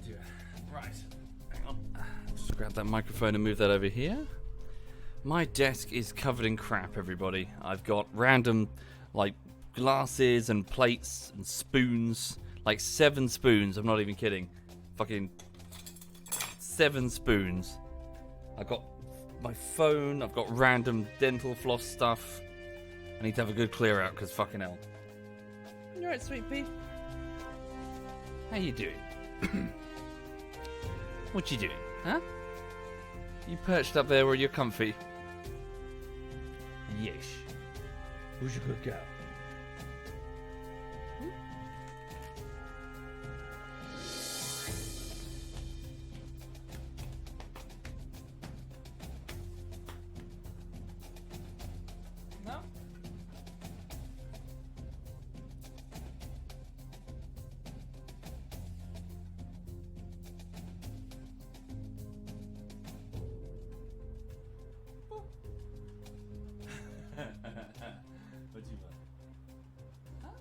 dear. Right. Hang on. Just grab that microphone and move that over here. My desk is covered in crap, everybody. I've got random, like, glasses and plates and spoons. Like 7 spoons, I'm not even kidding. Fucking 7 spoons. I've got my phone, I've got random dental floss stuff. I need to have a good clear out, because fucking hell. You alright, sweet pea? How you doing? What you doing, huh? You perched up there where you're comfy? Yes. Who's your good girl? No? What do you want? Huh?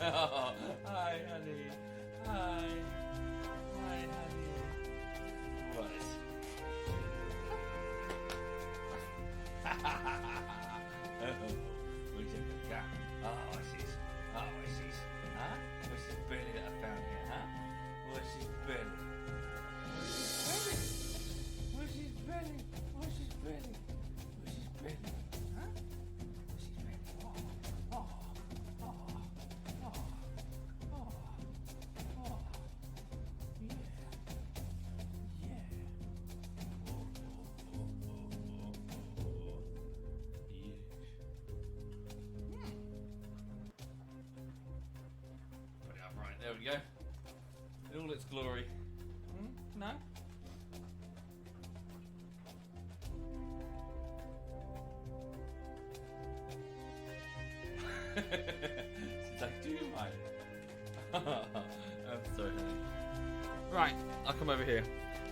Oh, hi, honey. Hi. Hi, honey. What? Where's your good girl? Oh, what's this? Oh, what's this? Huh? What's this belly that I found here, huh? What's this belly? What's this belly? What's this belly? What's this belly? What's this belly? Huh? What's this belly? Oh, oh, oh, oh, oh, oh, yeah, yeah. Oh, oh, oh, oh, oh, oh, yeah. Put it up right, there we go. In all its glory. No? Since I do mind. I'm sorry, honey. Right, I'll come over here.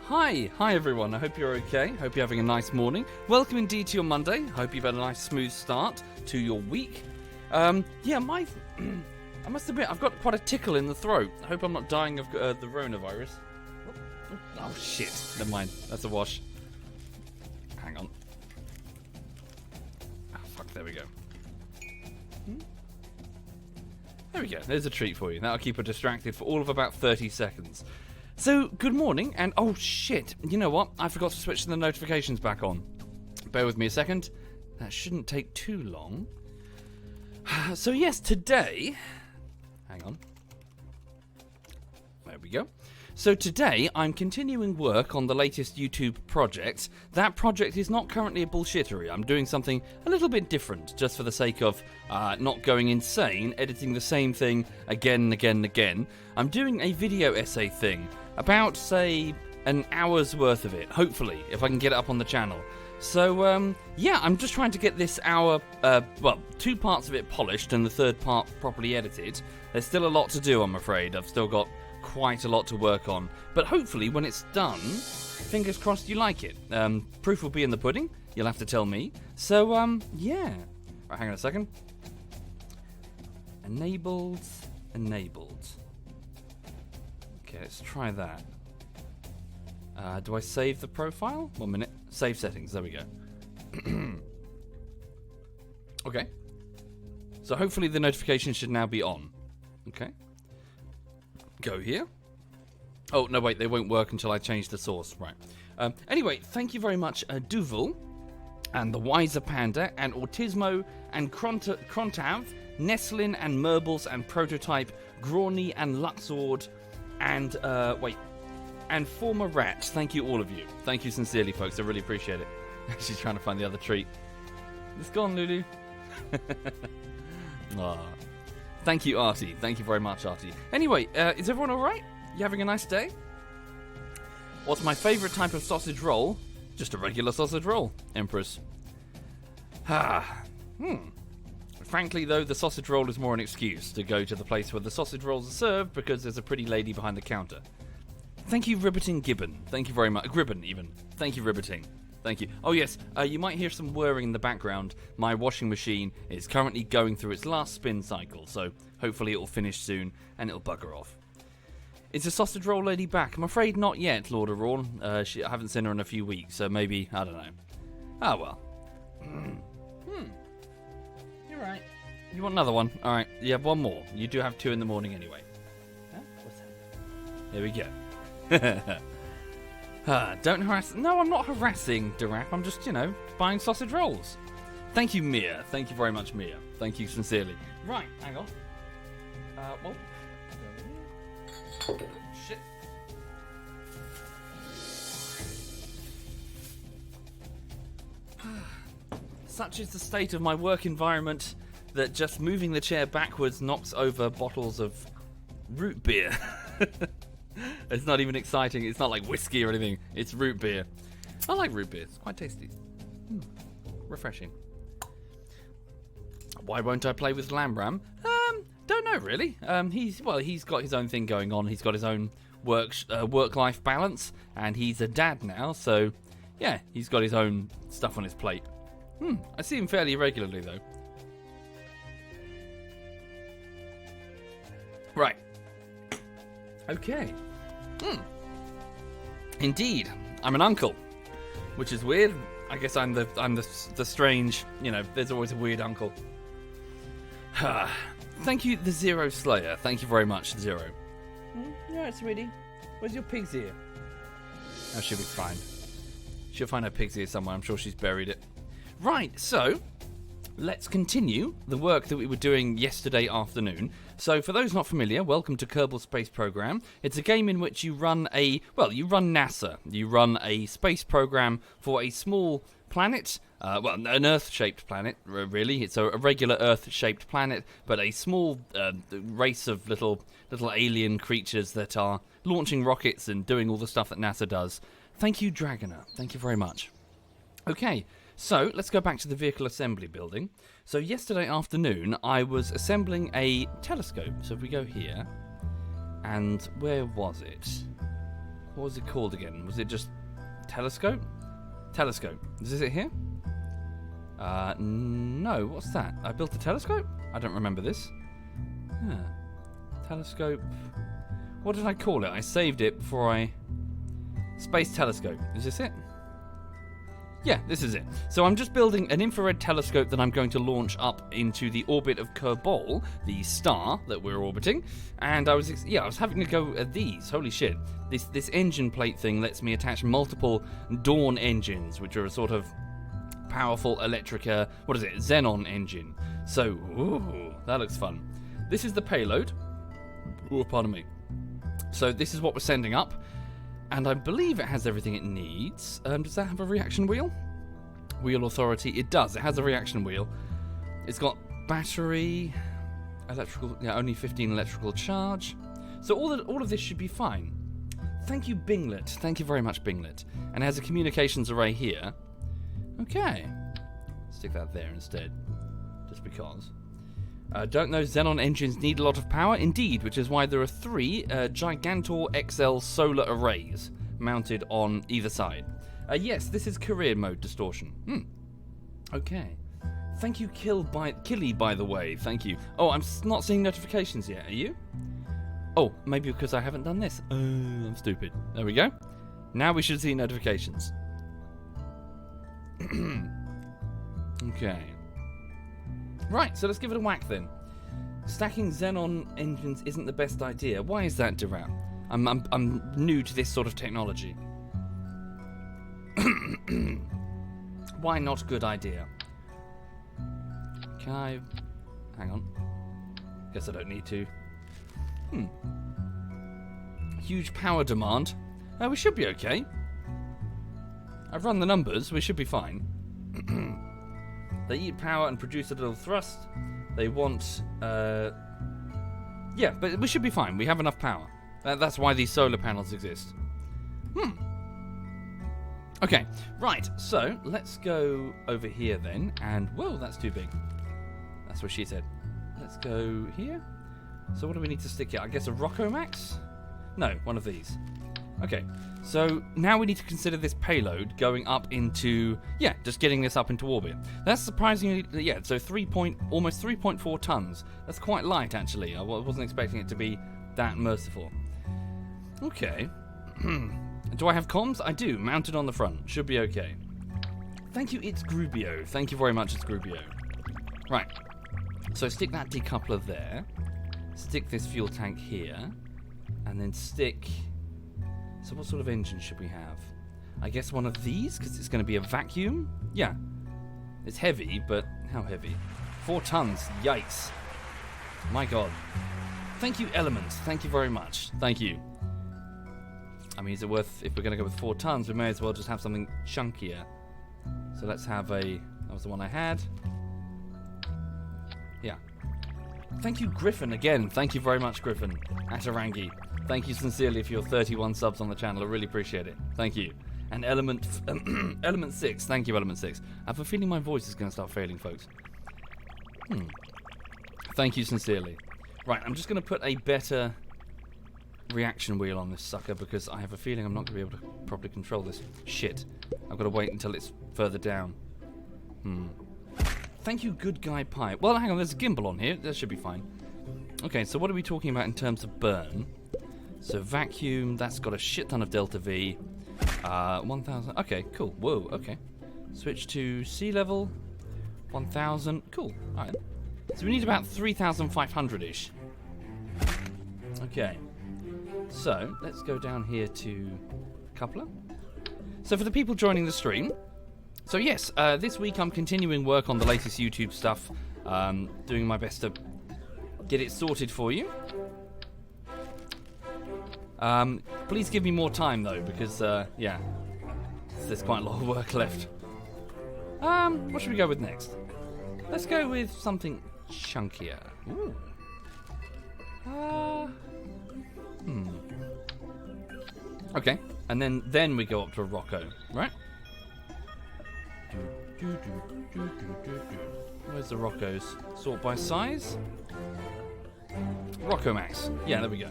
Hi everyone. I hope you're okay. Hope you're having a nice morning. Welcome indeed to your Monday. Hope you've had a nice smooth start to your week. Yeah, I must admit, I've got quite a tickle in the throat. I hope I'm not dying of the coronavirus. Oh shit, never mind. That's a wash. Hang on. Oh, fuck, there we go. There we go, there's a treat for you. That'll keep her distracted for all of about 30 seconds. So, good morning, and oh shit, you know what? I forgot to switch the notifications back on. Bear with me a second. That shouldn't take too long. So yes, today... Hang on. There we go. So today, I'm continuing work on the latest YouTube project. That project is not currently a bullshittery. I'm doing something a little bit different, just for the sake of not going insane, editing the same thing again and again and again. I'm doing a video essay thing, about, say, an hour's worth of it, hopefully, if I can get it up on the channel. So, yeah, I'm just trying to get this hour, well, 2 parts of it polished and the 3rd part properly edited. There's still a lot to do, I'm afraid. I've still got quite a lot to work on. But hopefully, when it's done, fingers crossed you like it. Proof will be in the pudding. You'll have to tell me. So, yeah. Right, hang on a second. Enabled. Okay, let's try that. Do I save the profile? 1 minute. Save settings. There we go. Okay. So hopefully the notification should now be on. Okay. Go here. Oh, no, wait. They won't work until I change the source. Right. Anyway, thank you very much, Duval, and the Wiser Panda, and Autismo, and Krontav, Neslin, and Merbles, and Prototype, Grawny, and Luxord, and, and Former Rat. Thank you, all of you. Thank you sincerely, folks. I really appreciate it. She's trying to find the other treat. It's gone, Lulu. Thank you, Artie. Thank you very much, Artie. Anyway, is everyone all right? You having a nice day? What's my favourite type of sausage roll? Just a regular sausage roll, Empress. Frankly, though, the sausage roll is more an excuse to go to the place where the sausage rolls are served because there's a pretty lady behind the counter. Thank you, Ribbiting Gibbon. Thank you very much. Gribben, even. Thank you, Ribbiting. Thank you. Oh, yes, you might hear some whirring in the background. My washing machine is currently going through its last spin cycle, so hopefully it will finish soon and it'll bugger off. Is the sausage roll lady back? I'm afraid not yet, Lord of Rawn. I haven't seen her in a few weeks, so maybe, I don't know. Oh, well. You're right. You want another one? All right, you have one more. You do have 2 in the morning anyway. Huh? What's that? There we go. Don't harass... No, I'm not harassing, Durap. I'm just, buying sausage rolls. Thank you, Mia. Thank you very much, Mia. Thank you sincerely. Right, hang on. Well... Shit. Such is the state of my work environment that just moving the chair backwards knocks over bottles of root beer. It's not even exciting. It's not like whiskey or anything. It's root beer. I like root beer. It's quite tasty. Refreshing. Why won't I play with Lambram? Don't know really. He's got his own thing going on. He's got his own work-life balance, and he's a dad now. So, yeah, he's got his own stuff on his plate. I see him fairly regularly though. Right. Okay. Indeed, I'm an uncle, which is weird. I guess I'm the strange. There's always a weird uncle. Thank you, the Zero Slayer. Thank you very much, Zero. Yeah, sweetie. Where's your pig's ear? Oh, she'll be fine. She'll find her pig's ear somewhere. I'm sure she's buried it. Right, so let's continue the work that we were doing yesterday afternoon. So for those not familiar, welcome to Kerbal Space Program. It's a game in which you run NASA. You run a space program for a small planet, an Earth-shaped planet, really. It's a regular Earth-shaped planet, but a small race of little alien creatures that are launching rockets and doing all the stuff that NASA does. Thank you, Dragoner. Thank you very much. Okay. So, let's go back to the vehicle assembly building. So, yesterday afternoon, I was assembling a telescope. So, if we go here, and where was it? What was it called again? Was it just telescope? Telescope. Is it here? No, what's that? I built a telescope? I don't remember this. Telescope. What did I call it? I saved it before I... Space telescope. Is this it? Yeah, this is it. So I'm just building an infrared telescope that I'm going to launch up into the orbit of Kerbal, the star that we're orbiting. And I was having to go at these. Holy shit. This engine plate thing lets me attach multiple Dawn engines, which are a sort of powerful Xenon engine. So, ooh, that looks fun. This is the payload. Ooh, pardon me. So this is what we're sending up. And I believe it has everything it needs. Does that have a reaction wheel? Wheel authority. It does. It has a reaction wheel. It's got battery, electrical. Yeah, only 15 electrical charge. So all of this should be fine. Thank you, Binglet. Thank you very much, Binglet. And it has a communications array here. Okay. Stick that there instead, just because. Don't those Xenon engines need a lot of power? Indeed, which is why there are 3 Gigantor XL solar arrays mounted on either side. Yes, this is career mode distortion. Okay. Thank you, Killy, by the way. Thank you. Oh, I'm not seeing notifications yet. Are you? Oh, maybe because I haven't done this. I'm stupid. There we go. Now we should see notifications. Okay. Right, so let's give it a whack then. Stacking Xenon engines isn't the best idea. Why is that, Duran? I'm new to this sort of technology. Why not a good idea? Can I... Hang on. Guess I don't need to. Huge power demand. We should be okay. I've run the numbers. We should be fine. They eat power and produce a little thrust. They want... Yeah, but we should be fine. We have enough power. That's why these solar panels exist. Okay, right. So, let's go over here then. And, whoa, that's too big. That's what she said. Let's go here. So what do we need to stick here? I guess a Rockomax? No, one of these. Okay, so now we need to consider this payload going up into, just getting this up into orbit. That's surprisingly, so almost 3.4 tons. That's quite light, actually. I wasn't expecting it to be that merciful. Okay. Do I have comms? I do, mounted on the front. Should be okay. Thank you, it's Grubio. Thank you very much, it's Grubio. Right. So stick that decoupler there. Stick this fuel tank here. And then stick... So what sort of engine should we have? I guess one of these, because it's going to be a vacuum? Yeah. It's heavy, but how heavy? 4 tons. Yikes. My god. Thank you, Elements. Thank you very much. Thank you. I mean, is it worth... If we're going to go with 4 tons, we may as well just have something chunkier. So let's have a... That was the one I had. Yeah. Thank you, Griffin, again. Thank you very much, Griffin. Atarangi. Thank you sincerely for your 31 subs on the channel. I really appreciate it. Thank you. And Element 6. Thank you, Element 6. I have a feeling my voice is going to start failing, folks. Thank you sincerely. Right, I'm just going to put a better reaction wheel on this sucker because I have a feeling I'm not going to be able to properly control this. Shit. I've got to wait until it's further down. Thank you, Good Guy Pie. Well, hang on, there's a gimbal on here. That should be fine. Okay, so what are we talking about in terms of burn? So vacuum, that's got a shit ton of delta V. 1,000. Okay, cool. Whoa, okay. Switch to sea level. 1,000. Cool. Alright. So we need about 3,500-ish. Okay. So, let's go down here to coupler. So for the people joining the stream, so yes, this week I'm continuing work on the latest YouTube stuff, doing my best to get it sorted for you. Please give me more time though, because there's quite a lot of work left. What should we go with next? Let's go with something chunkier. Ooh. Okay, and then we go up to a Rocco, right? Where's the Roccos? Sort by size? Rocco Max. Yeah, there we go.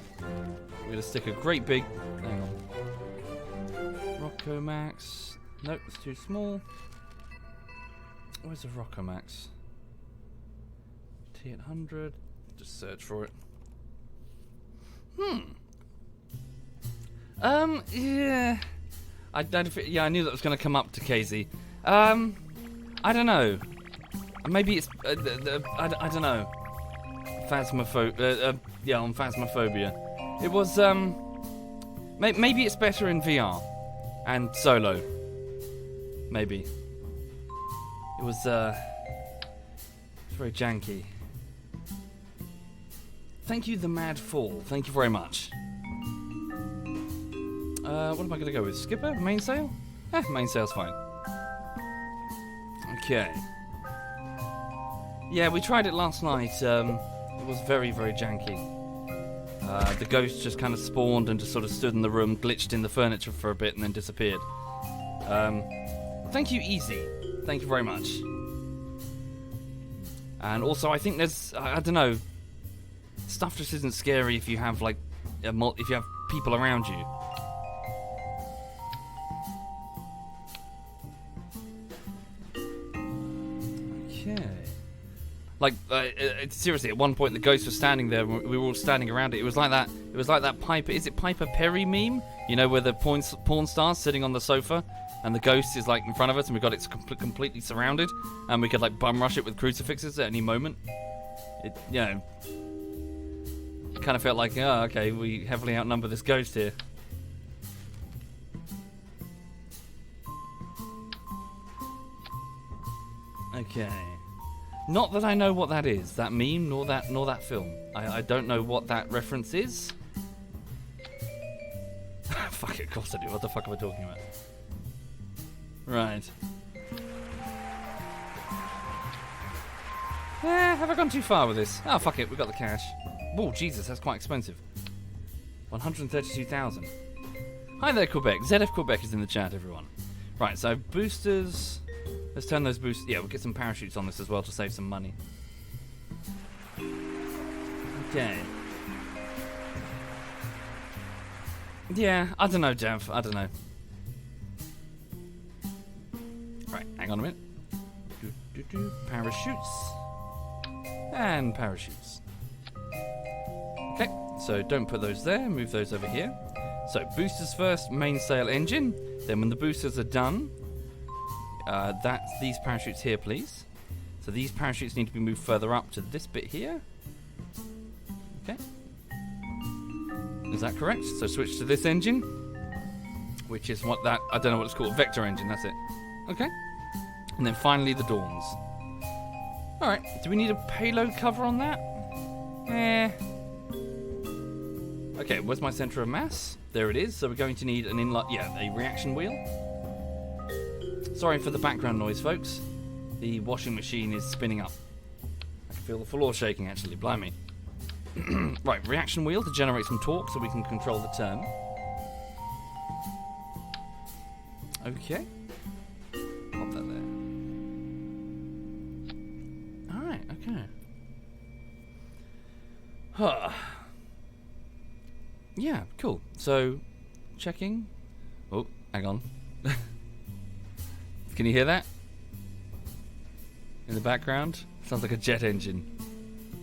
We're gonna stick a great big... Hang on. Rocco Max. Nope, it's too small. Where's the Rocco Max? T800. Just search for it. Yeah. I knew that was going to come up to KZ. I don't know. Maybe it's... I don't know. Phasmophobia. On Phasmophobia. It was, maybe it's better in VR. And solo. Maybe. It was, it's very janky. Thank you, The Mad Fall. Thank you very much. What am I going to go with? Skipper? Mainsail? Mainsail's fine. Okay. Yeah, we tried it last night. It was very, very janky. The ghost just kind of spawned and just sort of stood in the room, glitched in the furniture for a bit, and then disappeared. Thank you, Easy. Thank you very much. And also, I think there's... I don't know. Stuff just isn't scary if you have, like... if you have people around you. Like, seriously, at one point the ghost was standing there. We were all standing around it. It was like that. It was like that Piper. Is it Piper Perry meme? You know, where the porn star's sitting on the sofa, and the ghost is like in front of us, and we got it completely surrounded, and we could like bum rush it with crucifixes at any moment. It, you know, it kind of felt like, oh, okay, we heavily outnumber this ghost here. Okay. Not that I know what that is, that meme, nor that film. I don't know what that reference is. Fuck it, of course I do. What the fuck am I talking about? Right. Have I gone too far with this? Oh, fuck it, we got the cash. Oh, Jesus, that's quite expensive. 132,000. Hi there, Quebec. ZF Quebec is in the chat, everyone. Right, so boosters... Let's turn those boosts... Yeah, we'll get some parachutes on this as well to save some money. Okay. Yeah, I don't know, Dev. I don't know. Right, hang on a minute. Parachutes. And parachutes. Okay, so don't put those there. Move those over here. So boosters first, mainsail engine. Then when the boosters are done, that's these parachutes here, please. So these parachutes need to be moved further up to this bit here. Okay. Is that correct? So switch to this engine, which is what that, I don't know what it's called, vector engine, that's it. Okay. And then finally the Dawns. Alright, do we need a payload cover on that? Okay, where's my center of mass? There it is, so we're going to need an a reaction wheel. Sorry for the background noise, folks. The washing machine is spinning up. I can feel the floor shaking, actually, blimey. Right, reaction wheel to generate some torque so we can control the turn. Okay. Pop that there. Alright, okay. Huh. Yeah, cool. So, checking. Oh, hang on. Can you hear that? In the background? Sounds like a jet engine.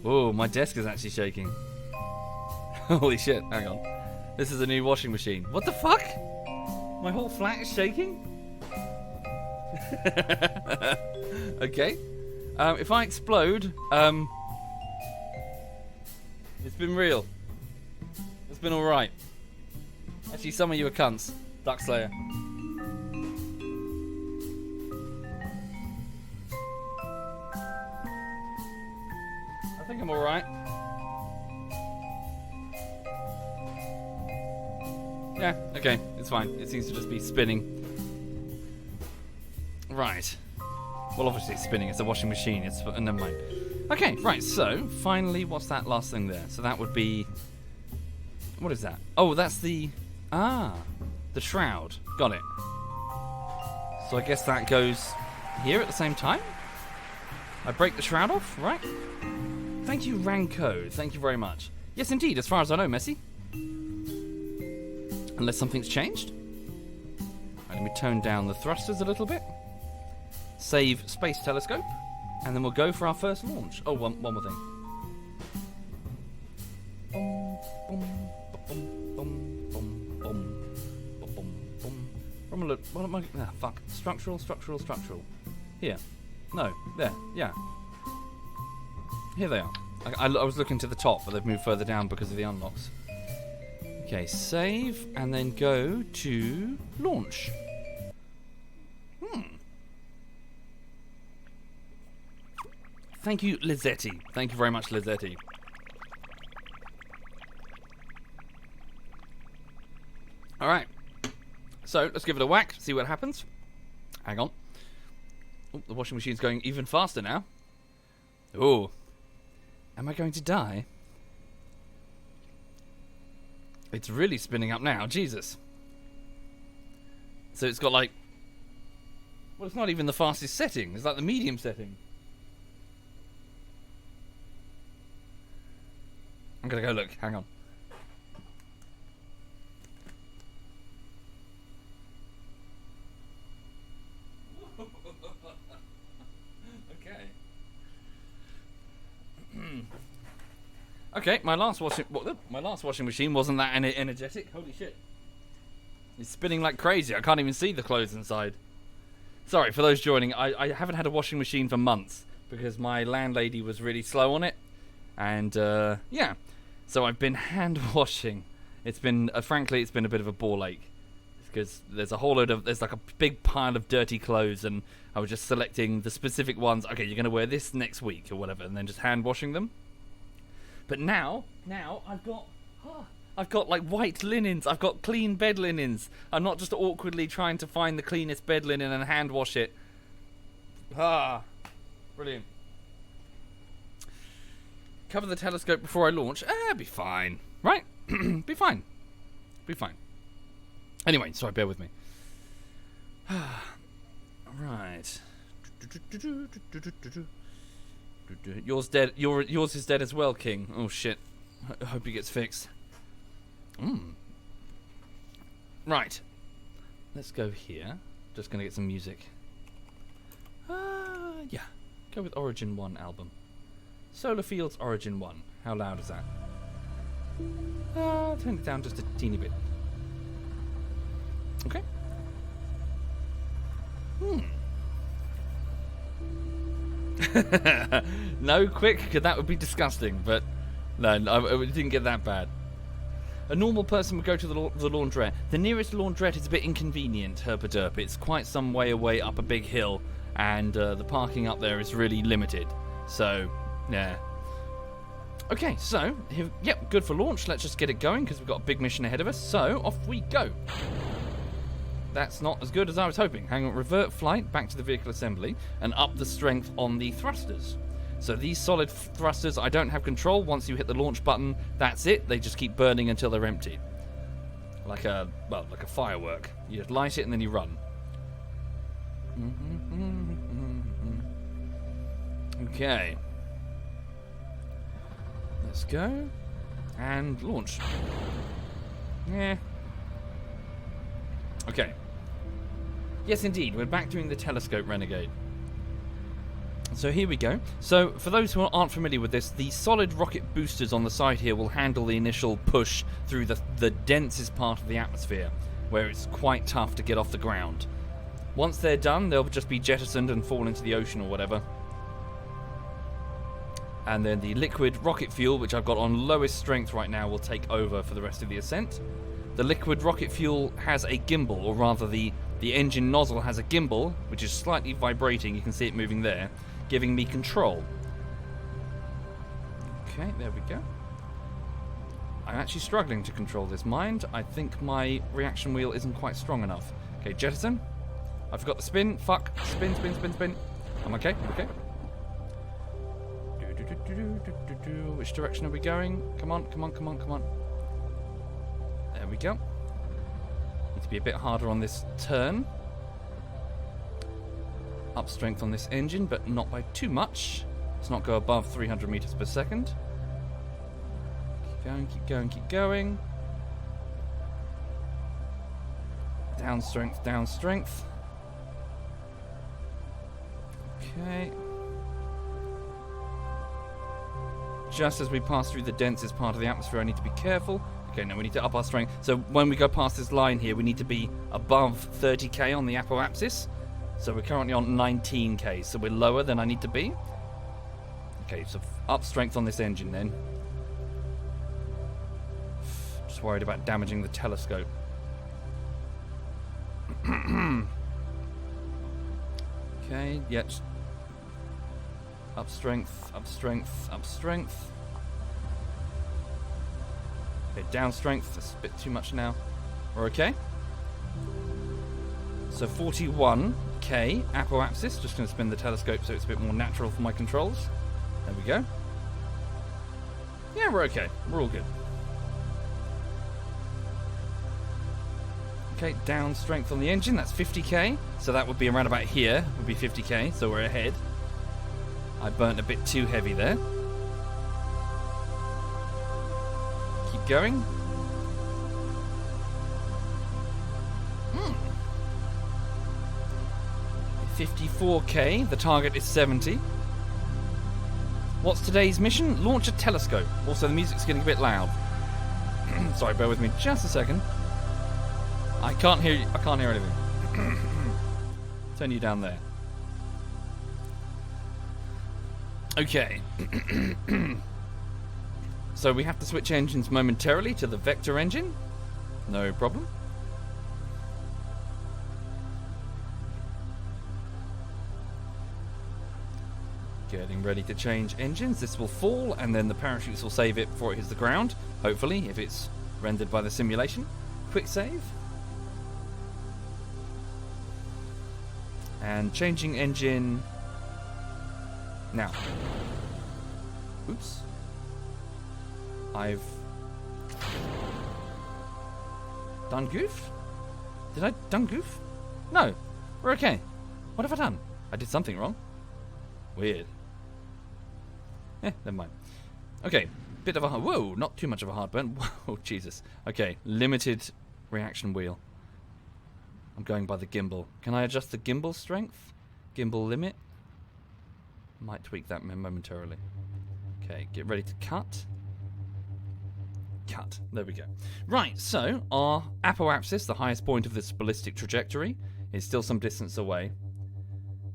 Whoa, my desk is actually shaking. Holy shit, hang on. This is a new washing machine. What the fuck? My whole flat is shaking? Okay. If I explode, it's been real. It's been alright. Actually, some of you are cunts. Duck Slayer. I think I'm alright. Yeah, okay, it's fine. It seems to just be spinning. Right. Well, obviously it's spinning. It's a washing machine. It's never mind. Okay, right. So finally, what's that last thing there? So that would be. What is that? Oh, that's the the shroud. Got it. So I guess that goes here at the same time. I break the shroud off, right? Thank you, Ranko. Thank you very much. Yes, indeed. As far as I know, Messi. Unless something's changed. Right, let me tone down the thrusters a little bit. Save space telescope, and then we'll go for our first launch. Oh, one more thing. What am I? Ah, fuck. Structural. Here. No. There. Yeah. Here they are. I was looking to the top, but they've moved further down because of the unlocks. Okay, save, and then go to launch. Thank you, Lizzetti. Thank you very much, Lizzetti. Alright. So, let's give it a whack, see what happens. Hang on. Oh, the washing machine's going even faster now. Oh. Am I going to die? It's really spinning up now, Jesus. So it's got like... Well, it's not even the fastest setting. It's like the medium setting. I'm gonna go look. Hang on. Okay. Okay, my last washing machine wasn't that energetic. Holy shit! It's spinning like crazy. I can't even see the clothes inside. Sorry for those joining. I haven't had a washing machine for months because my landlady was really slow on it, and yeah. So I've been hand washing. It's been, frankly, it's been a bit of a ball ache. Because there's like a big pile of dirty clothes, and I was just selecting the specific ones. Okay, you're going to wear this next week or whatever, and then just hand washing them. But now I've got like white linens. I've got clean bed linens. I'm not just awkwardly trying to find the cleanest bed linen and hand wash it. Brilliant. Cover the telescope before I launch. Be fine. Right? Be fine. Anyway, sorry, bear with me. Right. Yours dead. Yours is dead as well, King. Oh shit. I hope he gets fixed. Right. Let's go here. Just going to get some music. Yeah. Go with Origin 1 album. Solar Fields Origin 1. How loud is that? Turn it down just a teeny bit. Okay. No, quick, because that would be disgusting. But no, it didn't get that bad. A normal person would go to the laundrette. The nearest laundrette is a bit inconvenient, herpaderp. It's quite some way away up a big hill, and the parking up there is really limited. So, yeah. Okay, so, yep, good for launch. Let's just get it going, because we've got a big mission ahead of us. So, off we go. That's not as good as I was hoping. Hang on, revert flight back to the vehicle assembly, and up the strength on the thrusters. So these solid thrusters, I don't have control. Once you hit the launch button, that's it. They just keep burning until they're empty. Like a firework. You just light it and then you run. Okay. Let's go. And launch. Yeah. Okay. Yes, indeed. We're back doing the telescope renegade. So here we go. So for those who aren't familiar with this, the solid rocket boosters on the side here will handle the initial push through the densest part of the atmosphere, where it's quite tough to get off the ground. Once they're done, they'll just be jettisoned and fall into the ocean or whatever. And then the liquid rocket fuel, which I've got on lowest strength right now, will take over for the rest of the ascent. The liquid rocket fuel has a gimbal, or rather the engine nozzle has a gimbal, which is slightly vibrating. You can see it moving there, giving me control. Okay, there we go. I'm actually struggling to control this, mind. I think my reaction wheel isn't quite strong enough. Okay, jettison. I forgot the spin. Fuck. Spin, spin, spin, spin. I'm okay. Okay. Which direction are we going? Come on, come on, come on, come on. There we go. Need to be a bit harder on this turn. Up strength on this engine, but not by too much. Let's not go above 300 meters per second. Keep going, keep going, keep going. Down strength, down strength. Okay. Just as we pass through the densest part of the atmosphere, I need to be careful. Okay, now we need to up our strength. So when we go past this line here, we need to be above 30k on the apoapsis. So we're currently on 19k, so we're lower than I need to be. Okay, so up strength on this engine then. Just worried about damaging the telescope. Okay, yep. Up strength, up strength, up strength. Okay, down strength, that's a bit too much now. We're okay. So 41k apoapsis, just going to spin the telescope so it's a bit more natural for my controls. There we go. Yeah, we're okay. We're all good. Okay, down strength on the engine, that's 50k. So that would be around about here, would be 50k, so we're ahead. I burnt a bit too heavy there. Keep going. 54k, the target is 70. What's today's mission? Launch a telescope. Also, the music's getting a bit loud. Sorry, bear with me just a second. I can't hear you. I can't hear anything. Turn you down there. Okay. So we have to switch engines momentarily to the vector engine. No problem. Getting ready to change engines. This will fall, and then the parachutes will save it before it hits the ground. Hopefully, if it's rendered by the simulation. Quick save. And changing engine now. Oops. I've done goof? Did I done goof? No. We're okay. What have I done? I did something wrong. Weird. Never mind. Okay, bit of a... Whoa, not too much of a hard burn. Whoa, Jesus. Okay, limited reaction wheel. I'm going by the gimbal. Can I adjust the gimbal strength? Gimbal limit? Might tweak that momentarily. Okay, get ready to cut. Cut. There we go. Right, so our apoapsis, the highest point of this ballistic trajectory, is still some distance away.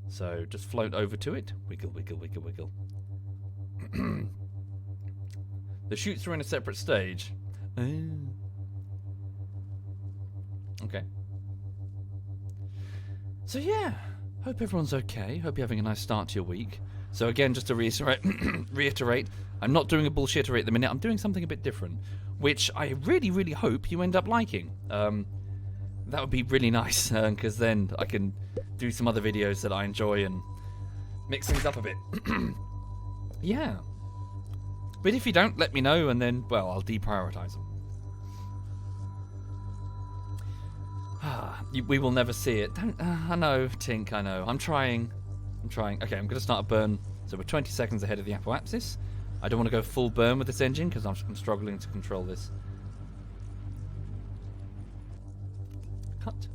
So just float over to it. Wiggle, wiggle, wiggle, wiggle. The shoots are in a separate stage. Okay. So yeah, hope everyone's okay. Hope you're having a nice start to your week. So again, just to reiterate, I'm not doing a bullshittery at the minute. I'm doing something a bit different, which I really, really hope you end up liking. That would be really nice, because then I can do some other videos that I enjoy and mix things up a bit. Yeah. But if you don't, let me know, and then, well, I'll deprioritize them. We will never see it. I know, Tink, I know. I'm trying. Okay, I'm going to start a burn. So we're 20 seconds ahead of the apoapsis. I don't want to go full burn with this engine because I'm struggling to control this. Cut.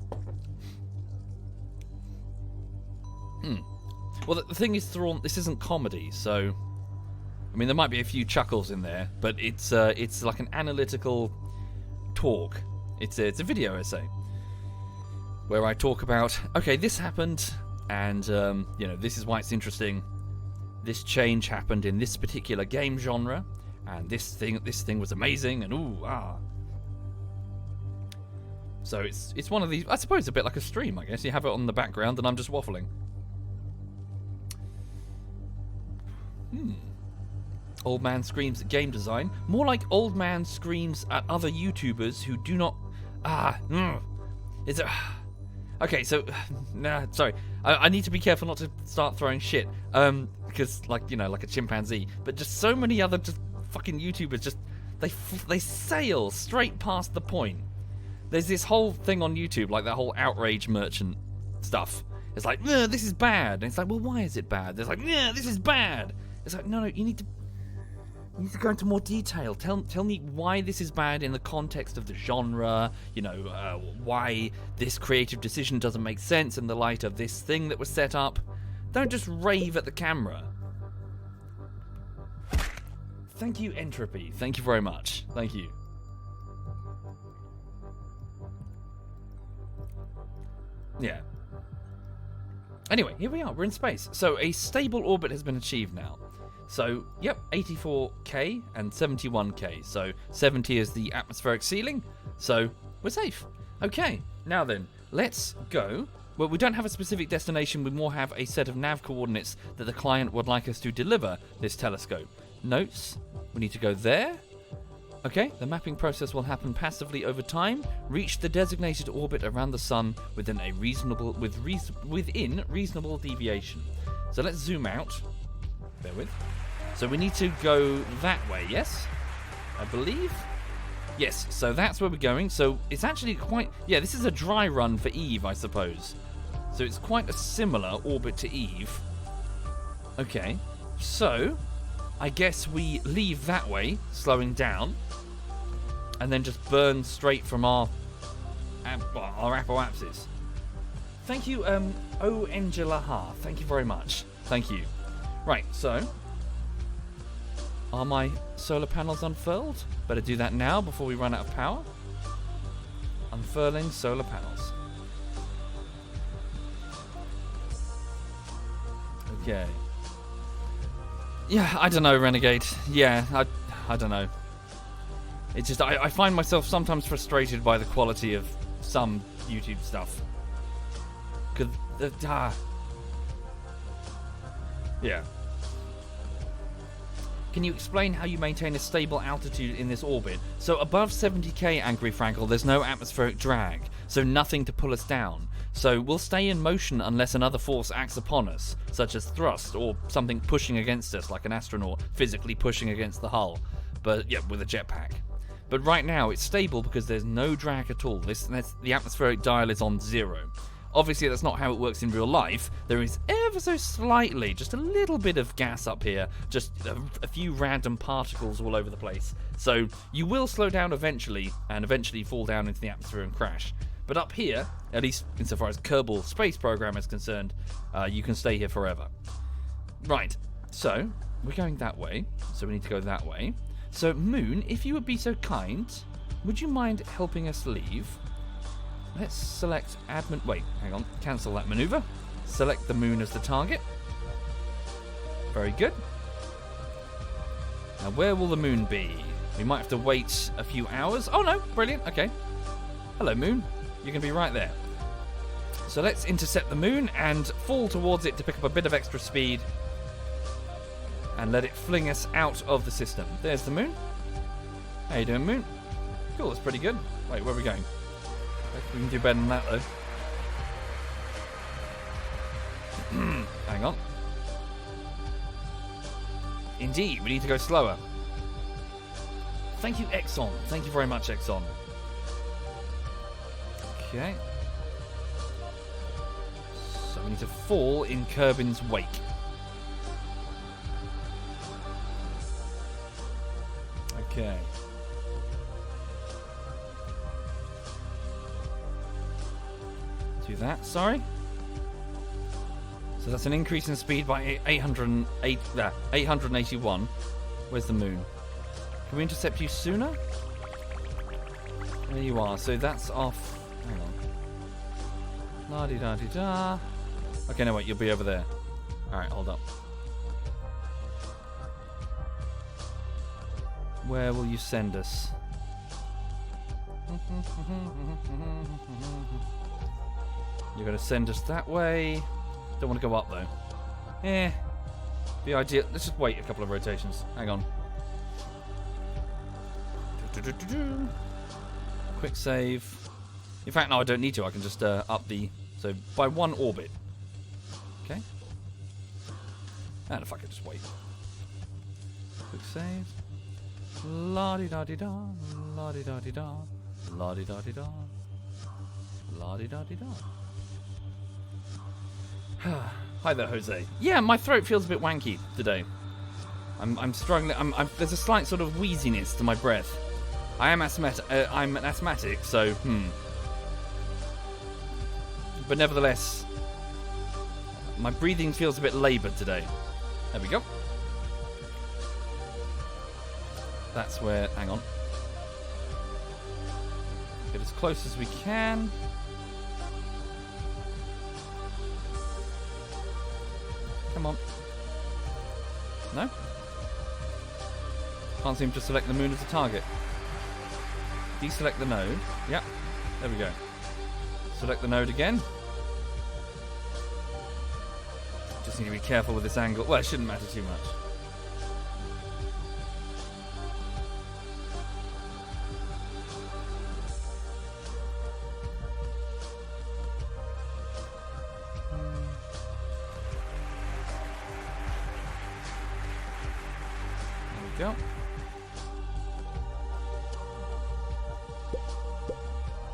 Well, the thing is, Thrawn, this isn't comedy, so... I mean, there might be a few chuckles in there, but it's like an analytical talk. It's a video essay where I talk about, okay, this happened, and you know, this is why it's interesting. This change happened in this particular game genre, and this thing was amazing, and ooh ah. So it's one of these. I suppose a bit like a stream. I guess you have it on the background, and I'm just waffling. Old man screams at game design. More like old man screams at other YouTubers who do not... Is it... Okay, so... Nah, sorry. I need to be careful not to start throwing shit. Because, like, you know, like a chimpanzee. But just so many other just fucking YouTubers just... They sail straight past the point. There's this whole thing on YouTube, like that whole outrage merchant stuff. It's like, this is bad. And it's like, well, why is it bad? It's like, this is bad. It's like, no, you need to go into more detail. Tell me why this is bad in the context of the genre, you know, why this creative decision doesn't make sense in the light of this thing that was set up. Don't just rave at the camera. Thank you, Entropy. Thank you very much. Thank you. Yeah. Anyway, here we are. We're in space. So a stable orbit has been achieved now. So, yep, 84k and 71k. So 70 is the atmospheric ceiling. So we're safe. Okay, now then, let's go. Well, we don't have a specific destination. We more have a set of nav coordinates that the client would like us to deliver this telescope. Notes, we need to go there. Okay, the mapping process will happen passively over time. Reach the designated orbit around the sun within reasonable deviation. So let's zoom out. Bear with. So we need to go that way, yes? I believe? Yes, so that's where we're going. So it's actually quite... Yeah, this is a dry run for Eve, I suppose. So it's quite a similar orbit to Eve. Okay, so I guess we leave that way, slowing down, and then just burn straight from our apoapsis. Thank you, O Angela Ha. Thank you very much. Thank you. Right, so... Are my solar panels unfurled? Better do that now before we run out of power. Unfurling solar panels. Okay. Yeah, I don't know, Renegade. Yeah, I don't know. It's just, I find myself sometimes frustrated by the quality of some YouTube stuff. Yeah. Can you explain how you maintain a stable altitude in this orbit? So above 70k, Angry Frankel, there's no atmospheric drag, so nothing to pull us down. So we'll stay in motion unless another force acts upon us, such as thrust or something pushing against us, like an astronaut physically pushing against the hull, but yeah, with a jetpack. But right now it's stable because there's no drag at all. The atmospheric dial is on 0. Obviously, that's not how it works in real life. There is ever so slightly, just a little bit of gas up here, just a few random particles all over the place. So you will slow down eventually, and eventually fall down into the atmosphere and crash. But up here, at least insofar as Kerbal space program is concerned, you can stay here forever. Right, so we're going that way, so we need to go that way. So Moon, if you would be so kind, would you mind helping us leave? Let's select admin. Wait, hang on. Cancel that maneuver. Select the Moon as the target. Very good. Now, where will the Moon be? We might have to wait a few hours. Oh, no. Brilliant. Okay. Hello, Moon. You're going to be right there. So let's intercept the Moon and fall towards it to pick up a bit of extra speed and let it fling us out of the system. There's the Moon. How you doing, Moon? Cool. That's pretty good. Wait, where are we going? We can do better than that, though. Hang on. Indeed, we need to go slower. Thank you, Exxon. Thank you very much, Exxon. Okay. So we need to fall in Kerbin's wake. Okay. Do that, sorry. So that's an increase in speed by 881. Where's the Moon? Can we intercept you sooner? There you are. So that's off. Hang on. La-di-da-di-da. Okay, no, wait. You'll be over there. Alright, hold up. Where will you send us? You're going to send us that way. Don't want to go up, though. Be ideal. Let's just wait a couple of rotations. Hang on. Quick save. In fact, no, I don't need to. I can just up the... So, by one orbit. Okay. And if I could just wait. Quick save. La-di-da-di-da. La-di-da-di-da. La-di-da-di-da. La-di-da-di-da. Hi there, Jose. Yeah, my throat feels a bit wanky today. I'm struggling. There's a slight sort of wheeziness to my breath. I'm an asthmatic, so But nevertheless, my breathing feels a bit laboured today. There we go. That's where. Hang on. Get as close as we can. Come on. No? Can't seem to select the Moon as a target. Deselect the node. Yep. There we go. Select the node again. Just need to be careful with this angle. Well, it shouldn't matter too much. Go.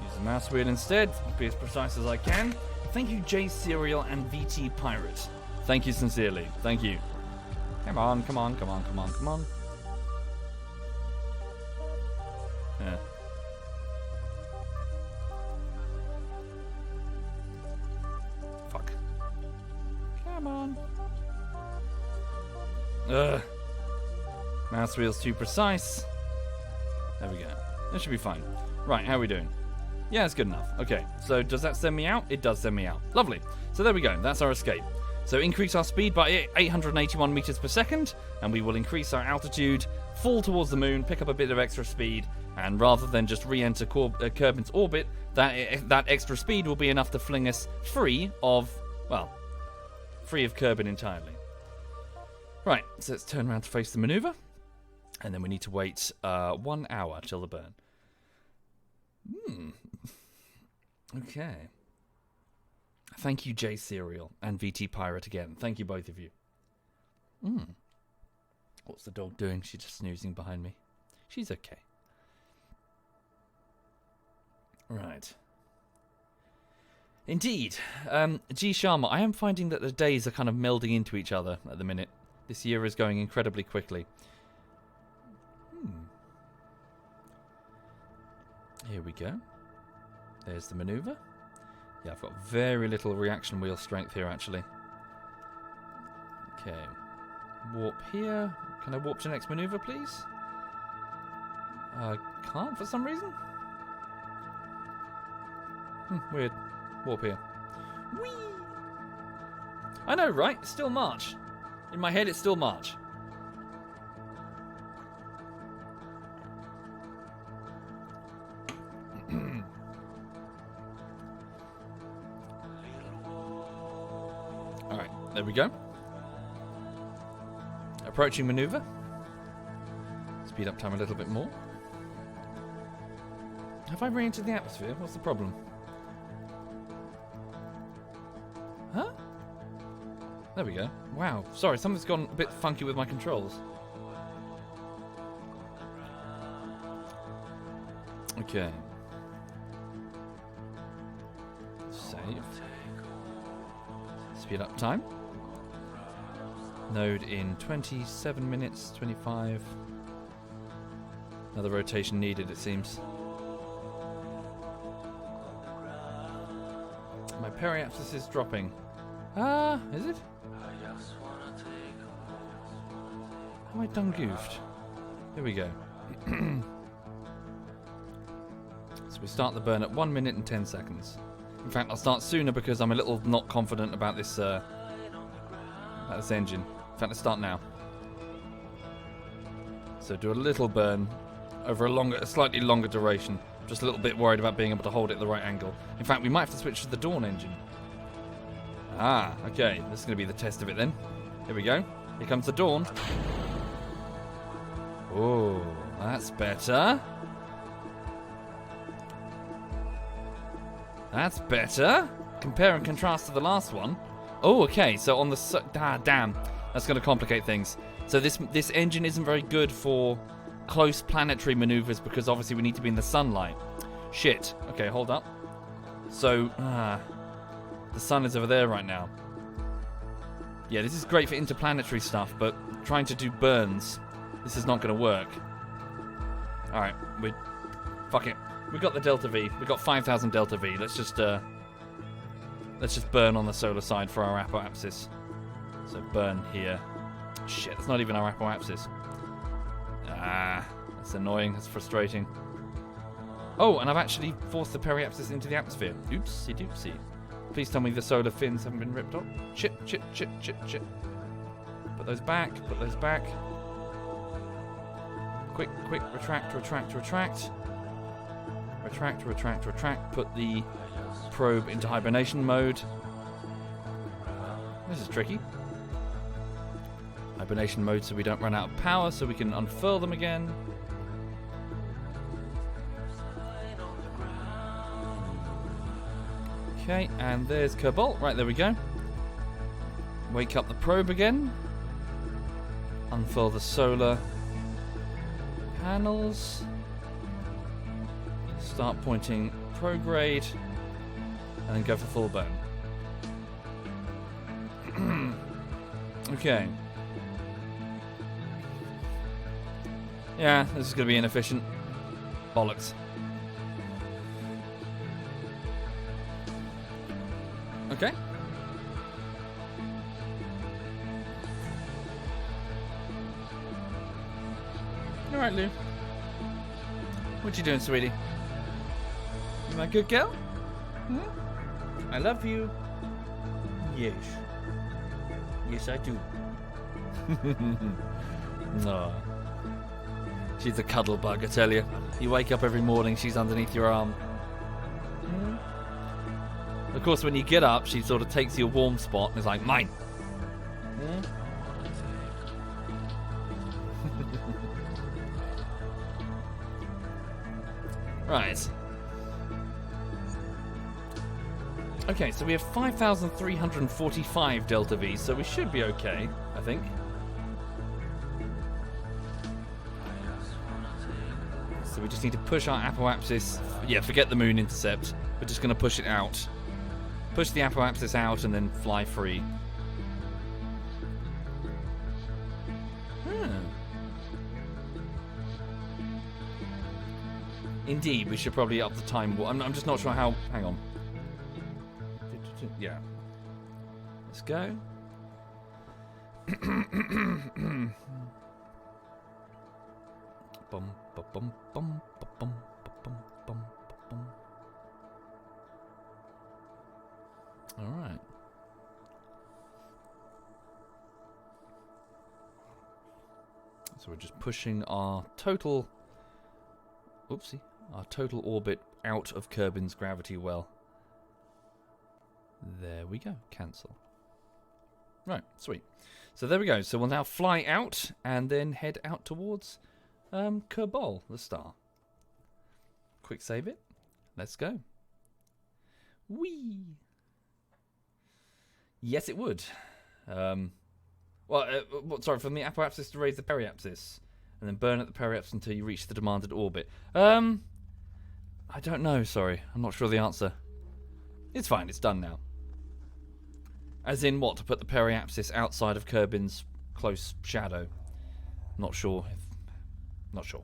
Use the mouse wheel instead. Be as precise as I can. Thank you, J Serial and VT Pirate. Thank you sincerely. Thank you. Come on, come on, come on, come on, come on. Yeah. Fuck. Come on. Ugh. Mouse wheel's too precise. There we go. That should be fine. Right, how are we doing? Yeah, it's good enough. Okay, so does that send me out? It does send me out. Lovely. So there we go. That's our escape. So increase our speed by 881 meters per second, and we will increase our altitude, fall towards the Moon, pick up a bit of extra speed, and rather than just re-enter Kerbin's orbit, that extra speed will be enough to fling us free of Kerbin entirely. Right, so let's turn around to face the maneuver. And then we need to wait 1 hour till the burn. Okay. Thank you, J Serial and VT Pirate again. Thank you, both of you. What's the dog doing? She's just snoozing behind me. She's okay. Right. Indeed. G Sharma, I am finding that the days are kind of melding into each other at the minute. This year is going incredibly quickly. Here we go. There's the maneuver. Yeah, I've got very little reaction wheel strength here, actually. Okay. Warp here. Can I warp to next maneuver, please? Can't for some reason. Weird. Warp here. Whee! I know, right? It's still March. In my head, it's still March. Alright, there we go. Approaching maneuver. Speed up time a little bit more. Have I re-entered the atmosphere? What's the problem? Huh? There we go. Wow. Sorry, something's gone a bit funky with my controls. Okay. Save. Speed up time. Node in 27 minutes, 25. Another rotation needed, it seems. My periapsis is dropping. Is it? Have I done goofed? Here we go. So we start the burn at 1 minute and 10 seconds. In fact, I'll start sooner because I'm a little not confident about this engine. In fact, let's start now. So do a little burn over a slightly longer duration. Just a little bit worried about being able to hold it at the right angle. In fact, we might have to switch to the Dawn engine. Okay. This is going to be the test of it then. Here we go. Here comes the Dawn. Oh, that's better. That's better. Compare and contrast to the last one. Oh, okay. So on the... damn. That's going to complicate things. So this engine isn't very good for close planetary maneuvers because obviously we need to be in the sunlight. Shit. Okay, hold up. So, the sun is over there right now. Yeah, this is great for interplanetary stuff, but trying to do burns, this is not going to work. Alright, fuck it. We got the Delta V. We got 5,000 Delta V. Let's just burn on the solar side for our apoapsis. So burn here. Shit, that's not even our apoapsis. That's annoying. That's frustrating. Oh, and I've actually forced the periapsis into the atmosphere. Oopsie doopsie. Please tell me the solar fins haven't been ripped off. Chip. Put those back. Quick. Retract. Put the probe into hibernation mode. This is tricky. Hibernation mode so we don't run out of power, so we can unfurl them again. Okay, and there's Kerbal. Right, there we go. Wake up the probe again. Unfurl the solar panels. Start pointing prograde. And then go for full burn. Okay. Yeah, this is going to be inefficient. Bollocks. Okay. Alright, Lou. What you doing, sweetie? You my good girl? I love you. Yes. Yes, I do. No. She's a cuddle bug, I tell you. You wake up every morning, she's underneath your arm. Of course, when you get up, she sort of takes your warm spot and is like, mine. Right. Okay, so we have 5,345 Delta V, so we should be okay, I think. So we just need to push our apoapsis. Yeah, forget the moon intercept. We're just going to push it out. Push the apoapsis out and then fly free. Indeed, we should probably up the time. I'm just not sure how. Hang on. Yeah. Let's go. Bum, ba, bum, bum, ba, bum, ba, bum, bum, ba, bum. All right. So we're just pushing our total. Oopsie. Our total orbit out of Kerbin's gravity well. There we go. Cancel. Right, sweet. So there we go. So we'll now fly out and then head out towards Kerbal, the star. Quick save it. Let's go. Whee! Yes, it would. Sorry, from the apoapsis to raise the periapsis, and then burn at the periapsis until you reach the demanded orbit. I don't know, sorry. I'm not sure the answer. It's fine, it's done now. As in what? To put the periapsis outside of Kerbin's close shadow. Not sure. Not sure.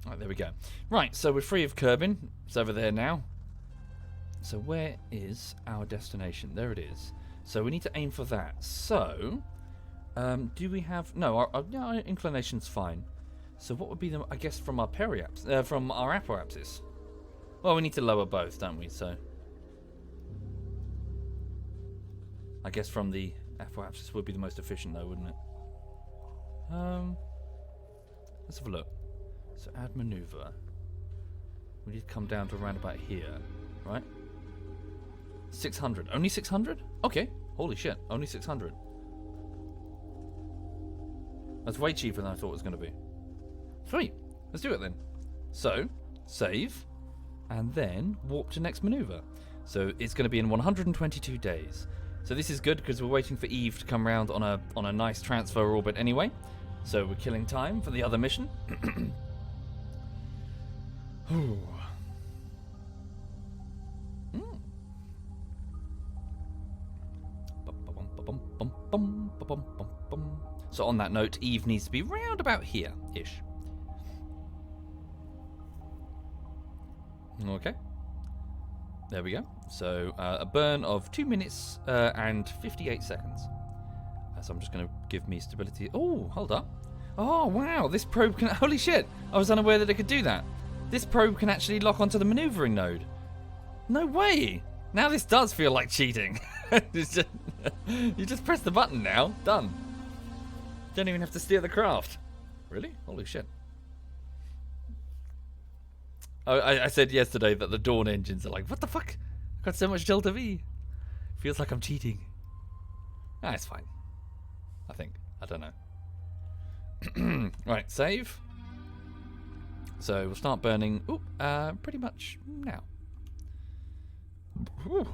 Alright, there we go. Right, so we're free of Kerbin. It's over there now. So where is our destination? There it is. So we need to aim for that. So, do we have... No, our inclination's fine. So what would be the... I guess from our periapsis... from our apoapsis. Well, we need to lower both, don't we? So... I guess from the apoapsis would be the most efficient though, wouldn't it? Let's have a look. So add maneuver. We need to come down to around about here, right? 600. Only 600? Okay. Holy shit. Only 600. That's way cheaper than I thought it was going to be. Sweet. Let's do it then. So, save, and then warp to next maneuver. So it's going to be in 122 days. So this is good because we're waiting for Eve to come round on a nice transfer orbit anyway. So we're killing time for the other mission. So on that note, Eve needs to be round about here-ish. Okay. There we go. So a burn of 2 minutes and 58 seconds. So I'm just going to give me stability. Oh, hold up. Oh, wow. This probe can... Holy shit. I was unaware that it could do that. This probe can actually lock onto the maneuvering node. No way. Now this does feel like cheating. You just press the button now. Done. Don't even have to steer the craft. Really? Holy shit. I said yesterday that the Dawn engines are like, what the fuck? I've got so much Delta V. Feels like I'm cheating. Ah, it's fine. I think. I don't know. Right, save. So we'll start burning pretty much now. Ooh.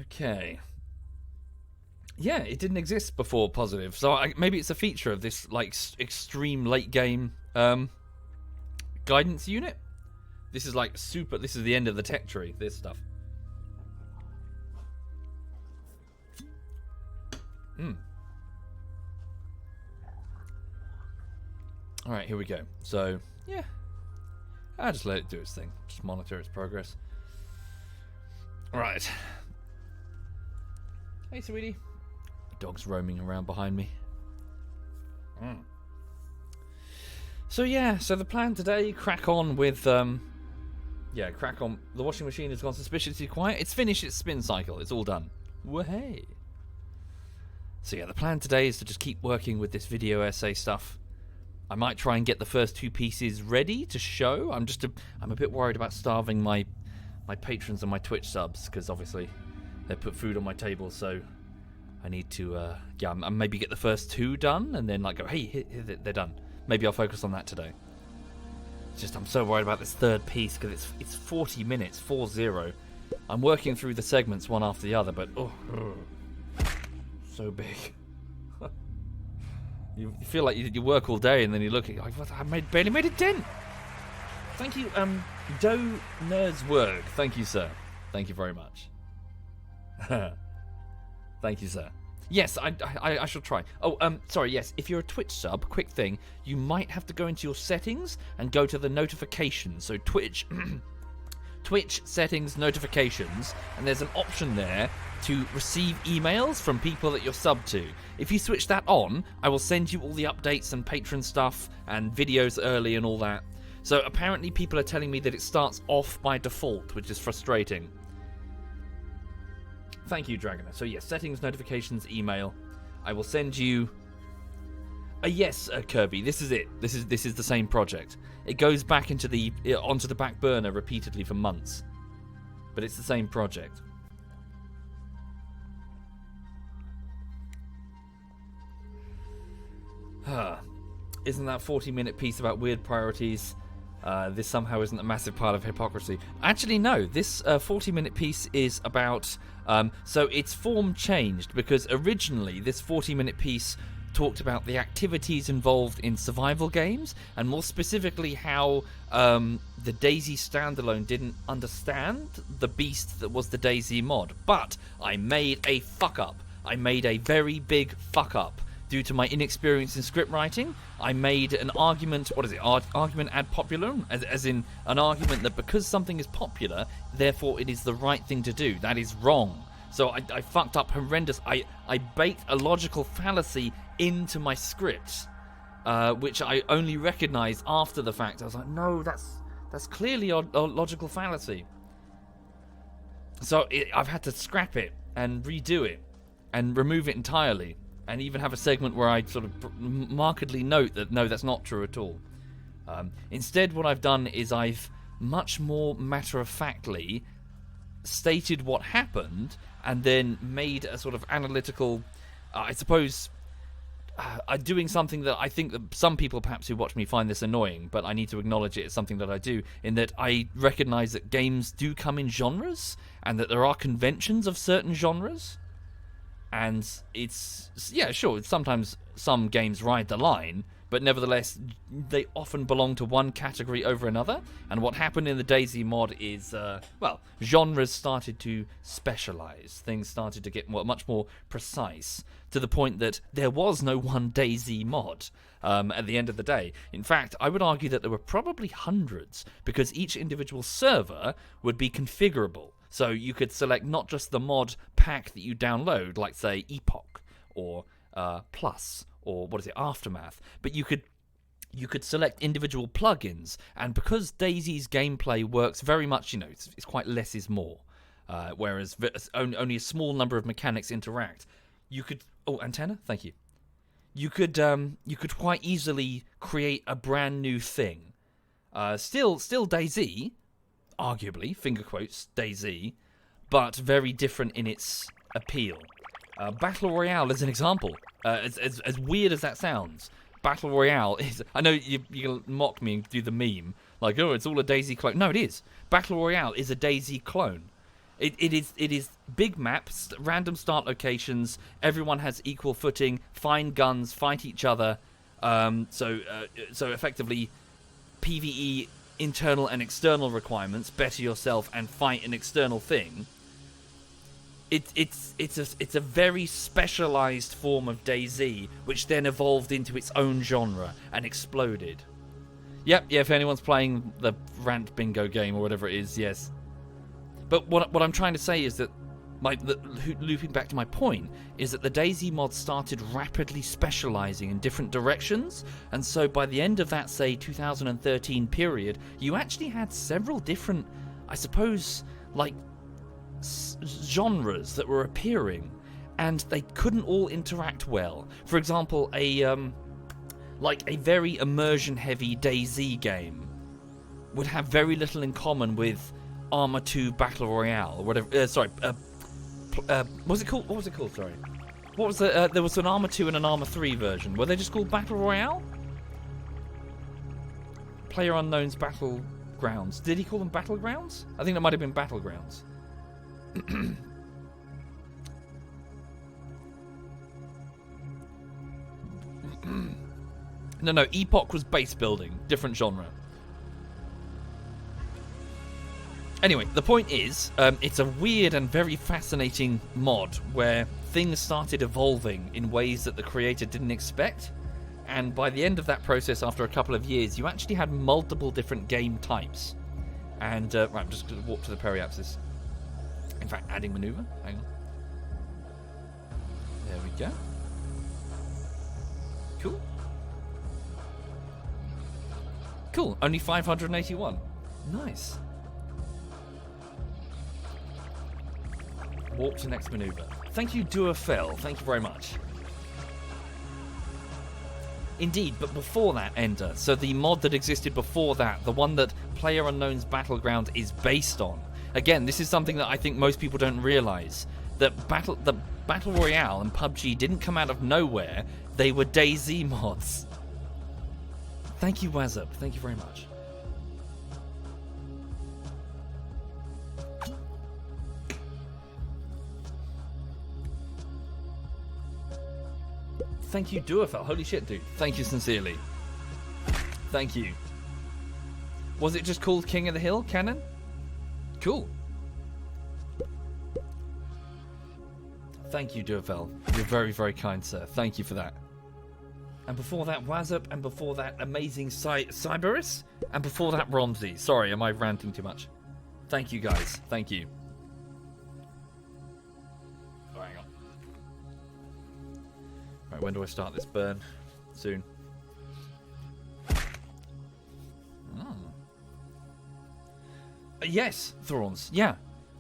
Okay. Yeah, it didn't exist before positive, so maybe it's a feature of this like extreme late game guidance unit. This is like super. This is the end of the tech tree. This stuff. All right, here we go. So yeah, I'll just let it do its thing. Just monitor its progress. All right. Hey, sweetie. Dog's roaming around behind me. So yeah, so the plan today, crack on with crack on. The washing machine has gone suspiciously quiet. It's finished its spin cycle. It's all done. Wahey. So yeah, the plan today is to just keep working with this video essay stuff. I might try and get the first 2 pieces ready to show. I'm a bit worried about starving my patrons and my Twitch subs, because obviously they put food on my table, so I need to maybe get the first 2 done and then like go, hey, here, they're done. Maybe I'll focus on that today. It's just I'm so worried about this third piece because it's 40 minutes, 40. I'm working through the segments one after the other, but so big. You feel like you work all day and then you look at it like, what? I barely made a dent. Thank you, Do Nerds Work. Thank you, sir. Thank you very much. Thank you, sir. Yes, I shall try. Oh, sorry, yes. If you're a Twitch sub, quick thing, you might have to go into your settings and go to the notifications. So Twitch settings notifications, and there's an option there to receive emails from people that you're subbed to. If you switch that on, I will send you all the updates and patron stuff and videos early and all that. So apparently people are telling me that it starts off by default, which is frustrating. Thank you, Dragoner. So yes, settings, notifications, email. I will send you. Yes, Kirby. This is it. This is the same project. It goes back onto the back burner repeatedly for months, but it's the same project. Isn't that 40-minute piece about weird priorities? This somehow isn't a massive pile of hypocrisy. Actually, no. This 40-minute piece is about... so its form changed, because originally this 40-minute piece talked about the activities involved in survival games, and more specifically how the DayZ standalone didn't understand the beast that was the DayZ mod. But I made a fuck-up. I made a very big fuck-up. Due to my inexperience in script writing, I made an argument, argument ad populum, as in an argument that because something is popular, therefore it is the right thing to do. That is wrong. So I fucked up horrendous. I baked a logical fallacy into my script, which I only recognized after the fact. I was like, no, that's clearly a logical fallacy. So I've had to scrap it and redo it and remove it entirely. And even have a segment where I sort of markedly note that, no, that's not true at all. Instead, what I've done is I've much more matter-of-factly stated what happened and then made a sort of analytical, I suppose, doing something that I think that some people perhaps who watch me find this annoying, but I need to acknowledge it as something that I do, in that I recognize that games do come in genres and that there are conventions of certain genres. And it's, yeah, sure, sometimes some games ride the line, but nevertheless, they often belong to one category over another. And what happened in the DayZ mod is, genres started to specialize. Things started to get much more precise, to the point that there was no one DayZ mod at the end of the day. In fact, I would argue that there were probably hundreds, because each individual server would be configurable. So you could select not just the mod pack that you download, like, say, Epoch, or Plus, or Aftermath, but you could select individual plugins, and because DayZ's gameplay works very much, it's quite less is more, whereas only a small number of mechanics interact. You could... Oh, antenna? Thank you. You could quite easily create a brand new thing. Still DayZ... arguably, finger quotes, DayZ, but very different in its appeal. Battle Royale is an example. As weird as that sounds, Battle Royale is... I know you'll mock me and do the meme, like, oh, it's all a DayZ clone. No, it is. Battle Royale is a DayZ clone. It is big maps, random start locations, everyone has equal footing, find guns, fight each other, so effectively PvE internal and external requirements, better yourself and fight an external thing. It's a very specialized form of DayZ, which then evolved into its own genre and exploded. Yep, yeah, if anyone's playing the Rant Bingo game or whatever it is, yes. But what I'm trying to say is that, looping back to my point, is that the DayZ mod started rapidly specializing in different directions, and so by the end of that, say, 2013 period, you actually had several different, I suppose, like, genres that were appearing, and they couldn't all interact well. For example, a very immersion-heavy DayZ game would have very little in common with Arma 2 Battle Royale, or whatever. What was it called? Sorry. What was the? There was an Arma 2 and an Arma 3 version. Were they just called Battle Royale? PlayerUnknown's Battlegrounds. Did he call them Battlegrounds? I think that might have been Battlegrounds. No. Epoch was base building, different genre. Anyway, the point is, it's a weird and very fascinating mod where things started evolving in ways that the creator didn't expect. And by the end of that process, after a couple of years, you actually had multiple different game types. And, right, I'm just going to walk to the periapsis. In fact, adding maneuver. Hang on. There we go. Cool. Cool. Only 581. Nice. Walk to next maneuver. Thank you, Duafel. Thank you very much. Indeed, but before that, Ender, so the mod that existed before that, the one that PlayerUnknown's Battleground is based on. Again, this is something that I think most people don't realise. That the Battle Royale and PUBG didn't come out of nowhere. They were DayZ mods. Thank you, Wazup. Thank you very much. Thank you, Duafel. Holy shit, dude. Thank you sincerely. Thank you. Was it just called King of the Hill, Canon? Cool. Thank you, Duafel. You're very, very kind, sir. Thank you for that. And before that, Wazup. And before that, amazing Cyberus. And before that, Romsey. Sorry, am I ranting too much? Thank you, guys. Thank you. Oh, hang on. Right, when do I start this burn? Soon. Yes, Thorns. Yeah.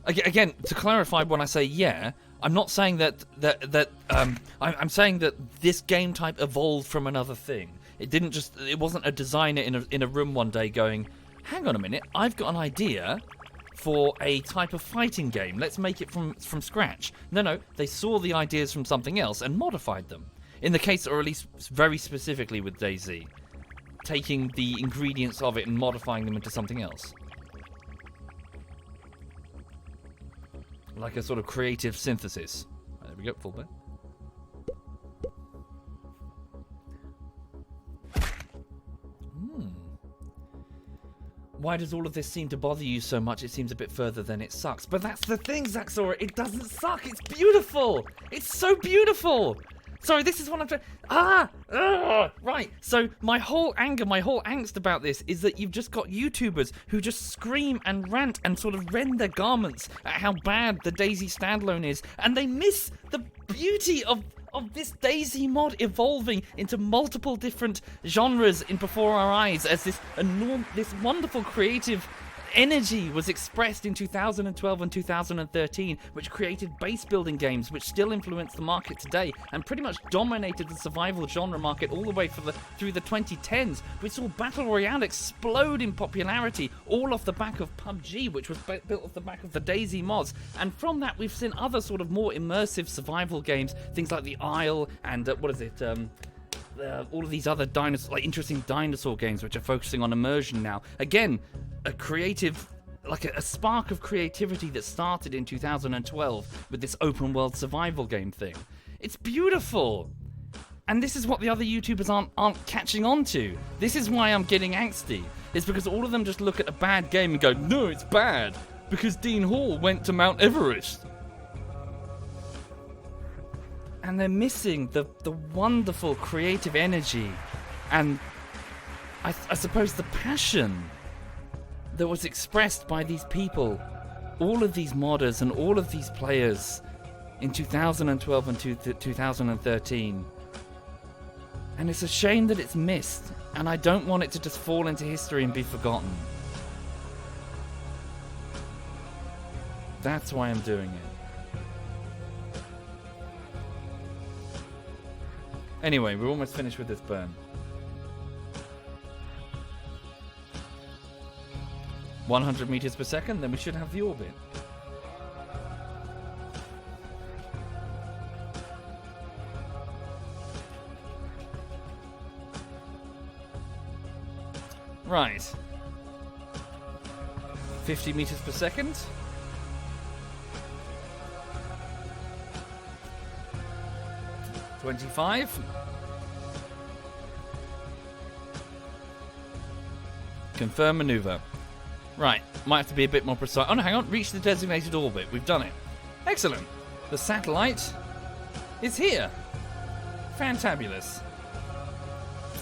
Again, to clarify, when I say yeah, I'm not saying that I'm saying that this game type evolved from another thing. It wasn't a designer in a room one day going, hang on a minute, I've got an idea for a type of fighting game. Let's make it from scratch. No, they saw the ideas from something else and modified them. In the case, or at least very specifically with DayZ, taking the ingredients of it and modifying them into something else. Like a sort of creative synthesis. There we go, full bit. Why does all of this seem to bother you so much? It seems a bit further than it sucks. But that's the thing, Zaxora. It doesn't suck. It's beautiful. It's so beautiful. Sorry, this is what I'm trying... Right, so my whole anger, my whole angst about this is that you've just got YouTubers who just scream and rant and sort of rend their garments at how bad the DayZ standalone is, and they miss the beauty of this DayZ mod evolving into multiple different genres before our eyes as this wonderful creative energy was expressed in 2012 and 2013, which created base building games which still influence the market today and pretty much dominated the survival genre market all the way through the 2010s. We saw Battle Royale explode in popularity, all off the back of PUBG, which was built off the back of the DayZ mods. And from that, we've seen other sort of more immersive survival games, things like The Isle and all of these other interesting dinosaur games which are focusing on immersion now. Again, a creative, a spark of creativity that started in 2012 with this open world survival game thing. It's beautiful. And this is what the other YouTubers aren't catching on to. This is why I'm getting angsty. It's because all of them just look at a bad game and go, no, it's bad, because Dean Hall went to Mount Everest. And they're missing the wonderful creative energy and I suppose the passion that was expressed by these people, all of these modders and all of these players in 2012 and 2013. And it's a shame that it's missed, and I don't want it to just fall into history and be forgotten. That's why I'm doing it. Anyway, we're almost finished with this burn. 100 meters per second, then we should have the orbit. Right. 50 meters per second. $25. Confirm maneuver. Right, might have to be a bit more precise. Oh no, hang on, reach the designated orbit. We've done it. Excellent. The satellite is here. Fantabulous.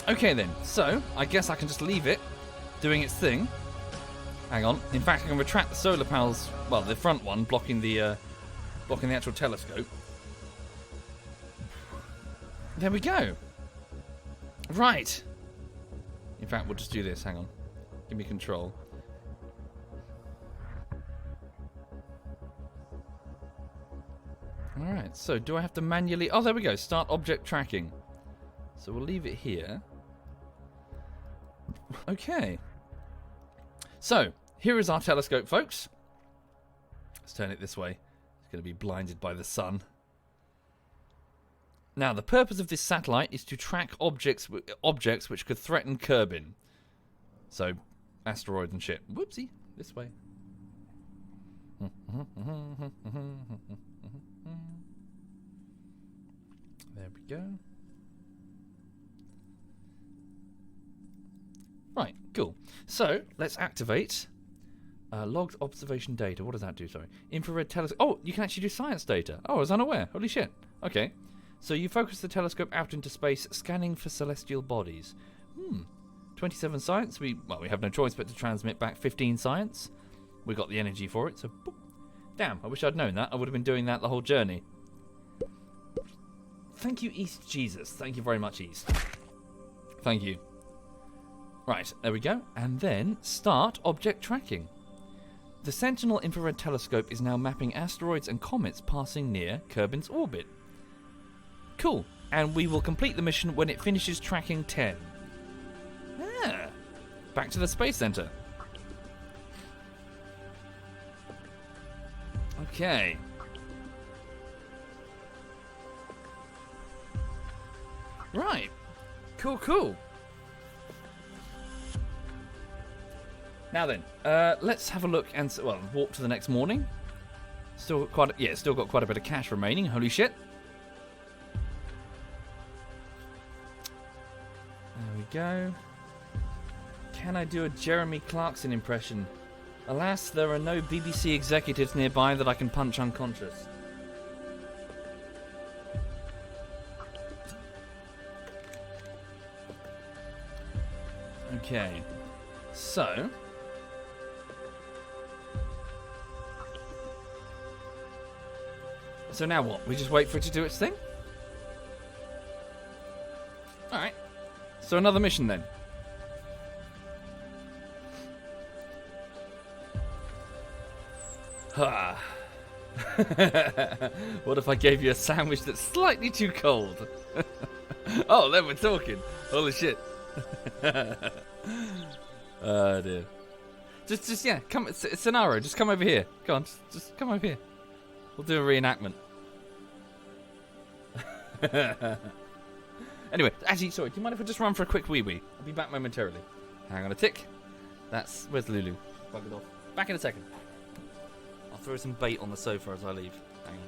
Okay then, so I guess I can just leave it doing its thing. Hang on. In fact, I can retract the solar panels. Well, the front one blocking the actual telescope. There we go. Right. In fact, we'll just do this. Hang on. Give me control. Alright, so do I have to manually... Oh, there we go. Start object tracking. So we'll leave it here. Okay. So, here is our telescope, folks. Let's turn it this way. It's going to be blinded by the sun. Now, the purpose of this satellite is to track objects which could threaten Kerbin. So, asteroids and shit. Whoopsie. This way. There we go. Right, cool. So, let's activate logged observation data. What does that do, sorry? Infrared telescope. Oh, you can actually do science data. Oh, I was unaware. Holy shit. Okay. So you focus the telescope out into space, scanning for celestial bodies. 27 science. We have no choice but to transmit back 15 science. We got the energy for it, so boop. Damn, I wish I'd known that. I would have been doing that the whole journey. Thank you, East Jesus. Thank you very much, East. Thank you. Right, there we go. And then start object tracking. The Sentinel infrared telescope is now mapping asteroids and comets passing near Kerbin's orbit. Cool. And we will complete the mission when it finishes tracking 10. Ah. Back to the Space Center. Okay. Right. Cool, cool. Now then, let's have a look and walk to the next morning. Still got quite a bit of cash remaining. Holy shit! There we go. Can I do a Jeremy Clarkson impression? Alas, there are no BBC executives nearby that I can punch unconscious. Okay, so. So now what? We just wait for it to do its thing? Alright. So another mission then. Ha. What if I gave you a sandwich that's slightly too cold? Oh, then we're talking. Holy shit. Oh dear. Just yeah, come scenario, just come over here. Go on, just come over here. We'll do a reenactment. Anyway, actually, sorry, do you mind if I just run for a quick wee-wee? I'll be back momentarily. Hang on a tick. Where's Lulu? Buggered off. Back in a second. I'll throw some bait on the sofa as I leave. Hang on.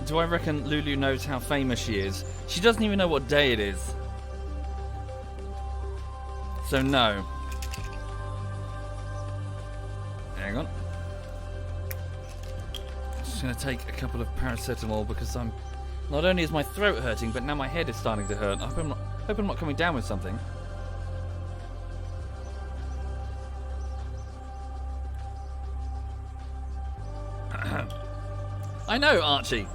Do I reckon Lulu knows how famous she is? She doesn't even know what day it is. So no. Hang on. Just gonna take a couple of paracetamol because I'm Not only is my throat hurting, but now my head is starting to hurt. I hope I'm not coming down with something. I know, Archie.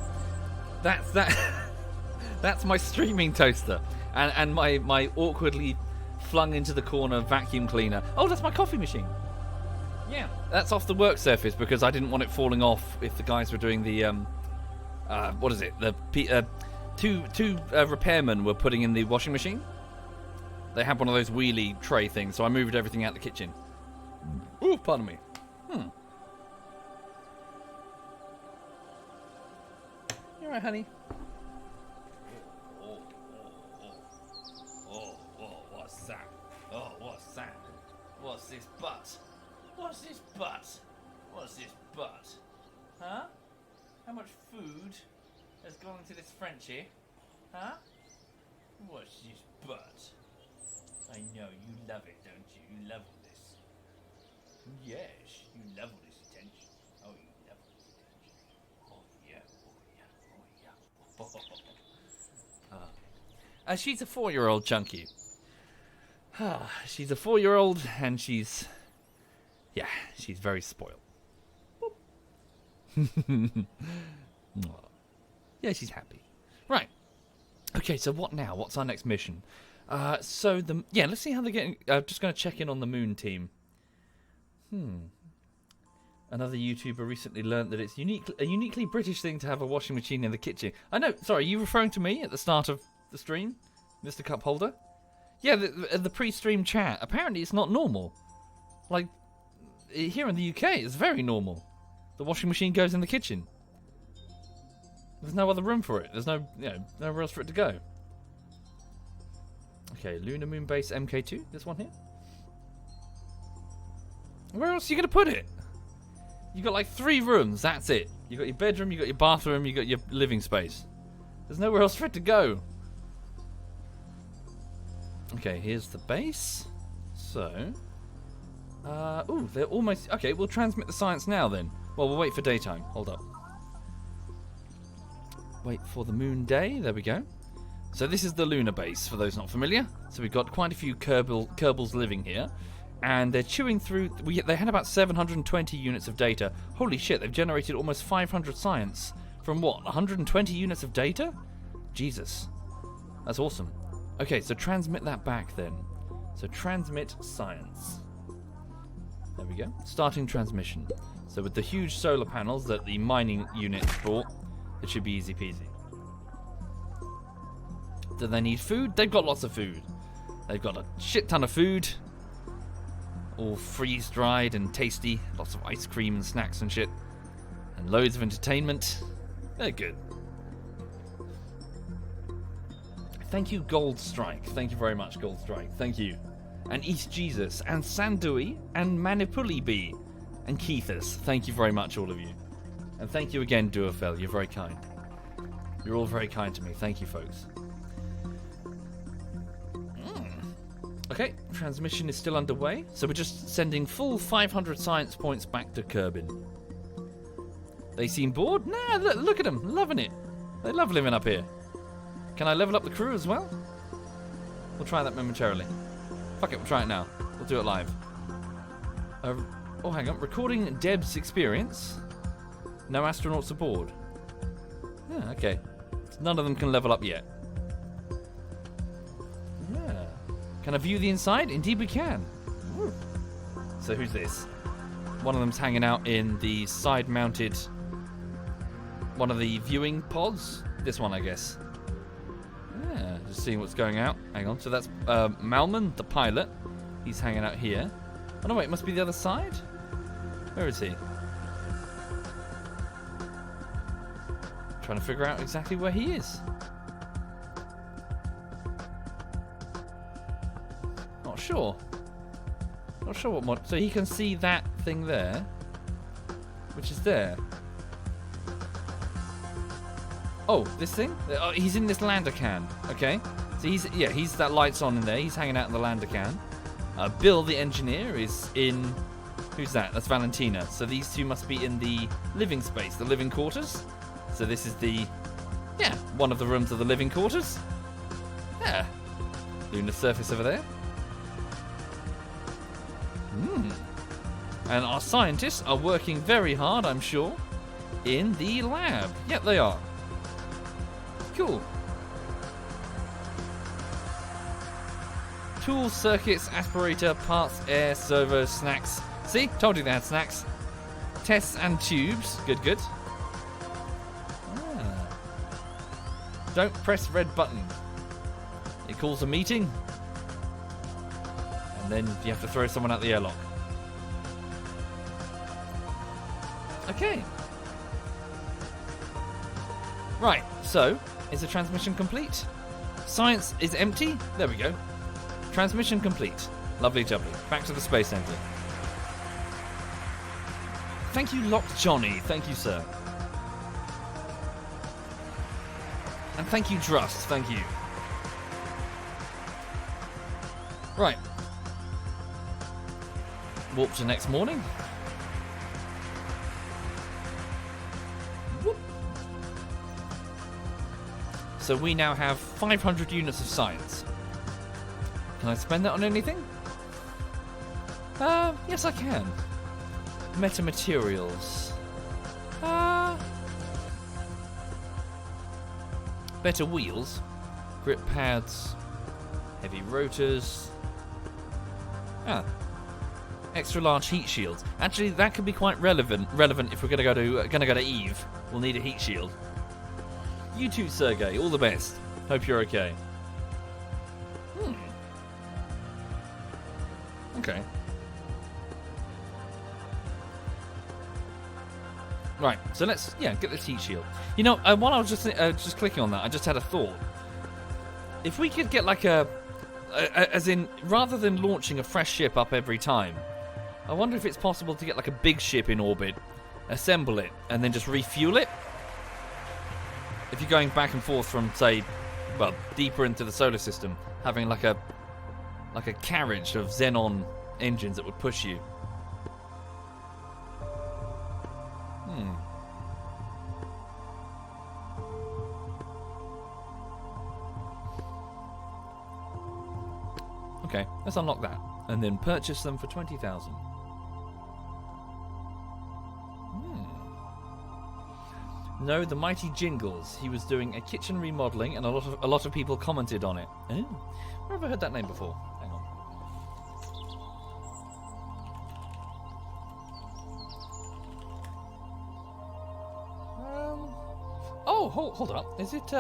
That's my streaming toaster, and my awkwardly flung into the corner vacuum cleaner. Oh, that's my coffee machine. Yeah, that's off the work surface because I didn't want it falling off if the guys were doing the what is it? The two repairmen were putting in the washing machine. They had one of those wheelie tray things, so I moved everything out the kitchen. Ooh, pardon me. You alright, honey? What's that? Oh, what's that? What's this butt? What's this butt? What's this butt? Huh? How much food has gone into this Frenchie? Huh? What's this butt? I know, you love it, don't you? You love all this. Yes, you love all this attention. Oh, you love all this attention. Oh, yeah, oh, yeah, oh, yeah. She's a 4-year-old chunky. She's a 4-year-old and she's very spoiled. Yeah, she's happy. Right. Okay, so what now? What's our next mission? Let's see how they're getting. Just going to check in on the Moon team. Another YouTuber recently learned that it's a uniquely British thing to have a washing machine in the kitchen. I know. Sorry, are you referring to me at the start of the stream, Mr. Cup Holder? Yeah, the pre-stream chat. Apparently, it's not normal. Like here in the UK, it's very normal. The washing machine goes in the kitchen. There's no other room for it. There's nowhere else for it to go. Okay, Lunar Moon Base MK2. This one here. Where else are you going to put it? You got like 3 rooms. That's it. You got your bedroom, you got your bathroom, you got your living space. There's nowhere else for it to go. Okay, here's the base. So, they're almost... Okay, we'll transmit the science now then. Well, we'll wait for daytime. Hold up. Wait for the moon day. There we go. So this is the lunar base, for those not familiar. So we've got quite a few Kerbals living here. And they're chewing through... They had about 720 units of data. Holy shit, they've generated almost 500 science. From what, 120 units of data? Jesus. That's awesome. Okay, so transmit that back then. So transmit science. There we go. Starting transmission. So with the huge solar panels that the mining unit brought, it should be easy peasy. Do they need food? They've got lots of food. They've got a shit ton of food. All freeze-dried and tasty. Lots of ice cream and snacks and shit. And loads of entertainment. They're good. Thank you, Gold Strike. Thank you very much, Gold Strike. Thank you. And East Jesus. And Sandui. And Manipuli B. And Keithus. Thank you very much, all of you. And thank you again, Duafel. You're very kind. You're all very kind to me. Thank you, folks. Okay, transmission is still underway. So we're just sending full 500 science points back to Kerbin. They seem bored? Nah, look at them. Loving it. They love living up here. Can I level up the crew as well? We'll try that momentarily. Fuck it, we'll try it now. We'll do it live. Oh, hang on. Recording Deb's experience. No astronauts aboard. Yeah, okay. None of them can level up yet. Yeah. Can I view the inside? Indeed we can. Ooh. So who's this? One of them's hanging out in the side-mounted... one of the viewing pods? This one, I guess. Yeah, just seeing what's going out. Hang on. So that's Malman, the pilot. He's hanging out here. Oh, no, wait. It must be the other side? Where is he? Trying to figure out exactly where he is. Not sure. Not sure what mod... So he can see that thing there. Which is there. Oh, this thing? Oh, he's in this lander can. Okay. So he's that light's on in there. He's hanging out in the lander can. Bill, the engineer, is in... Who's that? That's Valentina. So these two must be in the living space, the living quarters. So this is the Yeah, one of the rooms of the living quarters. Yeah. Lunar surface over there. And our scientists are working very hard, I'm sure, in the lab. Yep, they are. Cool. Tools, circuits, aspirator, parts, air, servo, snacks. See? Told you they had snacks. Tests and tubes. Good, good. Don't press red button. It calls a meeting. And then you have to throw someone out the airlock. Okay. Right, so, is the transmission complete? Science is empty? There we go. Transmission complete. Lovely jubbly. Back to the Space Center. Thank you, Locked Johnny. Thank you, sir. And thank you, Drust. Thank you. Right. Warp to next morning. Whoop. So we now have 500 units of science. Can I spend that on anything? Yes I can. Metamaterials. Better wheels. Grip pads. Heavy rotors. Extra large heat shields. Actually, that could be quite relevant if we're gonna go to Eve. We'll need a heat shield. You too, Sergey. All the best. Hope you're okay. Okay. Right. So let's get this heat shield. You know, while I was just clicking on that, I just had a thought. If we could get like as in, rather than launching a fresh ship up every time, I wonder if it's possible to get like a big ship in orbit, assemble it, and then just refuel it. If you're going back and forth from, say, well, deeper into the solar system, having like a carriage of xenon engines that would push you. Okay, let's unlock that. And then purchase them for 20,000. No, the mighty Jingles. He was doing a kitchen remodeling, and a lot of people commented on it. Oh, where have I heard that name before? Hang on. Oh, hold up. Is it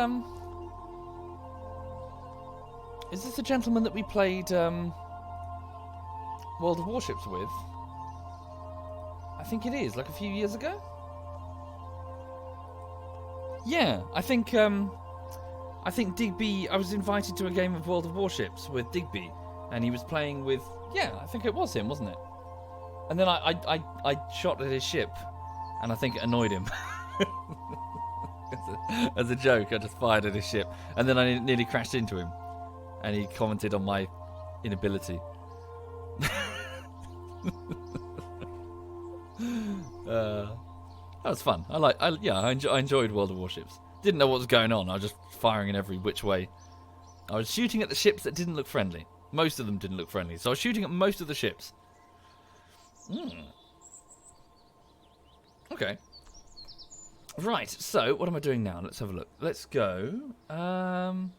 Is this the gentleman that we played World of Warships with? I think it is, like a few years ago. Yeah, I think Digby. I was invited to a game of World of Warships with Digby, and he was playing with. Yeah, I think it was him, wasn't it? And then I shot at his ship, and I think it annoyed him. As a joke, I just fired at his ship, and then I nearly crashed into him, and he commented on my inability. That was fun. I enjoyed World of Warships. Didn't know what was going on. I was just firing in every which way. I was shooting at the ships that didn't look friendly. Most of them didn't look friendly, so I was shooting at most of the ships. Okay. Right, so what am I doing now? Let's have a look. Let's go. What am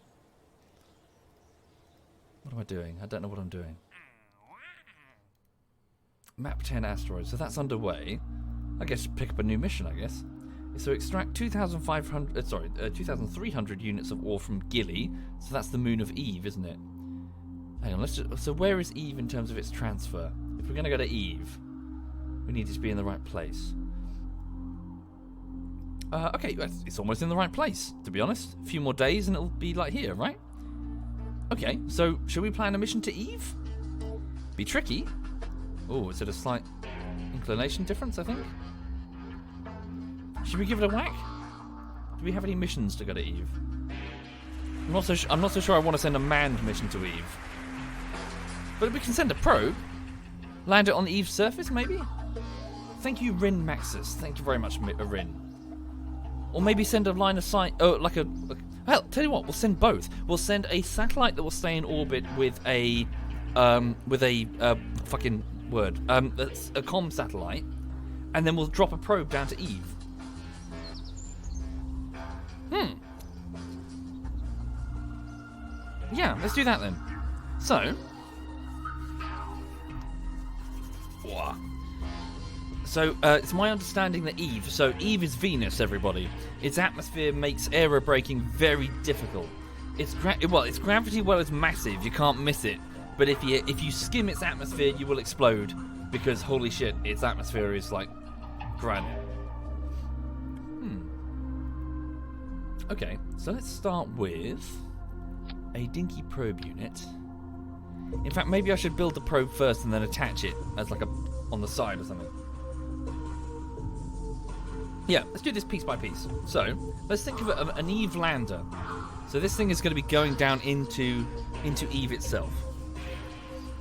I doing? I don't know what I'm doing. Map 10 asteroids. So that's underway. I guess pick up a new mission, I guess. So extract 2,300 units of ore from Gilly. So that's the moon of Eve, isn't it? Hang on, so where is Eve in terms of its transfer? If we're going to go to Eve, we need it to be in the right place. Okay, it's almost in the right place, to be honest. A few more days and it'll be like here, right? Okay, so should we plan a mission to Eve? Be tricky. Oh, is it a slight inclination difference, I think? Should we give it a whack? Do we have any missions to go to Eve? I'm not so sure I want to send a manned mission to Eve. But we can send a probe. Land it on Eve's surface, maybe? Thank you, Rin Maxis. Thank you very much, Rin. Or maybe send a line of sight. Oh, like a. Hell, tell you what, we'll send both. We'll send a satellite that will stay in orbit with a fucking word. That's a comm satellite, and then we'll drop a probe down to Eve. Yeah, let's do that then. So. So, it's my understanding that Eve... So, Eve is Venus, everybody. Its atmosphere makes aerobraking very difficult. Its gravity well is massive. You can't miss it. But if you skim its atmosphere, you will explode. Because, holy shit, its atmosphere is, like, granite. Okay, so let's start with a dinky probe unit. In fact, maybe I should build the probe first and then attach it as, like, on the side or something. Yeah, let's do this piece by piece. So, let's think of an Eve lander. So this thing is going to be going down into Eve itself.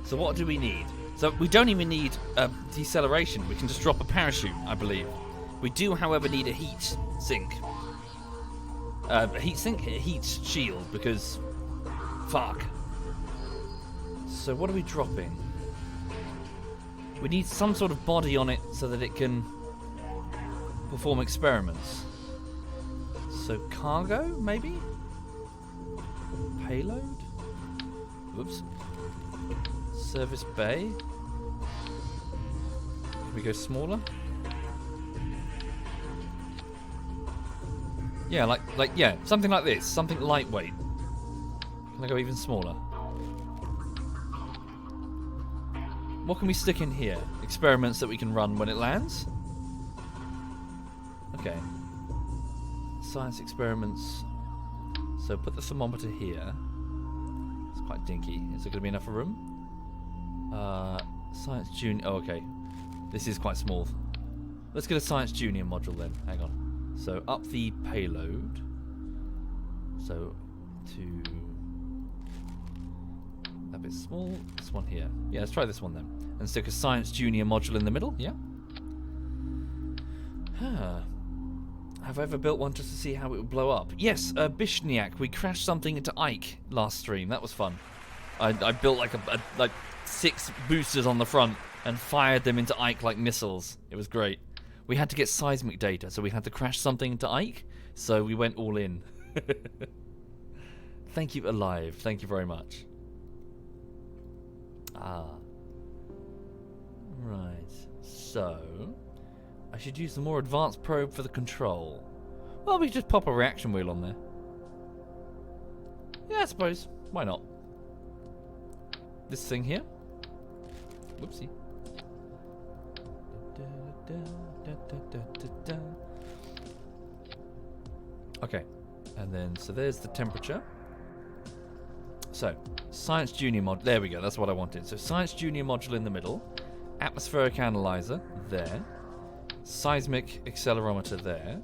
So what do we need? So we don't even need deceleration. We can just drop a parachute, I believe. We do, however, need a heat sink. A heat shield, because... Fuck. So what are we dropping? We need some sort of body on it so that it can... perform experiments. So cargo, maybe? Payload? Whoops. Service bay. Can we go smaller? Yeah, yeah, something like this. Something lightweight. Can I go even smaller? What can we stick in here? Experiments that we can run when it lands? Okay. Science experiments. So put the thermometer here. It's quite dinky. Is there going to be enough room? Science Junior. Oh, okay. This is quite small. Let's get a Science Junior module then. Hang on. So up the payload. So to that bit small. This one here. Yeah, let's try this one then. And stick a Science Junior module in the middle. Yeah. Have I ever built one just to see how it would blow up? Yes, Bishniak. We crashed something into Ike last stream. That was fun. I built like 6 boosters on the front and fired them into Ike like missiles. It was great. We had to get seismic data, so we had to crash something into Ike. So we went all in. Thank you, Alive. Thank you very much. Right. So... I should use the more advanced probe for the control. Well, we just pop a reaction wheel on there. Yeah, I suppose. Why not? This thing here. Whoopsie. Okay. And then, so there's the temperature. So, Science Junior module. There we go. That's what I wanted. So, Science Junior module in the middle. Atmospheric analyzer there. Seismic accelerometer there.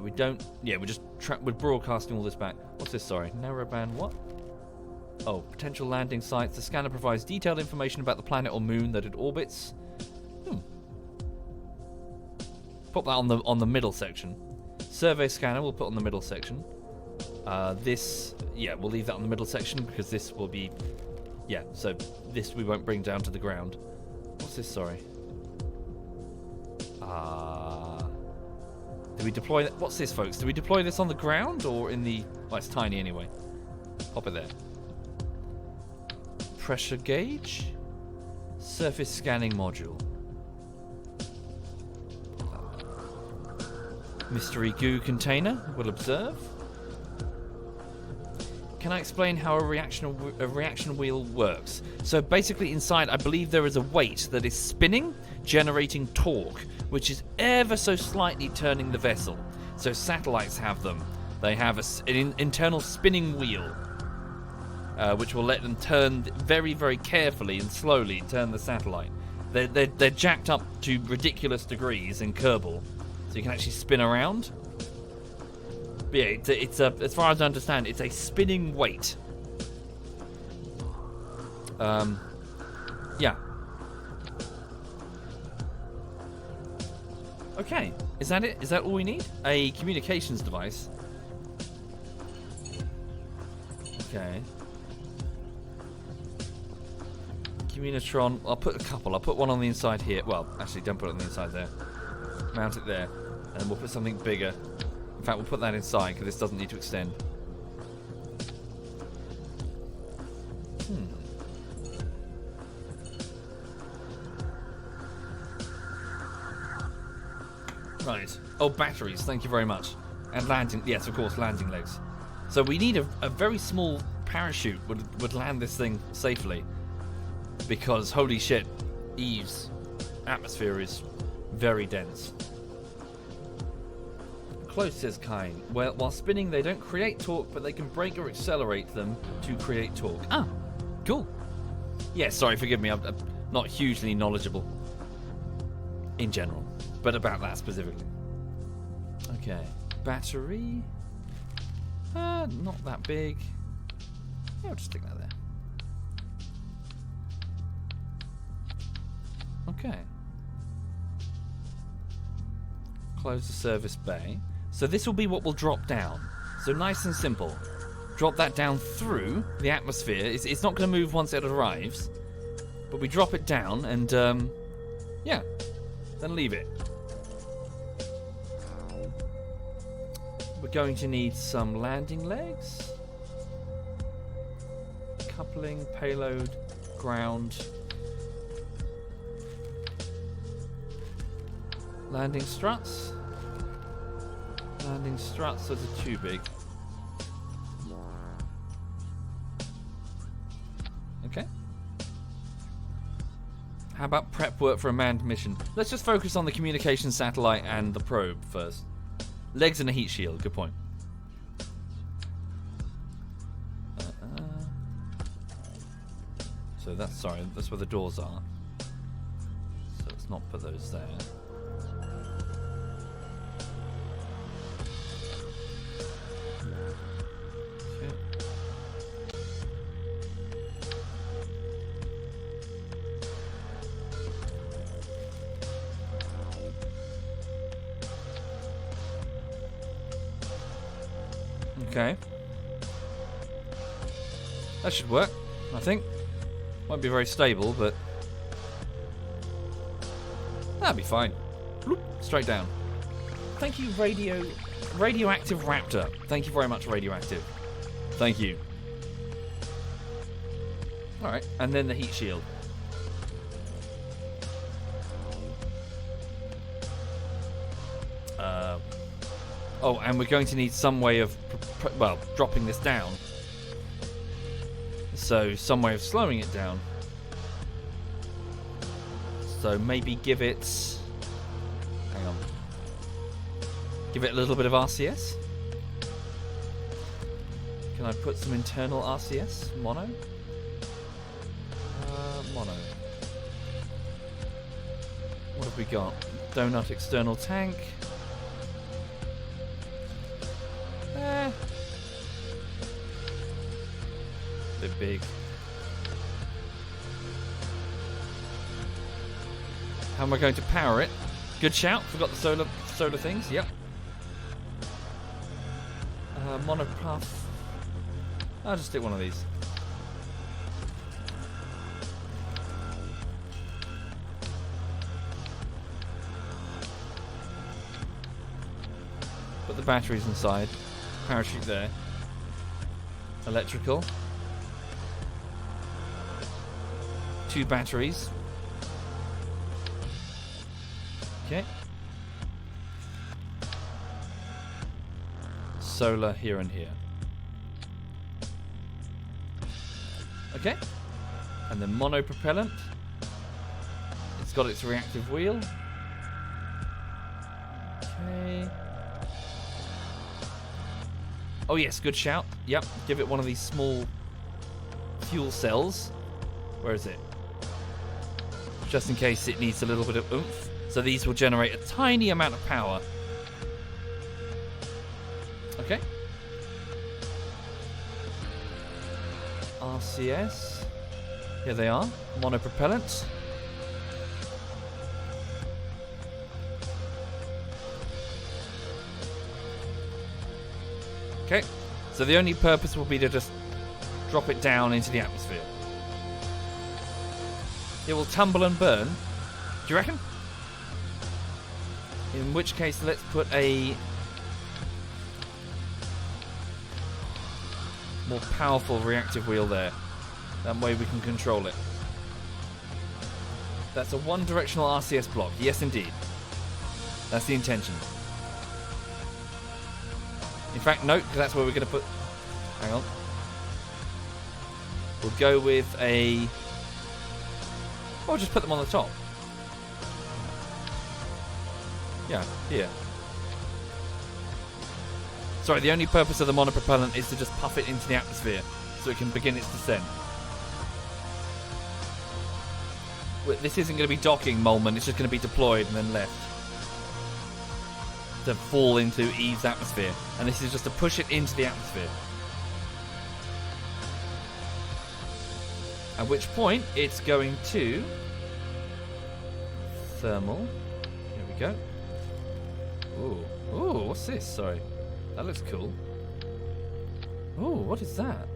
We don't... Yeah, we're broadcasting all this back. What's this, sorry? Narrowband what? Oh, potential landing sites. The scanner provides detailed information about the planet or moon that it orbits. Put that on the middle section. Survey scanner we'll put on the middle section. This... Yeah, we'll leave that on the middle section because this will be... Yeah, so this we won't bring down to the ground. What's this, sorry? Do we deploy that? What's this, folks? Do we deploy this on the ground or in the... Well, it's tiny anyway. Pop it there. Pressure gauge. Surface scanning module. Mystery goo container. We'll observe. Can I explain how a reaction wheel works? So basically inside, I believe there is a weight that is spinning, generating torque, which is ever so slightly turning the vessel. So satellites have them. They have an internal spinning wheel, which will let them turn very, very carefully and slowly turn the satellite. They're jacked up to ridiculous degrees in Kerbal, so you can actually spin around. But yeah, it's as far as I understand, it's a spinning weight. Yeah. Okay, is that it? Is that all we need? A communications device. Okay. Communitron. I'll put a couple. I'll put one on the inside here. Well, actually, don't put it on the inside there. Mount it there. And we'll put something bigger. In fact, we'll put that inside because this doesn't need to extend. Right. Oh, batteries. Thank you very much. And landing. Yes, of course, landing legs. So we need a very small parachute would land this thing safely. Because, holy shit, Eve's atmosphere is very dense. Close, says Kine. Well, while spinning, they don't create torque, but they can brake or accelerate them to create torque. Ah, cool. Yeah, sorry, forgive me. I'm not hugely knowledgeable in general, but about that specifically. Okay, battery. Not that big. Yeah, I'll just stick that there. Okay. Close the service bay. So this will be what will drop down. So nice and simple. Drop that down through the atmosphere. It's not going to move once it arrives. But we drop it down and, yeah. Then leave it. We're going to need some landing legs. Coupling, payload, ground. Landing struts. Landing struts, those are too big. Okay. How about prep work for a manned mission? Let's just focus on the communication satellite and the probe first. Legs and a heat shield, good point. So that's, sorry, that's where the doors are. So let's not put those there. Okay. That should work, I think. Won't be very stable, but that'll be fine. Bloop, straight down. Thank you, Radioactive Raptor. Thank you very much, Radioactive. Thank you. Alright, and then the heat shield. Oh, and we're going to need some way of, well, dropping this down. So, some way of slowing it down. So, maybe give it... Hang on. Give it a little bit of RCS. Can I put some internal RCS? Mono? Mono. What have we got? Donut external tank. Bit big. How am I going to power it? Good shout. Forgot the solar things. Yep. Monopath. I'll just stick one of these. Put the batteries inside. Parachute there. Electrical. 2 batteries. Okay. Solar here and here. Okay. And then mono propellant. It's got its reactive wheel. Okay. Oh yes, good shout. Yep, give it one of these small fuel cells. Where is it? Just in case it needs a little bit of oomph. So these will generate a tiny amount of power. Okay. RCS. Here they are. Monopropellant. Okay, so the only purpose will be to just drop it down into the atmosphere. It will tumble and burn. Do you reckon? In which case, let's put a more powerful reactive wheel there. That way we can control it. That's a one-directional RCS block. Yes, indeed. That's the intention. In fact, no, because that's where we're going to put... Hang on. We'll go with a... Or just put them on the top. Yeah, here. Sorry, the only purpose of the monopropellant is to just puff it into the atmosphere so it can begin its descent. This isn't going to be docking, Molman. It's just going to be deployed and then left to fall into Eve's atmosphere. And this is just to push it into the atmosphere. At which point, it's going to... Thermal. Here we go. Ooh. Ooh, what's this? Sorry. That looks cool. Ooh, what is that?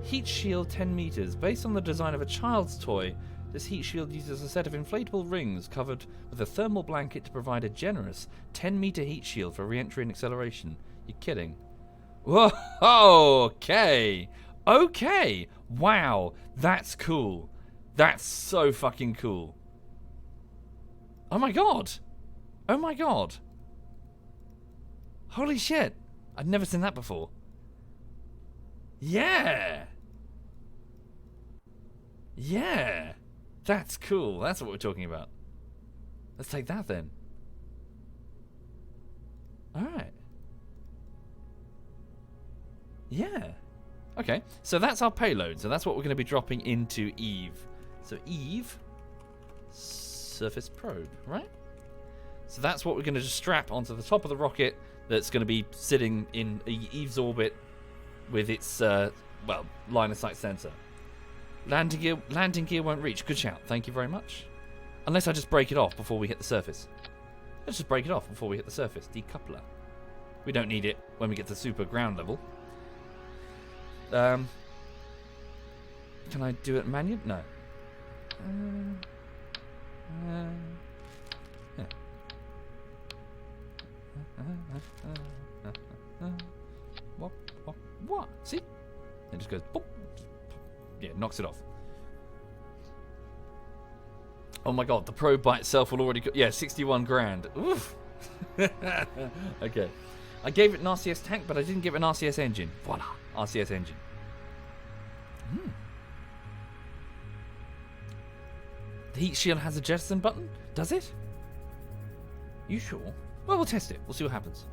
Heat shield 10 meters. Based on the design of a child's toy, this heat shield uses a set of inflatable rings covered with a thermal blanket to provide a generous 10-meter heat shield for re-entry and acceleration. You're kidding. Whoa, okay. Okay. Wow, that's cool. That's so fucking cool. Oh my god. Oh my god. Holy shit. I'd never seen that before. Yeah. Yeah. That's cool. That's what we're talking about. Let's take that then. Alright. Yeah. Okay, so that's our payload. So that's what we're going to be dropping into Eve. So Eve, surface probe, right? So that's what we're going to just strap onto the top of the rocket that's going to be sitting in Eve's orbit with its, well, line of sight sensor. Landing gear won't reach. Good shout. Thank you very much. Unless I just break it off before we hit the surface. Let's just break it off before we hit the surface. Decoupler. We don't need it when we get to super ground level. Can I do it manual? No. Yeah. What? See? It just goes boop. Yeah, knocks it off. Oh my god, the probe by itself will already go... Yeah, 61 grand. Oof. Okay. I gave it an RCS tank, but I didn't give it an RCS engine. Voila. RCS engine. The heat shield has a jettison button? Does it? You sure? Well, we'll test it. We'll see what happens.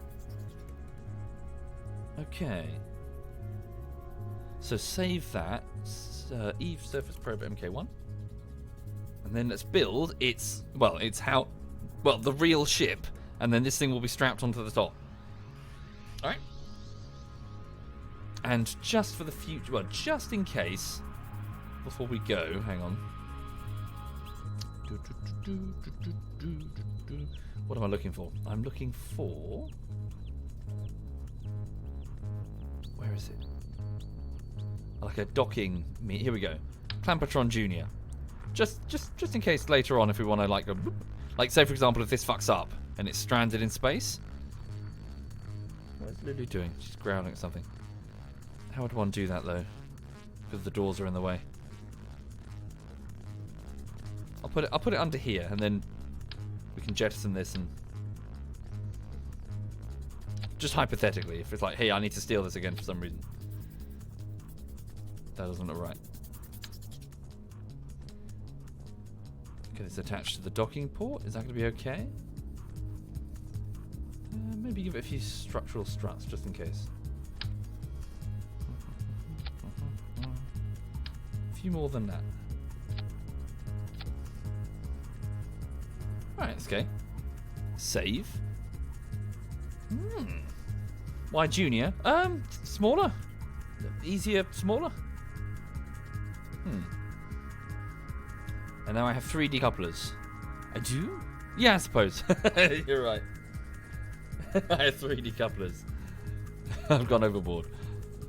Okay. So save that. Eve Surface Probe MK1. And then let's build its... Well, it's how... Well, the real ship. And then this thing will be strapped onto the top. Alright. And just for the future... Well, just in case... Before we go... Hang on. What am I looking for? I'm looking for... Where is it? Like a docking... Here we go. Clampatron Junior. Just in case later on if we want to like go... Like say for example if this fucks up and it's stranded in space. What is Lulu doing? She's growling at something. How would one do that though? Because the doors are in the way. I'll put it under here and then we can jettison this and... Just hypothetically, if it's like, hey, I need to steal this again for some reason. That doesn't look right. Okay, it's attached to the docking port. Is that going to be okay? Maybe give it a few structural struts just in case. A few more than that. Alright, let's go. Save. Why junior? Smaller? Easier, smaller? And now I have 3 decouplers. I do? Yeah, I suppose. You're right. I have 3 decouplers. I've gone overboard.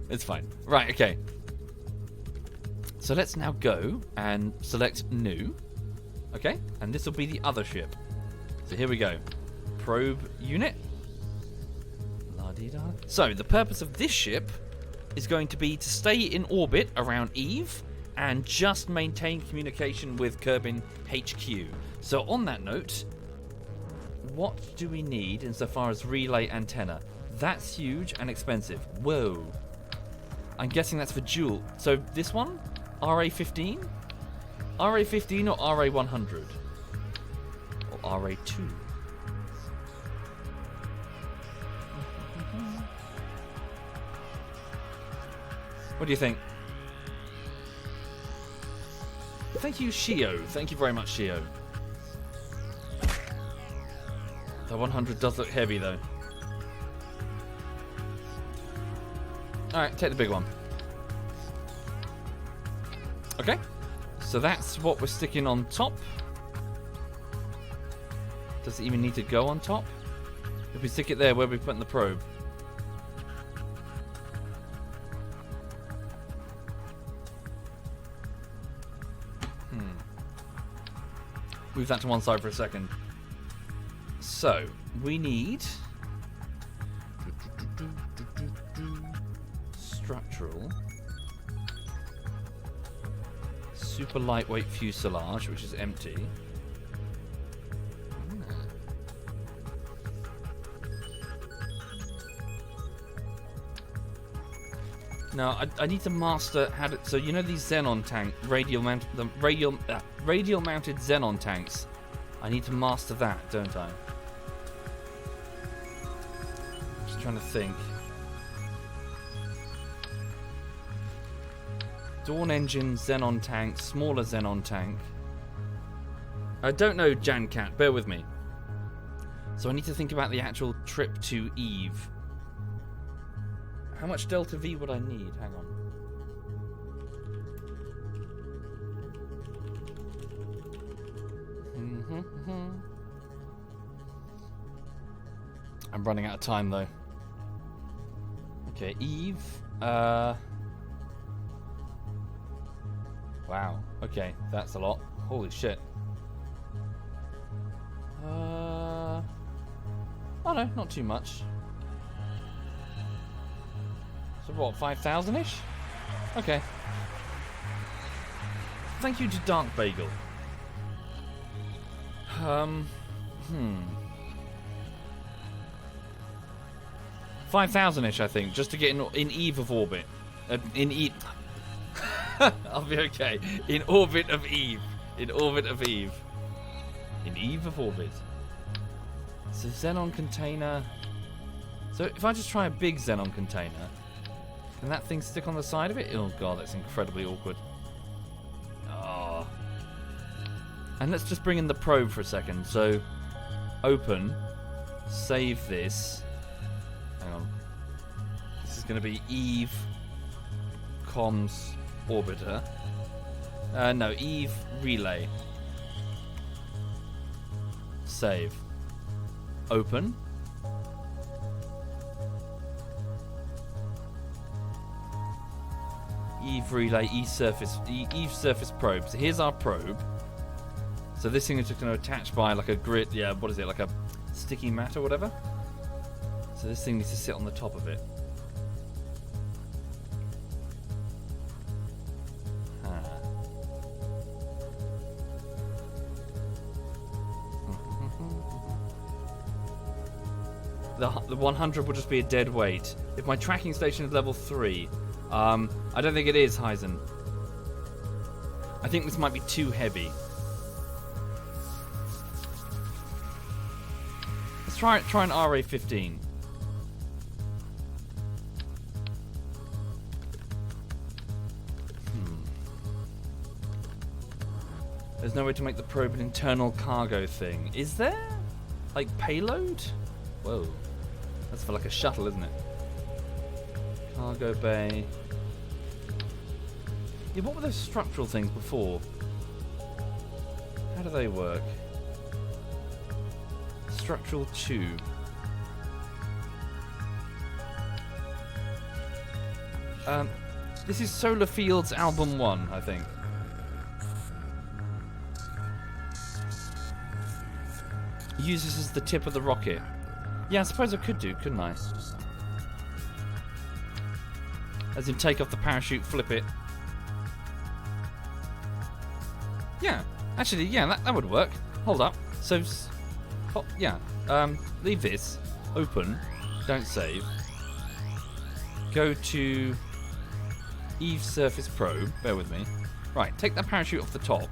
It's fine. Right, okay. So let's now go and select new. Okay, and this will be the other ship. So here we go. Probe unit. La-dee-da. So the purpose of this ship is going to be to stay in orbit around Eve and just maintain communication with Kerbin HQ. So on that note, what do we need insofar as relay antenna? That's huge and expensive. Whoa. I'm guessing that's for dual. So this one? RA-15? RA-15 or RA-100? Or RA-2? What do you think? Thank you, Shio. Thank you very much, Shio. The 100 does look heavy, though. Alright, take the big one. Okay. So that's what we're sticking on top. Does it even need to go on top? If we stick it there, where are we putting the probe? Move that to one side for a second. So, we need structural, super lightweight fuselage, which is empty. Now, I need to master how to... So, you know these Xenon tank, radial mounted Xenon tanks? I need to master that, don't I? Just trying to think. Dawn engine, Xenon tank, smaller Xenon tank. I don't know, Jancat, bear with me. So I need to think about the actual trip to Eve. How much Delta V would I need? Hang on. I'm running out of time though. Okay, Eve. Wow. Okay, that's a lot. Holy shit. Oh no, not too much. So what, 5,000-ish? Okay. Thank you to Dark Bagel. 5,000-ish, I think, just to get in Eve of orbit. In Eve... I'll be okay. In orbit of Eve. In orbit of Eve. In Eve of orbit. So Xenon container... So if I just try a big Xenon container... Can that thing stick on the side of it? Oh god, that's incredibly awkward. Oh. And let's just bring in the probe for a second. So, open, save this. Hang on. This is going to be Eve comms orbiter. No, Eve relay. Save. Open. Eve relay, Eve surface probe. So here's our probe. So this thing is just going to attach by like a grid. Yeah, what is it? Like a sticky mat or whatever. So this thing needs to sit on the top of it. The 100 will just be a dead weight. If my tracking station is level 3, I don't think it is, Heisen. I think this might be too heavy. Let's try an RA-15. There's no way to make the probe an internal cargo thing. Is there? Like payload? Whoa. That's for like a shuttle, isn't it? Cargo bay. Yeah, what were those structural things before? How do they work? Structural tube. This is Solar Fields Album 1, I think. Use this as the tip of the rocket. Yeah, I suppose I could do, couldn't I? As in take off the parachute, flip it. Yeah, actually, yeah, that would work. Hold up. So, yeah, leave this open. Don't save. Go to Eve Surface Probe. Bear with me. Right, take that parachute off the top.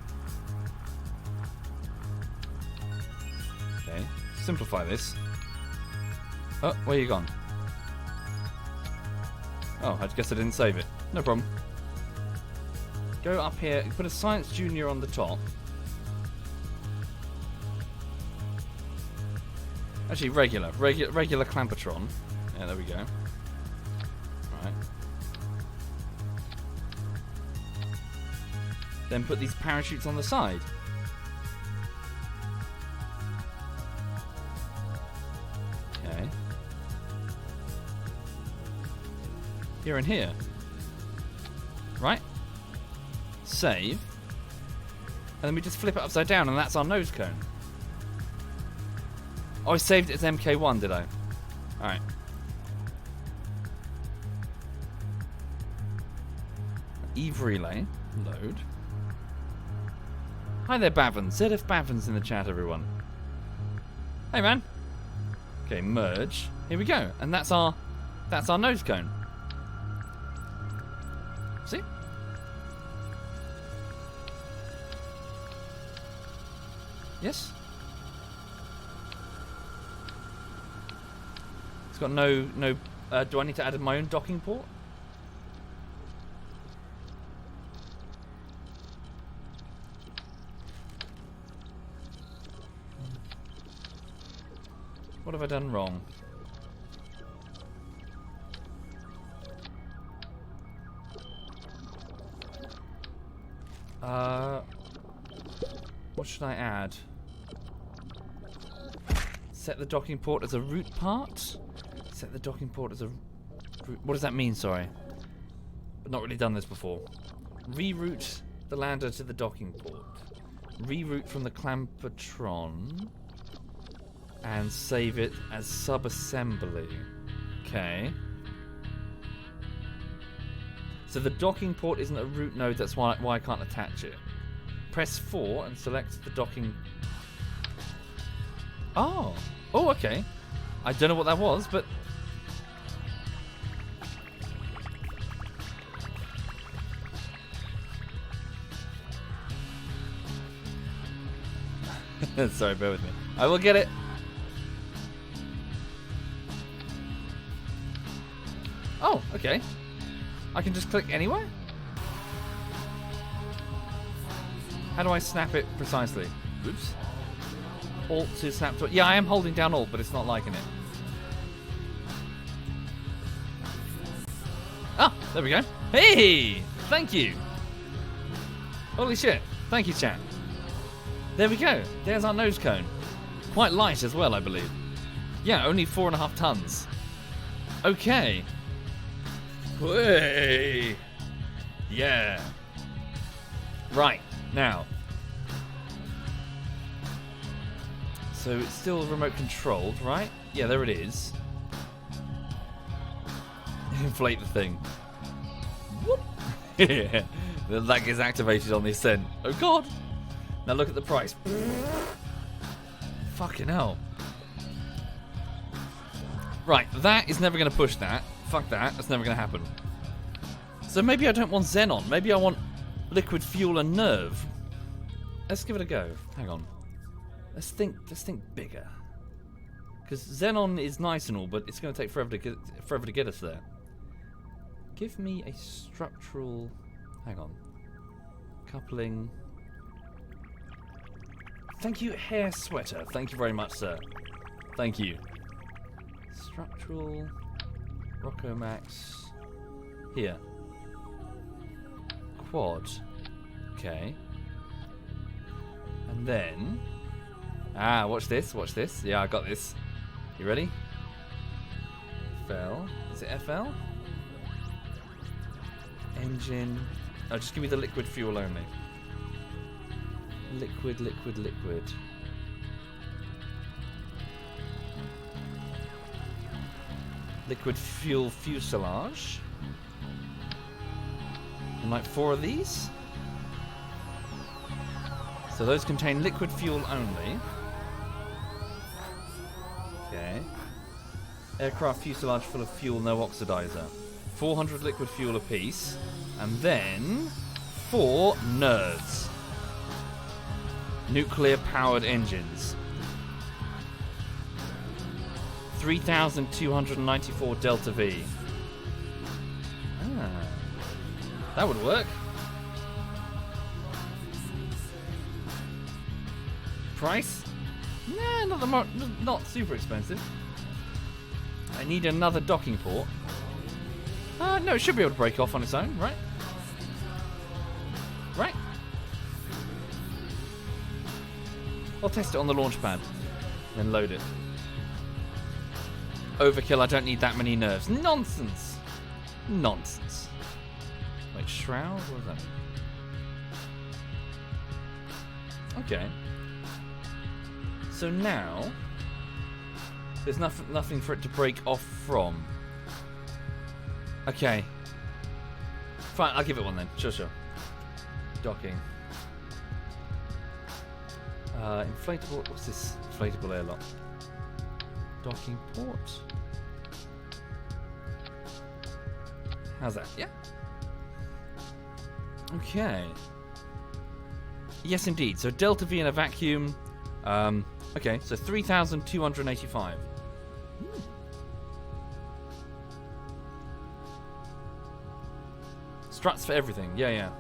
Okay, simplify this. Oh, where you gone? Oh, I guess I didn't save it. No problem. Go up here, put a Science Junior on the top. Actually, regular Clampatron. Yeah, there we go. Right. Then put these parachutes on the side. Okay. Here and here. Right. Save. And then we just flip it upside down and that's our nose cone. Oh, I saved it as MK1, did I? Alright. Eve Relay. Load. Hi there, Bavins. ZF Bavins in the chat, everyone. Hey, man. Okay, merge. Here we go. And that's our nose cone. See? Yes? It's got no do I need to add my own docking port? What have I done wrong? What should I add? Set the docking port as a root part? Set the docking port as a root. What does that mean, sorry? I've not really done this before. Reroute the lander to the docking port. Reroute from the Clampatron. And save it as sub-assembly. Okay. So the docking port isn't a root node, that's why I can't attach it. Press 4 and select the docking... Oh! Oh, okay. I don't know what that was, but... Sorry, bear with me. I will get it. Oh, okay. I can just click anywhere? How do I snap it precisely? Oops. Alt to snap to it. Yeah, I am holding down Alt, but it's not liking it. Ah, there we go. Hey! Thank you! Holy shit. Thank you, chat. There we go. There's our nose cone. Quite light as well, I believe. Yeah, only 4.5 tons. Okay. Way. Yeah. Right, now. So it's still remote controlled, right? Yeah, there it is. Inflate the thing. Whoop. Yeah. That gets activated on the ascent. Oh god. Now look at the price. Fucking hell. Right, that is never going to push that. Fuck that, that's never going to happen. So maybe I don't want Xenon. Maybe I want liquid fuel and nerve. Let's give it a go. Hang on. Let's think bigger. Because Xenon is nice and all, but it's going to take forever to get us there. Give me a structural... Hang on. Coupling... Thank you, Hair Sweater. Thank you very much, sir. Thank you. Structural... Rockomax... Here. Quad. Okay. And then... Ah, watch this, watch this. Yeah, I got this. You ready? FL. Is it FL? Engine. Oh, just give me the liquid fuel only. Liquid, liquid, liquid. Liquid fuel fuselage. And like 4 of these. So those contain liquid fuel only. Okay. Aircraft fuselage full of fuel, no oxidizer. 400 liquid fuel apiece. And then 4 nerds. Nuclear powered engines. 3,294 Delta V. Ah, that would work. Price? Nah, not super expensive. I need another docking port. No, it should be able to break off on its own, right? Right? I'll test it on the launch pad, then load it. Overkill, I don't need that many nerves. Nonsense! Nonsense. Wait, shroud? What does that mean? Okay. So now, there's nothing for it to break off from. Okay. Fine, I'll give it one then. Sure. Docking. Inflatable. What's this? Inflatable airlock. Docking port. How's that? Yeah. Okay. Yes, indeed. So Delta V in a vacuum. Okay, so 3,285. Struts for everything. Yeah.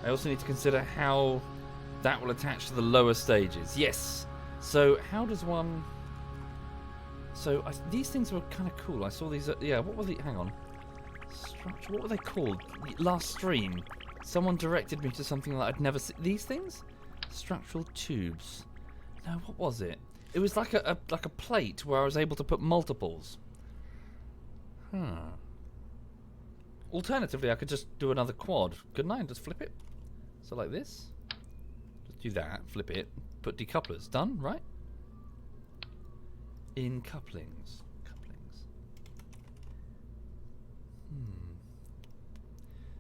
I also need to consider how that will attach to the lower stages. Yes. So how does one... So these things were kind of cool. I saw these... yeah, what were the... Hang on. Structure. What were they called? Last stream. Someone directed me to something that I'd never seen. These things? Structural tubes. No, what was it? It was like a plate where I was able to put multiples. Alternatively, I could just do another quad, couldn't I? And just flip it. So like this. Just do that, flip it, put decouplers. Done, right? In couplings.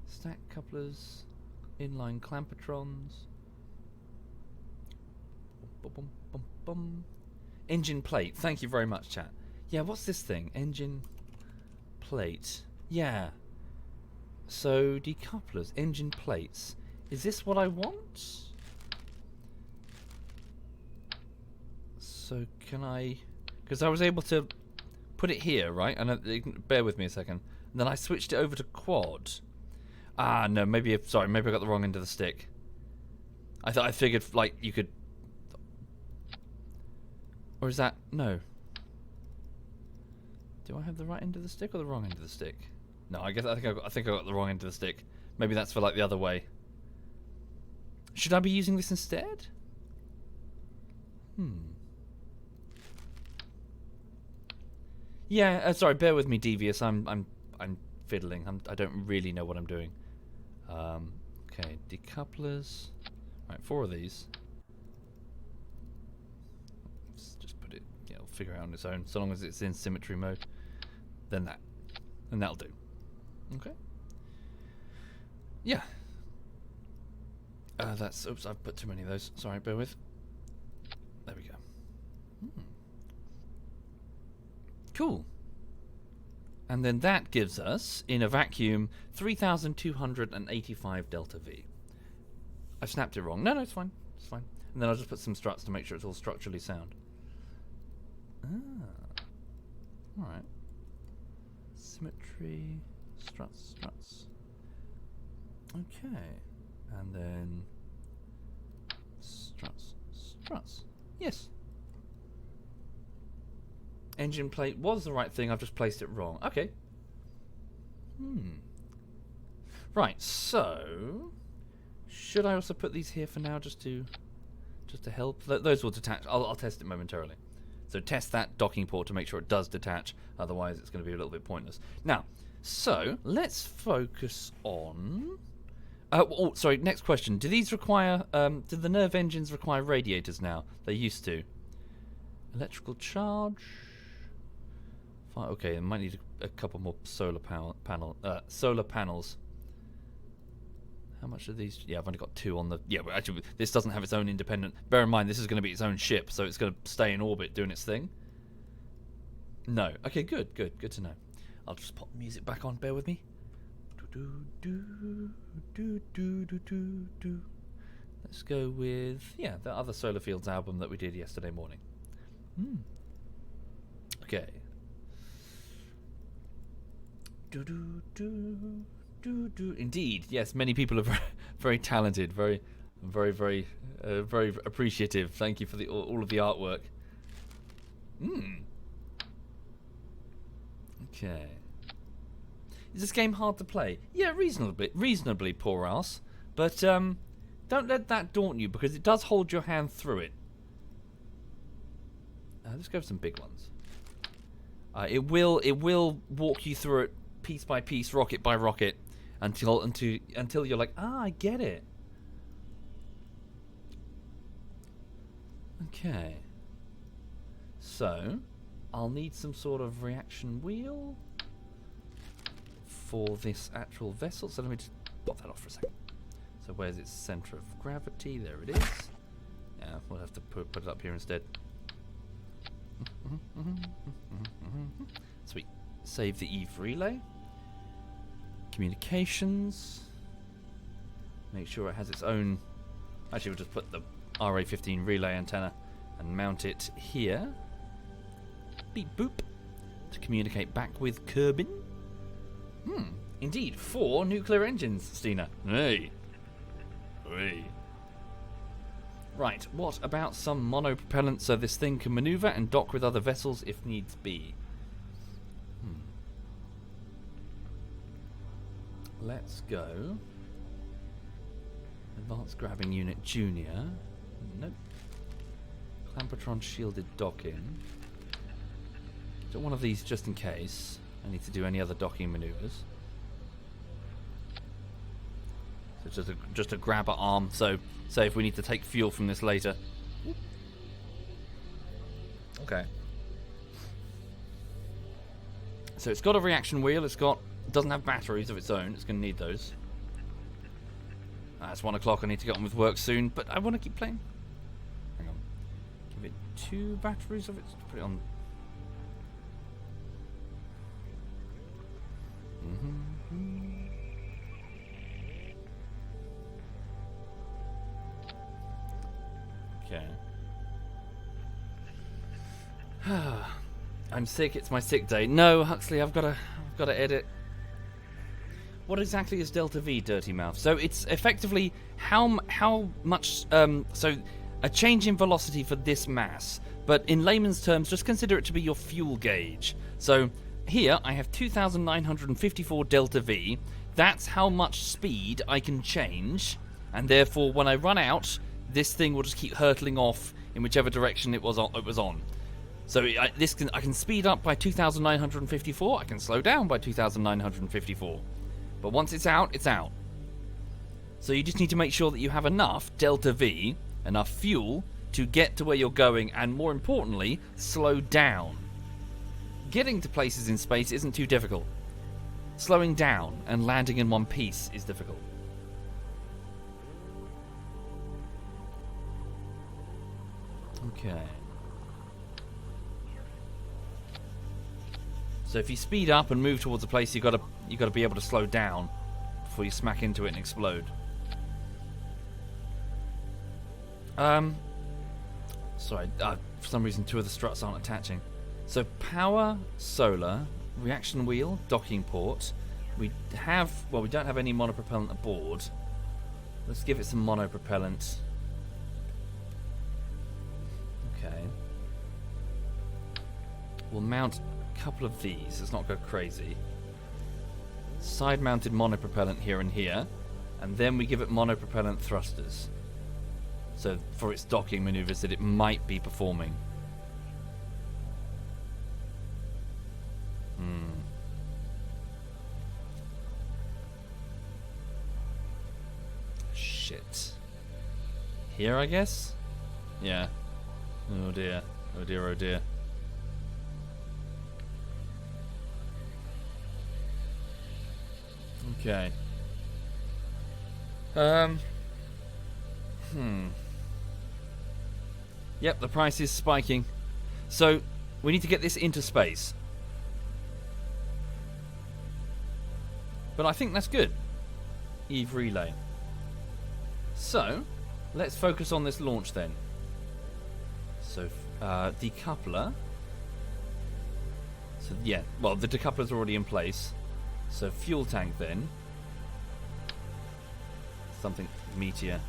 Stack couplers, inline clampetrons. Engine plate. Thank you very much, chat. Yeah, what's this thing? Engine plate. Yeah. So decouplers, engine plates. Is this what I want? So can I... Because I was able to put it here, right? And bear with me a second. And then I switched it over to quad. Ah, no, maybe I got the wrong end of the stick. I figured, like, you could... Or is that... No. Do I have the right end of the stick or the wrong end of the stick? No, I think I got the wrong end of the stick. Maybe that's for, like, the other way. Should I be using this instead? Yeah, sorry, bear with me, Devious. I'm fiddling. I don't really know what I'm doing. Okay, decouplers. Right, 4 of these. Let's just put it. Yeah, it'll figure it out on its own. So long as it's in symmetry mode, then that, and that'll do. Okay. Yeah. That's... Oops, I've put too many of those. Sorry, bear with. There we go. Cool. And then that gives us, in a vacuum, 3,285 Delta V. I've snapped it wrong. No, it's fine. It's fine. And then I'll just put some struts to make sure it's all structurally sound. Alright. Symmetry. Struts. Okay. And then... Struts. Yes. Engine plate was the right thing, I've just placed it wrong. Okay. Right, so... Should I also put these here for now, just to help? Those will detach. I'll test it momentarily. So test that docking port to make sure it does detach. Otherwise, it's going to be a little bit pointless. Now, so let's focus on. Sorry. Next question: do these require? Do the nerve engines require radiators now? They used to. Electrical charge. Fine, okay, I might need a couple more solar panels. How much are these? Yeah, I've only got 2 on the... Yeah, but actually, this doesn't have its own independent... Bear in mind, this is going to be its own ship, so it's going to stay in orbit doing its thing. No. Okay, good to know. I'll just pop the music back on, bear with me. Let's go with, yeah, the other Solar Fields album that we did yesterday morning. Okay. Indeed, yes, many people are very talented, very appreciative. Thank you for all of the artwork. Okay. Is this game hard to play? Yeah, reasonably, poor ass. But don't let that daunt you, because it does hold your hand through it. Let's go for some big ones. It will walk you through it piece by piece, rocket by rocket, until you're like, I get it. Okay. So, I'll need some sort of reaction wheel for this actual vessel. So let me just pop that off for a second. So where's its center of gravity? There it is. Yeah, we'll have to put it up here instead. Sweet. Save the Eve relay. Communications. Make sure it has its own... Actually, we'll just put the RA-15 relay antenna and mount it here. Beep boop. To communicate back with Kerbin. Indeed, 4 nuclear engines, Stina. Hey. Right, what about some monopropellant so this thing can maneuver and dock with other vessels if needs be? Let's go. Advanced Grabbing Unit Junior. Nope. Clampertron shielded docking. Do one of these just in case I need to do any other docking maneuvers. So just a grabber arm, so say if we need to take fuel from this later. Okay. So it's got a reaction wheel, it doesn't have batteries of its own, it's going to need those. It's 1 o'clock, I need to get on with work soon, but I want to keep playing. Hang on. Give it 2 batteries of it, put it on. Okay. I'm sick, it's my sick day. No, Huxley, I've got to edit. What exactly is Delta V, Dirty Mouth? So it's effectively how much... so a change in velocity for this mass. But in layman's terms, just consider it to be your fuel gauge. So here I have 2,954 Delta V. That's how much speed I can change. And therefore, when I run out, this thing will just keep hurtling off in whichever direction it was on. So I can speed up by 2,954. I can slow down by 2,954. But once it's out, it's out. So you just need to make sure that you have enough Delta V, enough fuel, to get to where you're going, and more importantly, slow down. Getting to places in space isn't too difficult. Slowing down and landing in one piece is difficult. Okay. So if you speed up and move towards a place, you got to be able to slow down before you smack into it and explode. Sorry, for some reason 2 of the struts aren't attaching. So power, solar, reaction wheel, docking port. We don't have any monopropellant aboard. Let's give it some monopropellant. Okay. We'll mount a couple of these. Let's not go crazy. Side-mounted monopropellant here and here. And then we give it monopropellant thrusters. So for its docking maneuvers that it might be performing. here, I guess? Yeah. Oh dear. Oh dear, oh dear. Okay. Yep, the price is spiking. So, we need to get this into space. But I think that's good. Eve relay. So, let's focus on this launch then. So, decoupler. So, yeah, well, the decoupler's already in place. So, fuel tank then. Something meteor.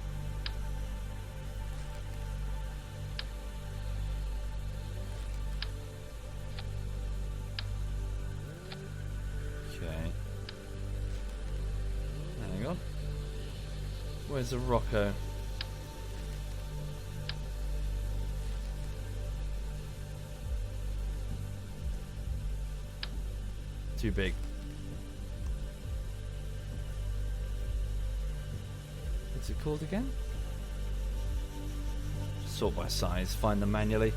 Okay. Hang on. Where's the Rocco? Too big. What's it called again? Sort by size, find them manually.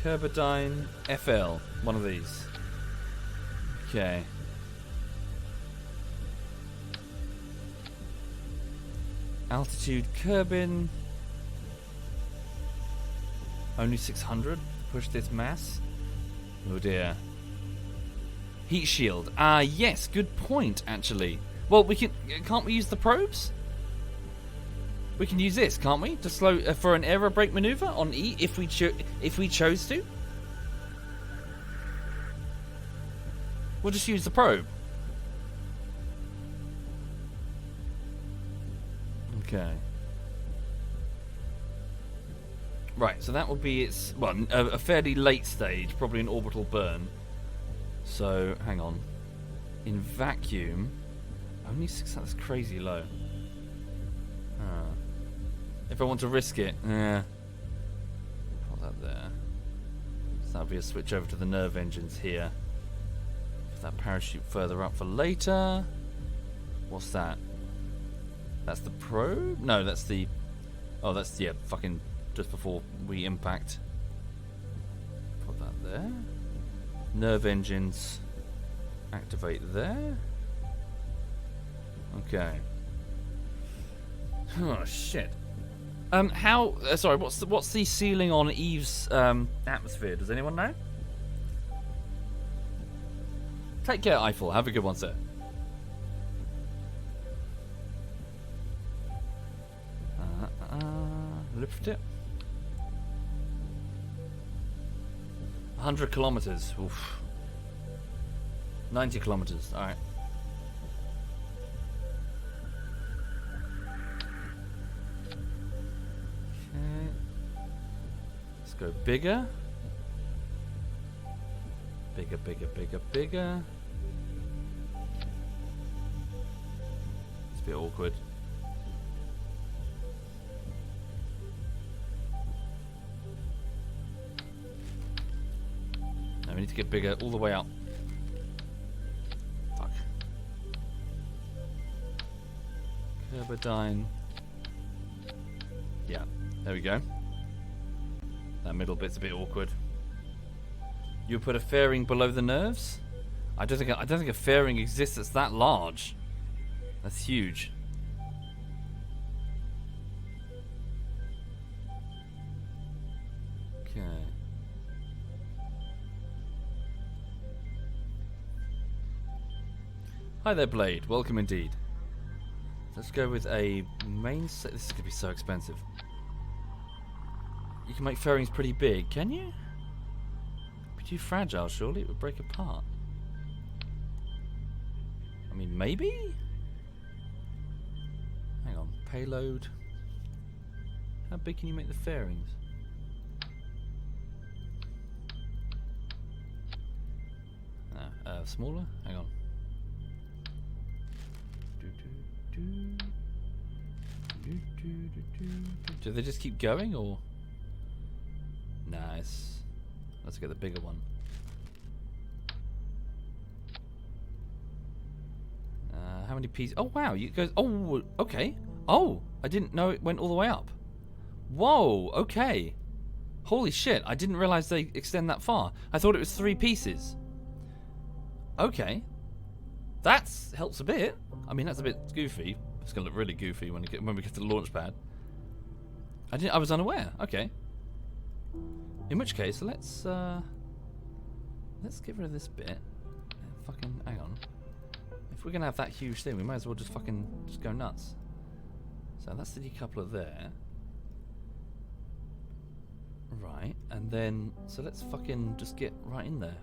Kerbodyne FL, one of these. Okay. Altitude Kerbin. Only 600. Push this mass. Oh dear. Heat shield. Ah, yes, good point, actually. Well, can't we use the probes? We can use this, can't we? To slow for an aero brake maneuver on E if we chose to. We'll just use the probe. Okay. Right, so that will be its a fairly late stage, probably an orbital burn. So hang on. In vacuum, only 6. That's crazy low. If I want to risk it, put that there. So that'll be a switch over to the nerve engines here. Put that parachute further up for later. What's that? That's the probe? No, that's the... Oh, that's, yeah, fucking just before we impact. Put that there. Nerve engines activate there. Okay. Oh, shit. Sorry, what's the ceiling on Eve's atmosphere? Does anyone know? Take care, Eiffel. Have a good one, sir. Lift it. 100 kilometers. Oof. 90 kilometers. All right. Go bigger. Bigger, bigger, bigger, bigger. It's a bit awkward. No, we need to get bigger all the way up. Fuck. Kerbodyne. Yeah, there we go. That middle bit's a bit awkward. You put a fairing below the nerves? I don't think a fairing exists that's that large. That's huge. Okay. Hi there, Blade. Welcome indeed. Let's go with a main set. This is gonna be so expensive. You can make fairings pretty big, can you? Be too fragile, surely it would break apart. I mean, maybe? Hang on, payload. How big can you make the fairings? No, smaller? Hang on. Do they just keep going, or? Nice. Let's get the bigger one. How many pieces? Oh wow, you guys. Oh, okay. Oh, I didn't know it went all the way up. Whoa, okay. Holy shit, I didn't realize they extend that far. I thought it was 3 pieces. Okay. That helps a bit. I mean, that's a bit goofy. It's going to look really goofy when we get to the launch pad. I was unaware. Okay. In which case, let's get rid of this bit. Fucking hang on. If we're gonna have that huge thing, we might as well just go nuts. So that's the decoupler there. Right, and then so let's fucking just get right in there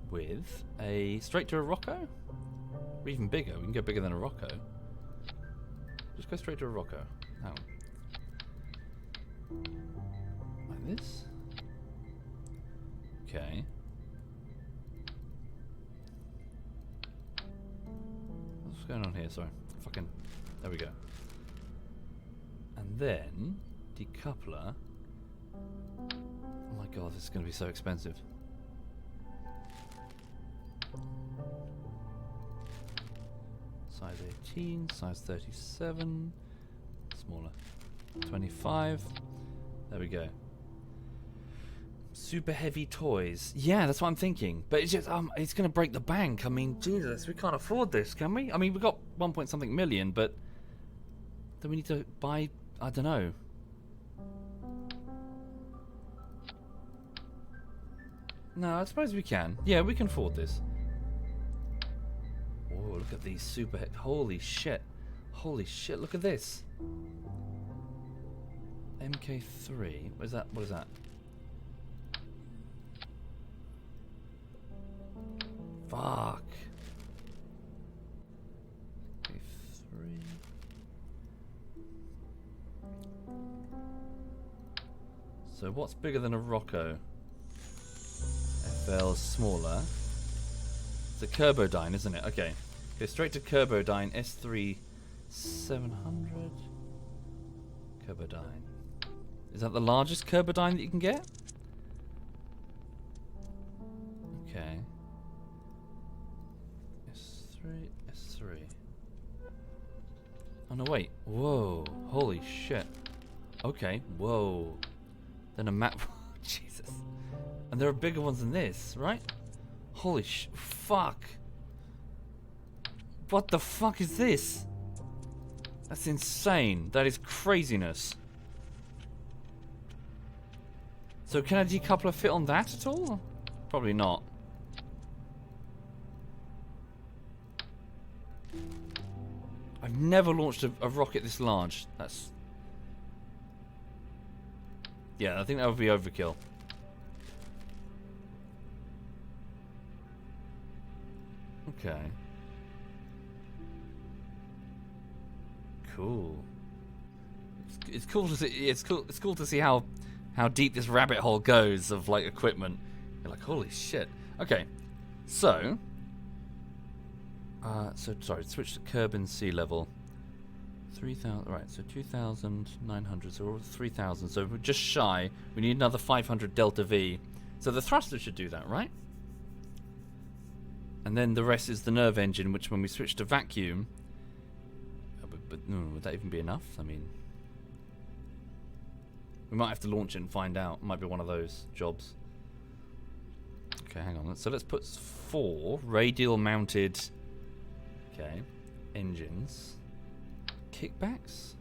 with a straight to a Rocco, or even bigger. We can go bigger than a Rocco. Just go straight to a Rocco. Hang on. Like this. Okay. What's going on here? Sorry. Fucking. There we go. And then decoupler. Oh my god, this is going to be so expensive. Size 18, size 37, smaller, 25. There we go. Super heavy toys. Yeah, that's what I'm thinking. But it's just, it's going to break the bank. I mean, Jesus, we can't afford this, can we? I mean, we got 1 point something million, but then we need to buy, I don't know. No, I suppose we can. Yeah, we can afford this. Oh, look at these super... Holy shit. Holy shit, look at this. MK3. What is that? What is that? Fuck. MK3. So what's bigger than a Rocco? FL's smaller. It's a Kerbodyne, isn't it? Okay. Go straight to Kerbodyne S3 700. Kerbodyne. Is that the largest Kerbodyne that you can get? Okay. S3. Oh no, wait. Whoa. Holy shit. Okay. Whoa. Then a map. Jesus. And there are bigger ones than this, right? Holy fuck. What the fuck is this? That's insane. That is craziness. So can a decoupler fit on that at all? Probably not. I've never launched a rocket this large. That's... Yeah, I think that would be overkill. Okay. Cool. It's cool to see. It's cool to see how deep this rabbit hole goes of like equipment. You're like, holy shit. Okay. So. Sorry. Switch to Kerbal sea level. 3,000. Right. So 2,900. So we're at 3,000. So we're just shy. We need another 500 delta V. So the thruster should do that, right? And then the rest is the nerve engine, which when we switch to vacuum... But no, would that even be enough? I mean... We might have to launch it and find out. It might be one of those jobs. Okay, hang on. So let's put 4 radial mounted... Okay. Engines. Kickbacks?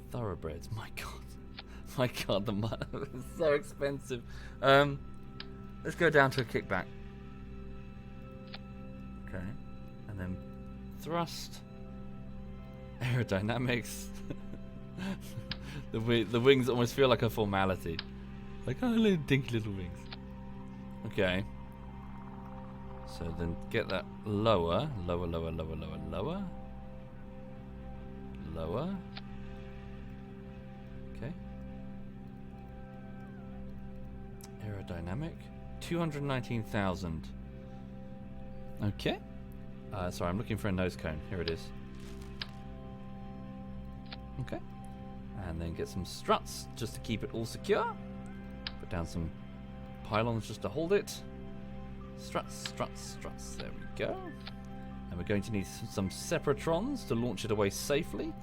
Thoroughbreds. My god. My god, the money is so expensive. Let's go down to a kickback. Okay, and then thrust, aerodynamics. the wings almost feel like a formality, like oh, little dinky little wings. Okay, so then get that lower. Okay, aerodynamic, 219,000. Okay. Sorry, I'm looking for a nose cone. Here it is. Okay. And then get some struts just to keep it all secure. Put down some pylons just to hold it. Struts. There we go. And we're going to need some separatrons to launch it away safely.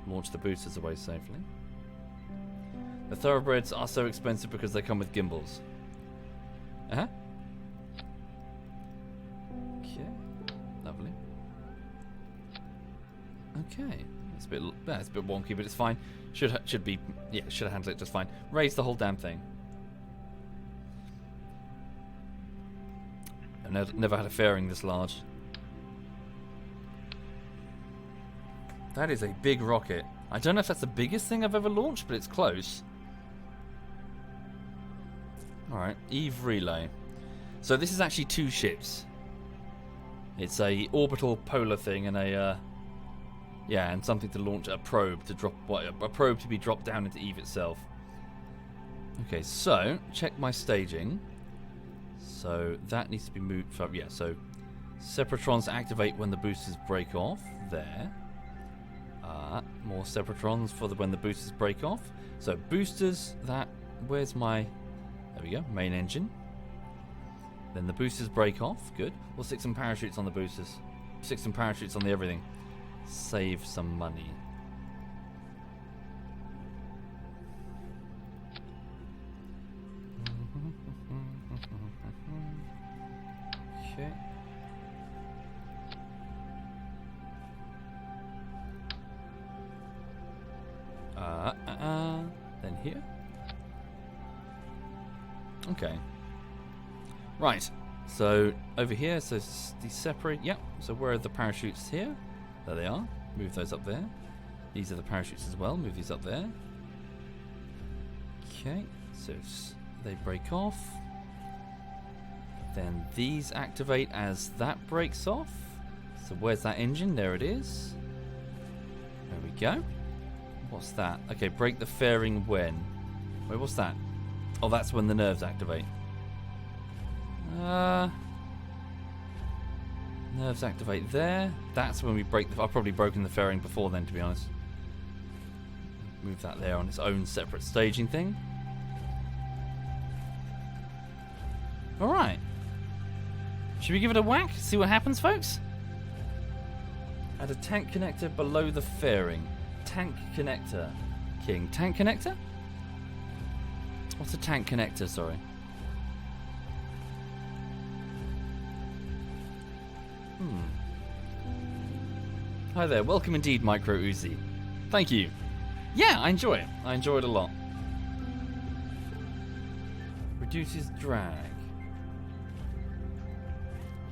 launch the boosters away safely. The thoroughbreds are so expensive because they come with gimbals. Uh-huh. Okay, lovely. Okay, it's a bit wonky, but it's fine. Should have handled it just fine. Raise the whole damn thing. I've never had a fairing this large. That is a big rocket. I don't know if that's the biggest thing I've ever launched, but it's close. Alright, Eve Relay. So this is actually 2 ships. It's a orbital polar thing and a and something to launch a probe to drop a probe to be dropped down into Eve itself. Okay, so check my staging. So that needs to be moved from so Separatrons activate when the boosters break off. There. More Separatrons for when the boosters break off. So boosters, where's my... There we go, main engine. Then the boosters break off, good. We'll stick some parachutes on the boosters. Stick some parachutes on the everything. Save some money. Okay. Then here. Okay. Right. So over here, so these separate. Yep. So where are the parachutes here? There they are. Move those up there. These are the parachutes as well. Move these up there. Okay. So they break off. Then these activate as that breaks off. So where's that engine? There it is. There we go. What's that? Okay, break the fairing when? Wait, what's that? Oh, that's when the nerves activate. Nerves activate there. That's when we break the... I've probably broken the fairing before then, to be honest. Move that there on its own separate staging thing. Alright. Should we give it a whack? See what happens, folks? Add a tank connector below the fairing. Tank connector. King. Tank connector? What's a tank connector, sorry? Hi there, welcome indeed, Micro Uzi. Thank you. Yeah, I enjoy it. I enjoy it a lot. Reduces drag.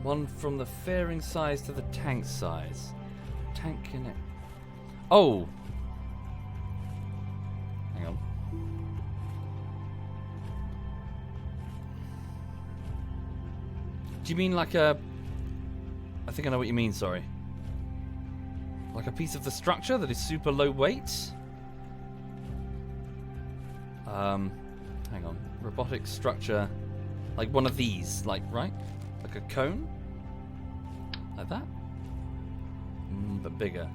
One from the fairing size to the tank size. Tank connect. Oh! Hang on. Do you mean like a... I think I know what you mean, sorry. Like a piece of the structure that is super low weight? Hang on. Robotic structure. Like one of these, like, right? Like a cone? Like that? But bigger.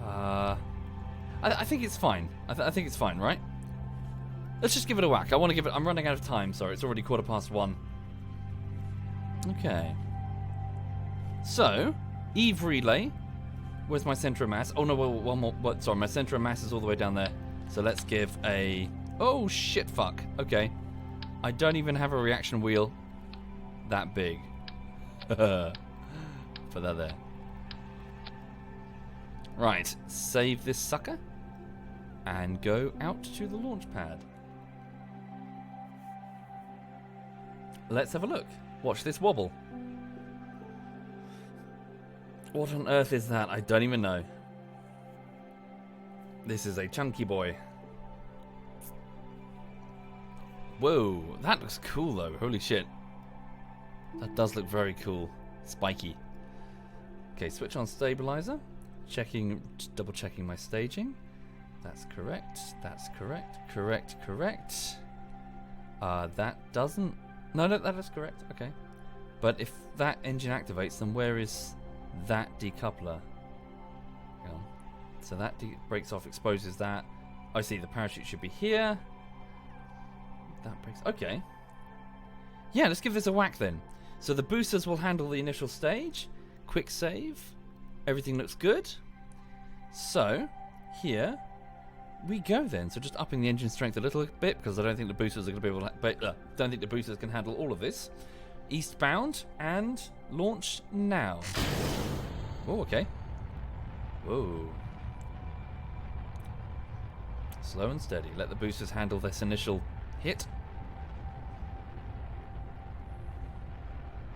I think it's fine. I think it's fine, right? Let's just give it a whack. I'm running out of time, sorry. It's already 1:15. Okay. So, Eve Relay. Where's my center of mass? Oh no, one more. What? Sorry, my center of mass is all the way down there. So let's give a... Oh, shit, fuck. Okay. I don't even have a reaction wheel that big. Put that there. Right, save this sucker. And go out to the launch pad. Let's have a look. Watch this wobble. What on earth is that? I don't even know. This is a chunky boy. Whoa, that looks cool though. Holy shit. That does look very cool. Spiky. Okay, switch on stabilizer. Double checking my staging. That's correct. That's correct. Correct. That doesn't... No, that is correct. Okay. But if that engine activates, then where is that decoupler? Hang on. So that breaks off, exposes that. I see the parachute should be here. That breaks... Okay. Yeah, let's give this a whack then. So the boosters will handle the initial stage. Quick save. Everything looks good. So, here we go then. So just upping the engine strength a little bit, because I don't think the boosters are going to be able to... don't think the boosters can handle all of this. Eastbound, and launch now. Oh, okay. Whoa. Slow and steady. Let the boosters handle this initial hit.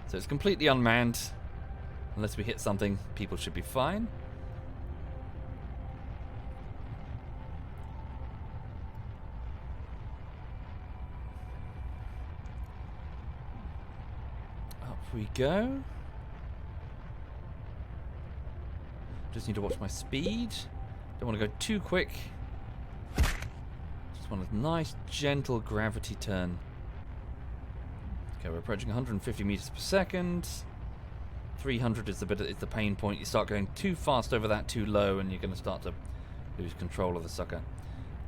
So it's completely unmanned. Unless we hit something, people should be fine. Up we go. Just need to watch my speed. Don't want to go too quick. Just want a nice, gentle gravity turn. Okay, we're approaching 150 meters per second. 300 is the pain point. You start going too fast over that, too low, and you're going to start to lose control of the sucker.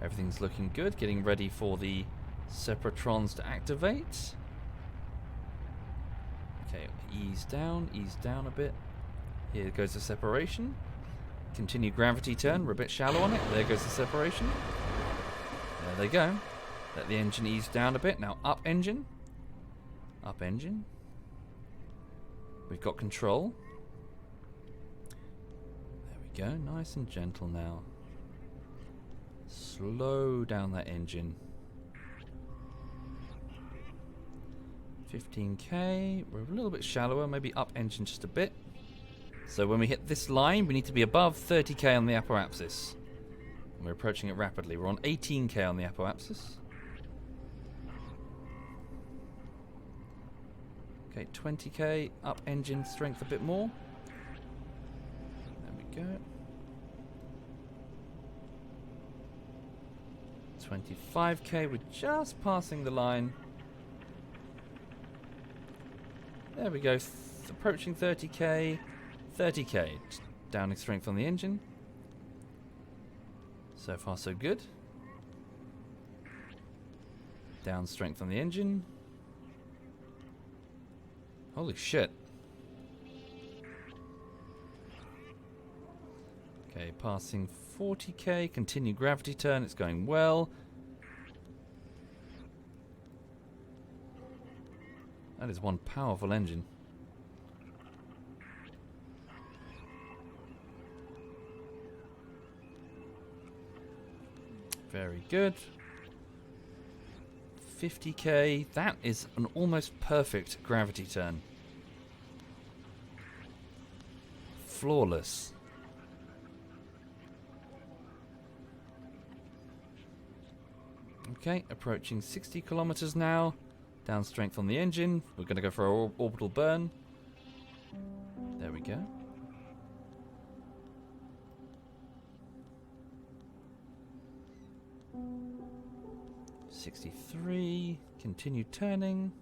Everything's looking good. Getting ready for the Separatrons to activate. Okay, ease down a bit. Here goes the separation. Continue gravity turn. We're a bit shallow on it. There goes the separation. There they go. Let the engine ease down a bit. Now up engine. Up engine. We've got control. There we go. Nice and gentle now. Slow down that engine. 15k. We're a little bit shallower. Maybe up engine just a bit. So when we hit this line, we need to be above 30k on the apoapsis. We're approaching it rapidly. We're on 18k on the apoapsis. Okay, 20k, up engine strength a bit more. There we go. 25k, we're just passing the line. There we go, approaching 30k. 30k, downing strength on the engine. So far so good. Down strength on the engine. Holy shit. Okay, passing 40k, continue gravity turn, it's going well. That is one powerful engine. Very good. 50k. That is an almost perfect gravity turn. Flawless. Okay, approaching 60 kilometers now. Down strength on the engine. We're going to go for our orbital burn. There we go. .63. Continue turning.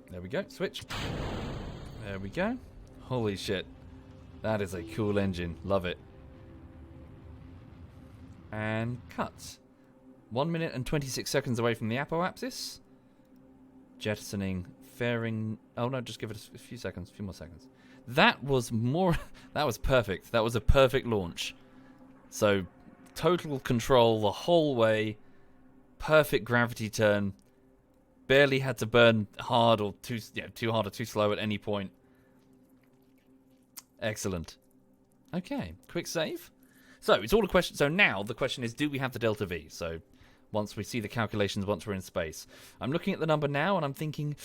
There we go. Switch. There we go. Holy shit. That is a cool engine. Love it. And cut. 1 minute and 26 seconds away from the apoapsis. Jettisoning fairing. Oh no, just give it a few seconds. A few more seconds. That was more. That was perfect. That was a perfect launch. So, total control the whole way. Perfect gravity turn. Barely had to burn hard or too hard or too slow at any point. Excellent. Okay, quick save. So it's all a question. So now the question is, do we have the Delta V? So once we see the calculations, once we're in space, I'm looking at the number now and I'm thinking,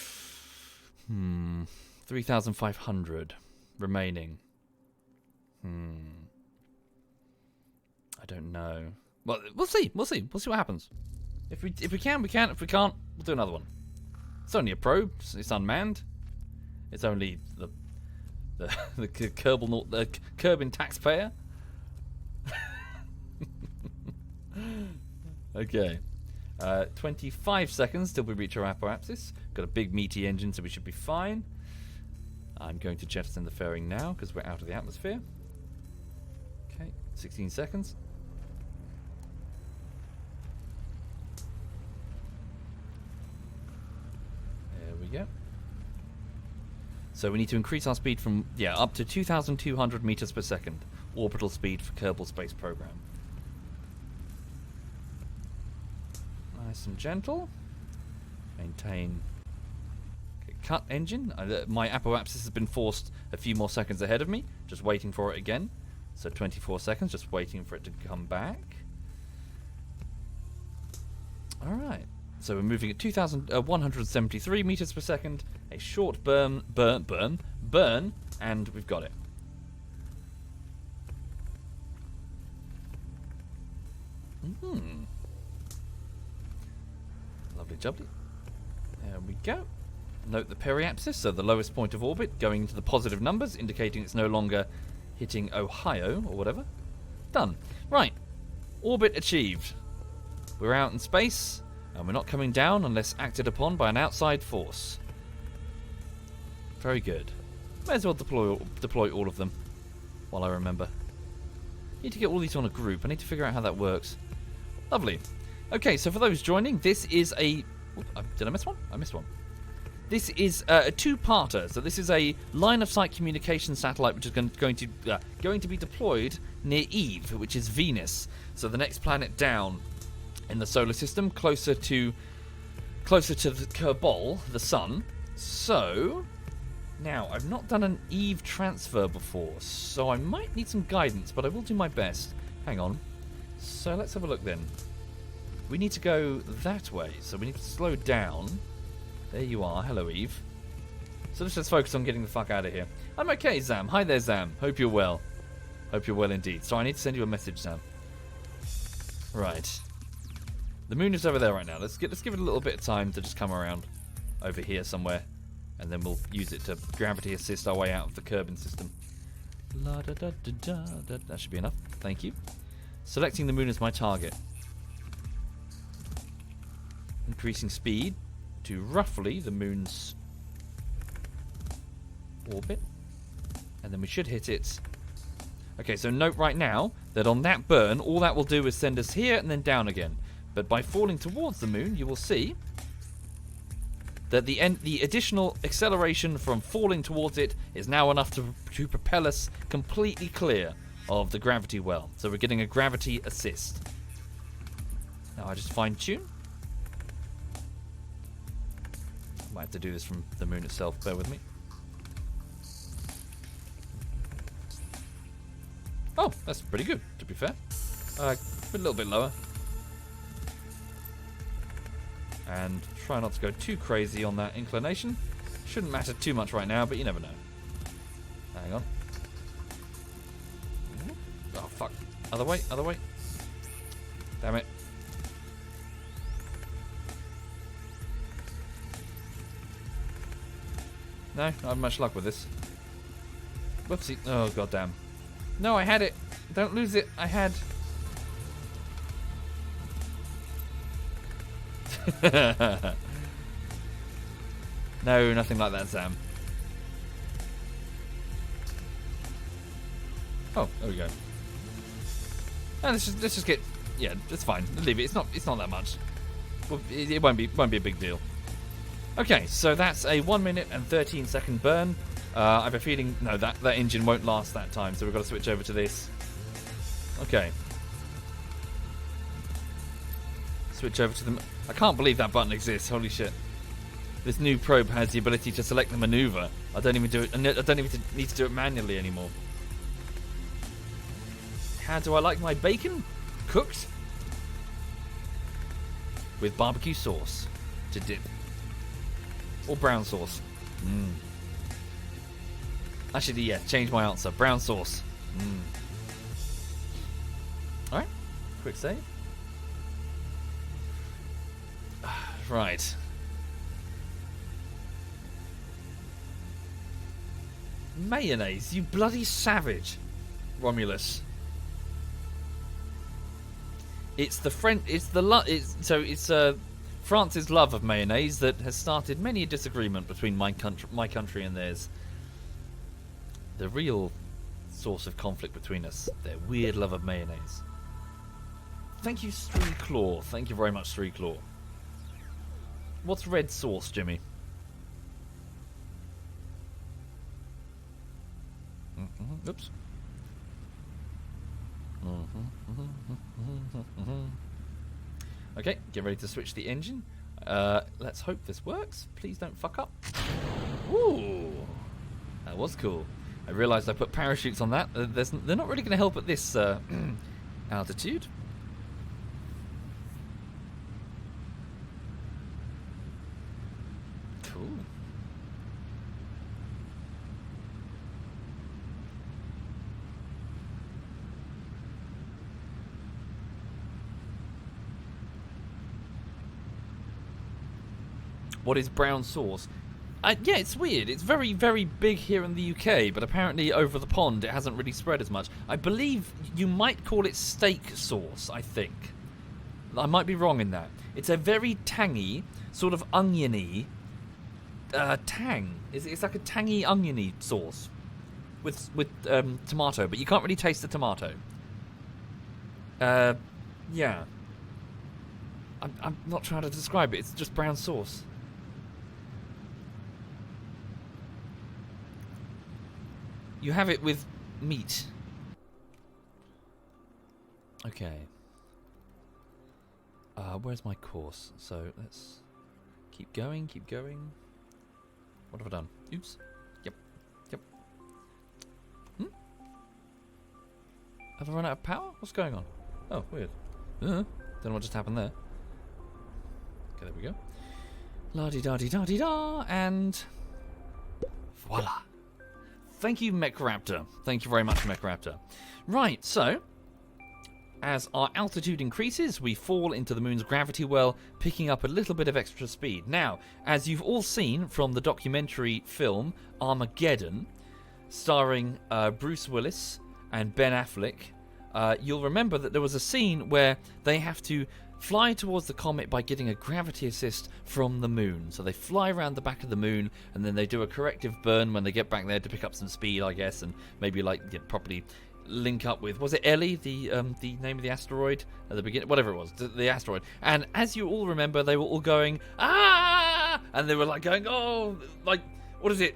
3,500 remaining. I don't know. Well, we'll see. We'll see. We'll see what happens. If we can, we can. If we can't, we'll do another one. It's only a probe. It's unmanned. It's only the Kerbal, the Kerbin taxpayer. Okay. 25 seconds till we reach our apoapsis. Got a big meaty engine, so we should be fine. I'm going to jettison the fairing now because we're out of the atmosphere. Okay, 16 seconds. There we go. So we need to increase our speed from, up to 2,200 meters per second. Orbital speed for Kerbal Space Program. Nice and gentle. Maintain. Okay, cut engine. My apoapsis has been forced a few more seconds ahead of me. Just waiting for it again. So 24 seconds, just waiting for it to come back. Alright. So we're moving at 2,173 meters per second. A short burn, and we've got it. Lovely jubbly. There we go. Note the periapsis, so the lowest point of orbit, going into the positive numbers, indicating it's no longer hitting Ohio or whatever. Done. Right. Orbit achieved. We're out in space, and we're not coming down unless acted upon by an outside force. Very good. May as well deploy all of them while I remember. Need to get all these on a group. I need to figure out how that works. Lovely. Okay, so for those joining, this is a... did I miss one? I missed one. This is a two-parter. So this is a line-of-sight communication satellite which is going to be deployed near Eve, which is Venus. So the next planet down in the solar system, closer to the Kerbal, the sun. So now I've not done an Eve transfer before, so I might need some guidance, but I will do my best. Hang on. So let's have a look then. We need to go that way, so we need to slow down. There you are. Hello, Eve. So let's just focus on getting the fuck out of here. I'm okay, Zam. Hi there, Zam. Hope you're well. Hope you're well indeed. So I need to send you a message, Zam. Right. The moon is over there right now. Let's give it a little bit of time to just come around over here somewhere, and then we'll use it to gravity assist our way out of the Kerbin system. La da da da da da. That should be enough. Thank you. Selecting the moon as my target. Increasing speed to roughly the moon's orbit, and then we should hit it. Okay, so note right now that on that burn, all that will do is send us here and then down again. But by falling towards the moon, you will see that the additional acceleration from falling towards it is now enough to propel us completely clear of the gravity well. So we're getting a gravity assist. Now I just fine-tune. Might have to do this from the moon itself, bear with me. Oh, that's pretty good, to be fair. A little bit lower. And try not to go too crazy on that inclination. Shouldn't matter too much right now, but you never know. Hang on. Oh, fuck. Other way, other way. Damn it. No, not had much luck with this. Whoopsie. Oh, goddamn. No, I had it. Don't lose it. I had. No, nothing like that, Sam. Oh, there we go. And let's just get. Yeah, it's fine. Leave it. It's not that much. It won't be a big deal. Okay, so that's a 1 minute and 13 second burn. I have a feeling no, that engine won't last that time, so we've got to switch over to this. Okay. Switch over to the. I can't believe that button exists. Holy shit! This new probe has the ability to select the maneuver. I don't even do it. I don't even need to do it manually anymore. How do I like my bacon? Cooked with barbecue sauce to dip, or brown sauce. Actually, yeah, change my answer. Brown sauce. Alright. Quick save. Right. Mayonnaise, you bloody savage. Romulus. It's the France's love of mayonnaise that has started many a disagreement between my country and theirs. The real source of conflict between us, their weird love of mayonnaise. Thank you, Stree Claw. Thank you very much, Stree Claw. What's red sauce, Jimmy? Oops. Okay, get ready to switch the engine. Let's hope this works. Please don't fuck up. Ooh, that was cool. I realised I put parachutes on that. They're not really going to help at this altitude. Cool. What is brown sauce? Yeah, it's weird. It's very, very big here in the UK, but apparently over the pond it hasn't really spread as much. I believe you might call it steak sauce, I think. I might be wrong in that. It's a very tangy, sort of oniony tang. It's like a tangy, oniony sauce with tomato, but you can't really taste the tomato. Yeah. I'm not trying to describe it. It's just brown sauce. You have it with meat. Okay. Where's my course? So let's keep going, keep going. What have I done? Oops. Yep. Have I run out of power? What's going on? Oh, weird. Don't know what just happened there. Okay, there we go. La-di-da-di-da-di-da, and voila. Thank you, Mechraptor. Thank you very much, Mechraptor. Right, so, as our altitude increases, we fall into the moon's gravity well, picking up a little bit of extra speed. Now, as you've all seen from the documentary film Armageddon, starring Bruce Willis and Ben Affleck, you'll remember that there was a scene where they have to fly towards the comet by getting a gravity assist from the moon. So they fly around the back of the moon, and then they do a corrective burn when they get back there to pick up some speed, I guess, and maybe properly link up with, was it Ellie, the name of the asteroid at the beginning, whatever it was, the asteroid. And as you all remember, they were all going ah, and they were like going, oh, like, what is it,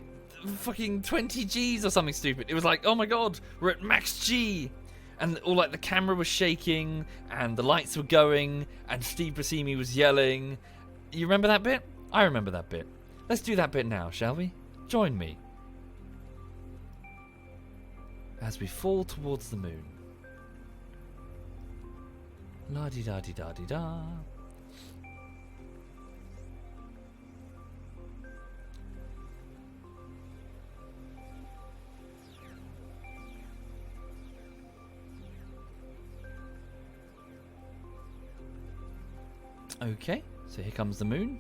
fucking 20 G's or something stupid. It was like, oh my god, we're at max G. And all like the camera was shaking, and the lights were going, and Steve Buscemi was yelling. You remember that bit? I remember that bit. Let's do that bit now, shall we? Join me. As we fall towards the moon. La-di-da-di-da-di-da. Okay, so here comes the moon.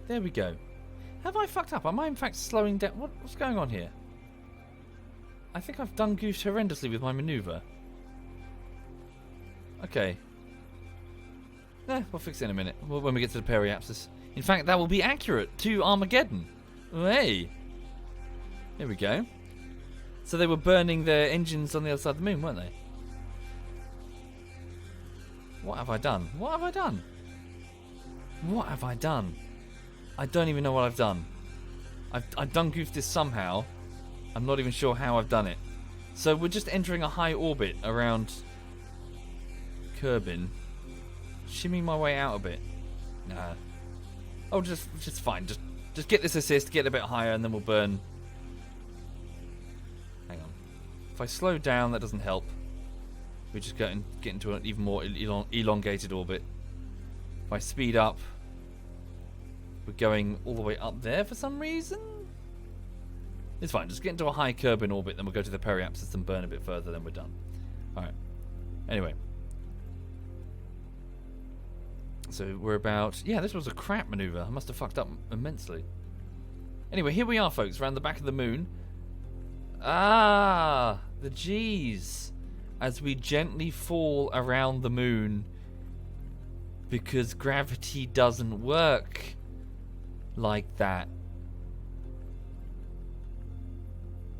There we go. Have I fucked up? Am I in fact slowing down? What's going on here? I think I've done goofed horrendously with my manoeuvre. Okay. We'll fix it in a minute when we get to the periapsis. In fact, that will be accurate to Armageddon. Hey. There we go. So they were burning their engines on the other side of the moon, weren't they? What have I done? What have I done? What have I done? I don't even know what I've done. I've done goofed this somehow. I'm not even sure how I've done it. So we're just entering a high orbit around Kerbin. Shimming my way out a bit. Nah. Oh, just fine. Just get this assist, get a bit higher, and then we'll burn. Hang on. If I slow down, that doesn't help. We just get into an even more elongated orbit. If I speed up, we're going all the way up there for some reason. It's fine. Just get into a high Kerbin orbit, then we'll go to the periapsis and burn a bit further, then we're done. All right. Anyway. So we're about... Yeah, this was a crap maneuver. I must have fucked up immensely. Anyway, here we are, folks, around the back of the moon. Ah, the G's. As we gently fall around the moon because gravity doesn't work like that.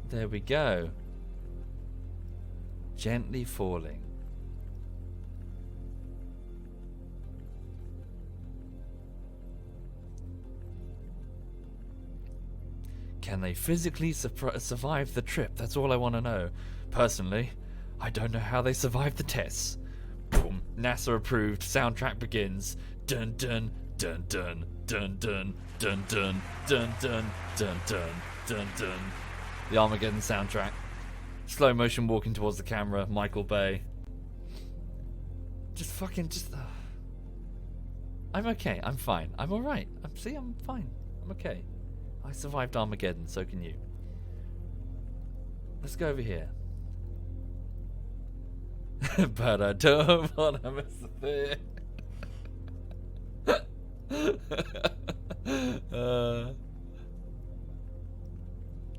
There we go. Gently falling. Can they physically survive the trip? That's all I want to know. Personally, I don't know how they survived the tests. Boom. NASA approved. Soundtrack begins. Dun dun dun dun dun dun dun dun dun dun dun dun dun dun. The Armageddon soundtrack. Slow motion walking towards the camera. Michael Bay. Just. I'm okay. I'm fine. I'm alright. I'm fine. I'm okay. I survived Armageddon, so can you. Let's go over here. But I don't want to miss a thing.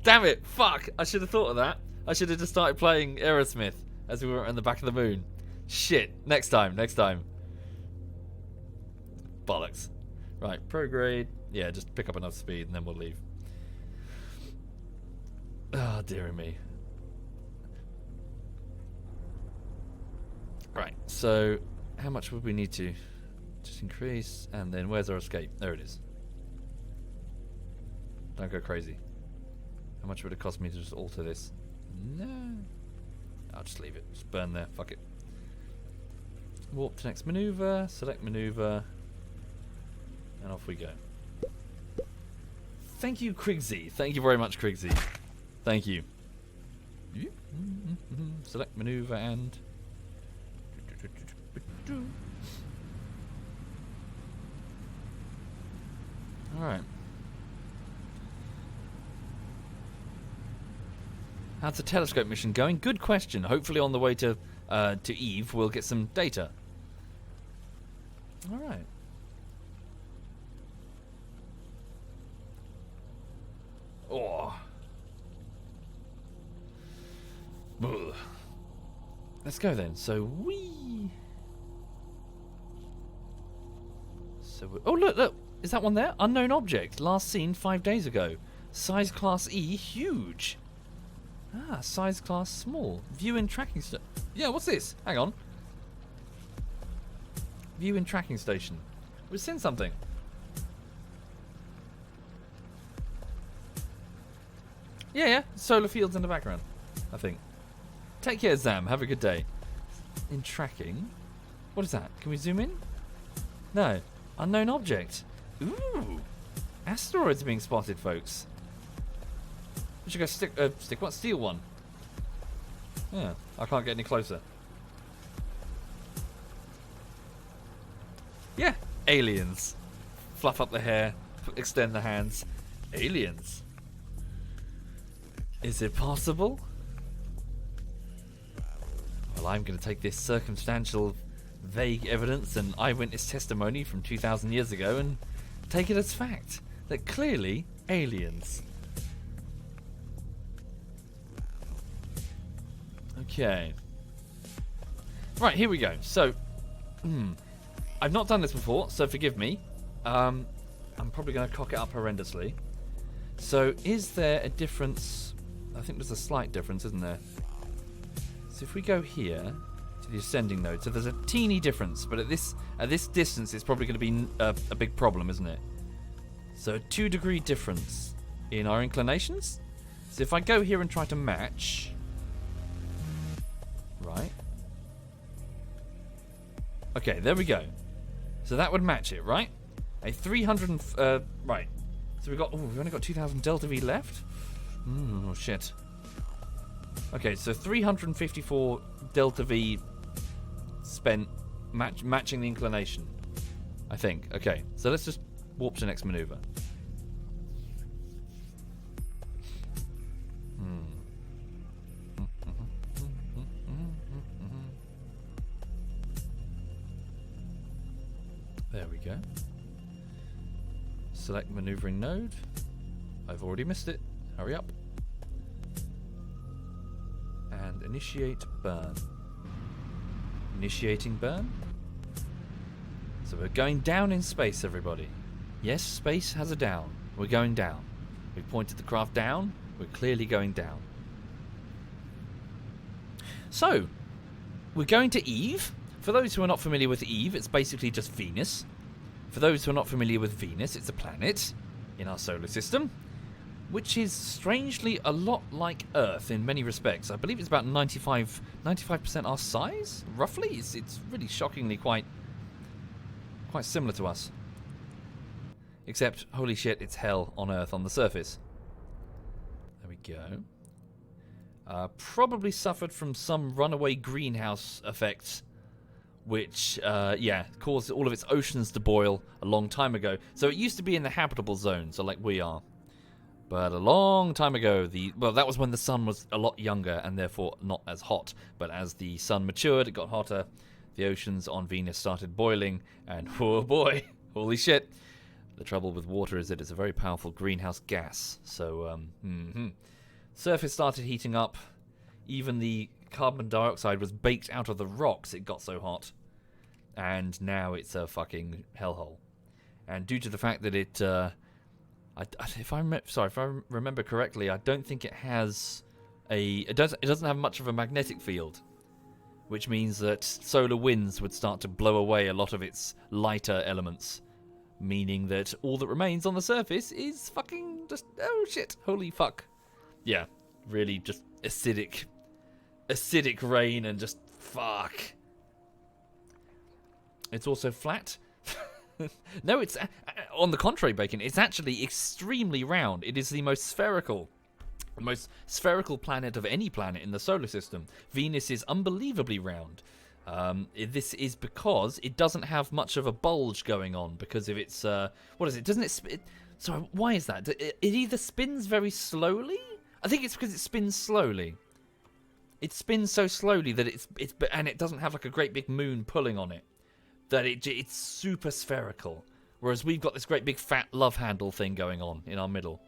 Damn it! Fuck! I should have thought of that. I should have just started playing Aerosmith as we were on the back of the moon. Shit! Next time. Bollocks. Right, prograde. Yeah, just pick up enough speed and then we'll leave. Oh, dearie me. Right, so how much would we need to just increase? And then where's our escape? There it is. Don't go crazy. How much would it cost me to just alter this? No. I'll just leave it. Just burn there. Fuck it. Warp to next maneuver. Select maneuver. And off we go. Thank you, Krigsy. Thank you very much, Krigsy. Thank you. Select maneuver and... Alright. How's the telescope mission going? Good question. Hopefully on the way to Eve we'll get some data. Alright. Oh. Ugh. Let's go then. So oh look. Is that one there? Unknown object. Last seen 5 days ago. Size class E. Huge. Ah, size class small. View in tracking station. Yeah, what's this? Hang on. View in tracking station. We've seen something. Yeah. Solar fields in the background, I think. Take care, Zam. Have a good day. In tracking. What is that? Can we zoom in? No. Unknown object. Ooh. Asteroids are being spotted, folks. We should go steal one. Yeah, I can't get any closer. Yeah, aliens. Fluff up the hair, extend the hands. Aliens. Is it possible? Well, I'm going to take this circumstantial, vague evidence and eyewitness testimony from 2,000 years ago and take it as fact that clearly aliens. Okay. Right, here we go. So, I've not done this before, so forgive me. I'm probably going to cock it up horrendously. So, is there a difference? I think there's a slight difference, isn't there? So if we go here to the ascending node, so there's a teeny difference, but at this distance, it's probably going to be a big problem, isn't it? So a 2 degree difference in our inclinations. So if I go here and try to match, right? Okay, there we go. So that would match it, right? A 300 right. So we've only got 2,000 delta V left. Oh shit. Okay, so 354 delta V spent matching the inclination, I think. Okay, so let's just warp to next maneuver. There we go. Select maneuvering node. I've already missed it. Hurry up. And initiate burn. Initiating burn. So we're going down in space, everybody. Yes, space has a down. We're going down. We pointed the craft down. We're clearly going down. So, we're going to Eve. For those who are not familiar with Eve, it's basically just Venus. For those who are not familiar with Venus, it's a planet in our solar system. which is strangely a lot like Earth in many respects. I believe it's about 95% our size, roughly. It's really shockingly quite similar to us. Except, holy shit, it's hell on Earth on the surface. There we go. Probably suffered from some runaway greenhouse effects, which, caused all of its oceans to boil a long time ago. So it used to be in the habitable zone, so like we are. But a long time ago, that was when the sun was a lot younger and therefore not as hot. But as the sun matured, it got hotter. The oceans on Venus started boiling, and oh boy, holy shit. The trouble with water is that it's a very powerful greenhouse gas. So, surface started heating up. Even the carbon dioxide was baked out of the rocks, it got so hot. And now it's a fucking hellhole. And due to the fact that if I remember correctly, I don't think it has it doesn't have much of a magnetic field, which means that solar winds would start to blow away a lot of its lighter elements, meaning that all that remains on the surface is fucking just, oh shit, holy fuck. Yeah, really just acidic rain and just fuck. It's also flat. No, it's on the contrary, Bacon. It's actually extremely round. It is the most spherical planet of any planet in the solar system. Venus is unbelievably round. This is because it doesn't have much of a bulge going on because of its what is it? Doesn't it? Sorry, why is that? It either spins very slowly. I think it's because it spins slowly. It spins so slowly that and it doesn't have like a great big moon pulling on it. That it's super spherical, whereas we've got this great big fat love handle thing going on in our middle.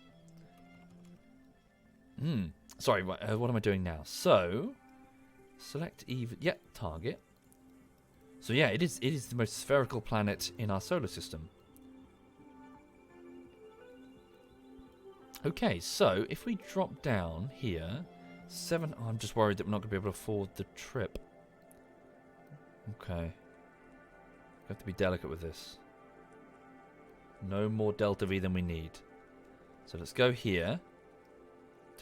Sorry, what am I doing now? So, select even. Yep, target. So yeah, it is the most spherical planet in our solar system. Okay, so if we drop down here, I'm just worried that we're not going to be able to afford the trip. Okay. We have to be delicate with this. No more delta V than we need. So let's go here.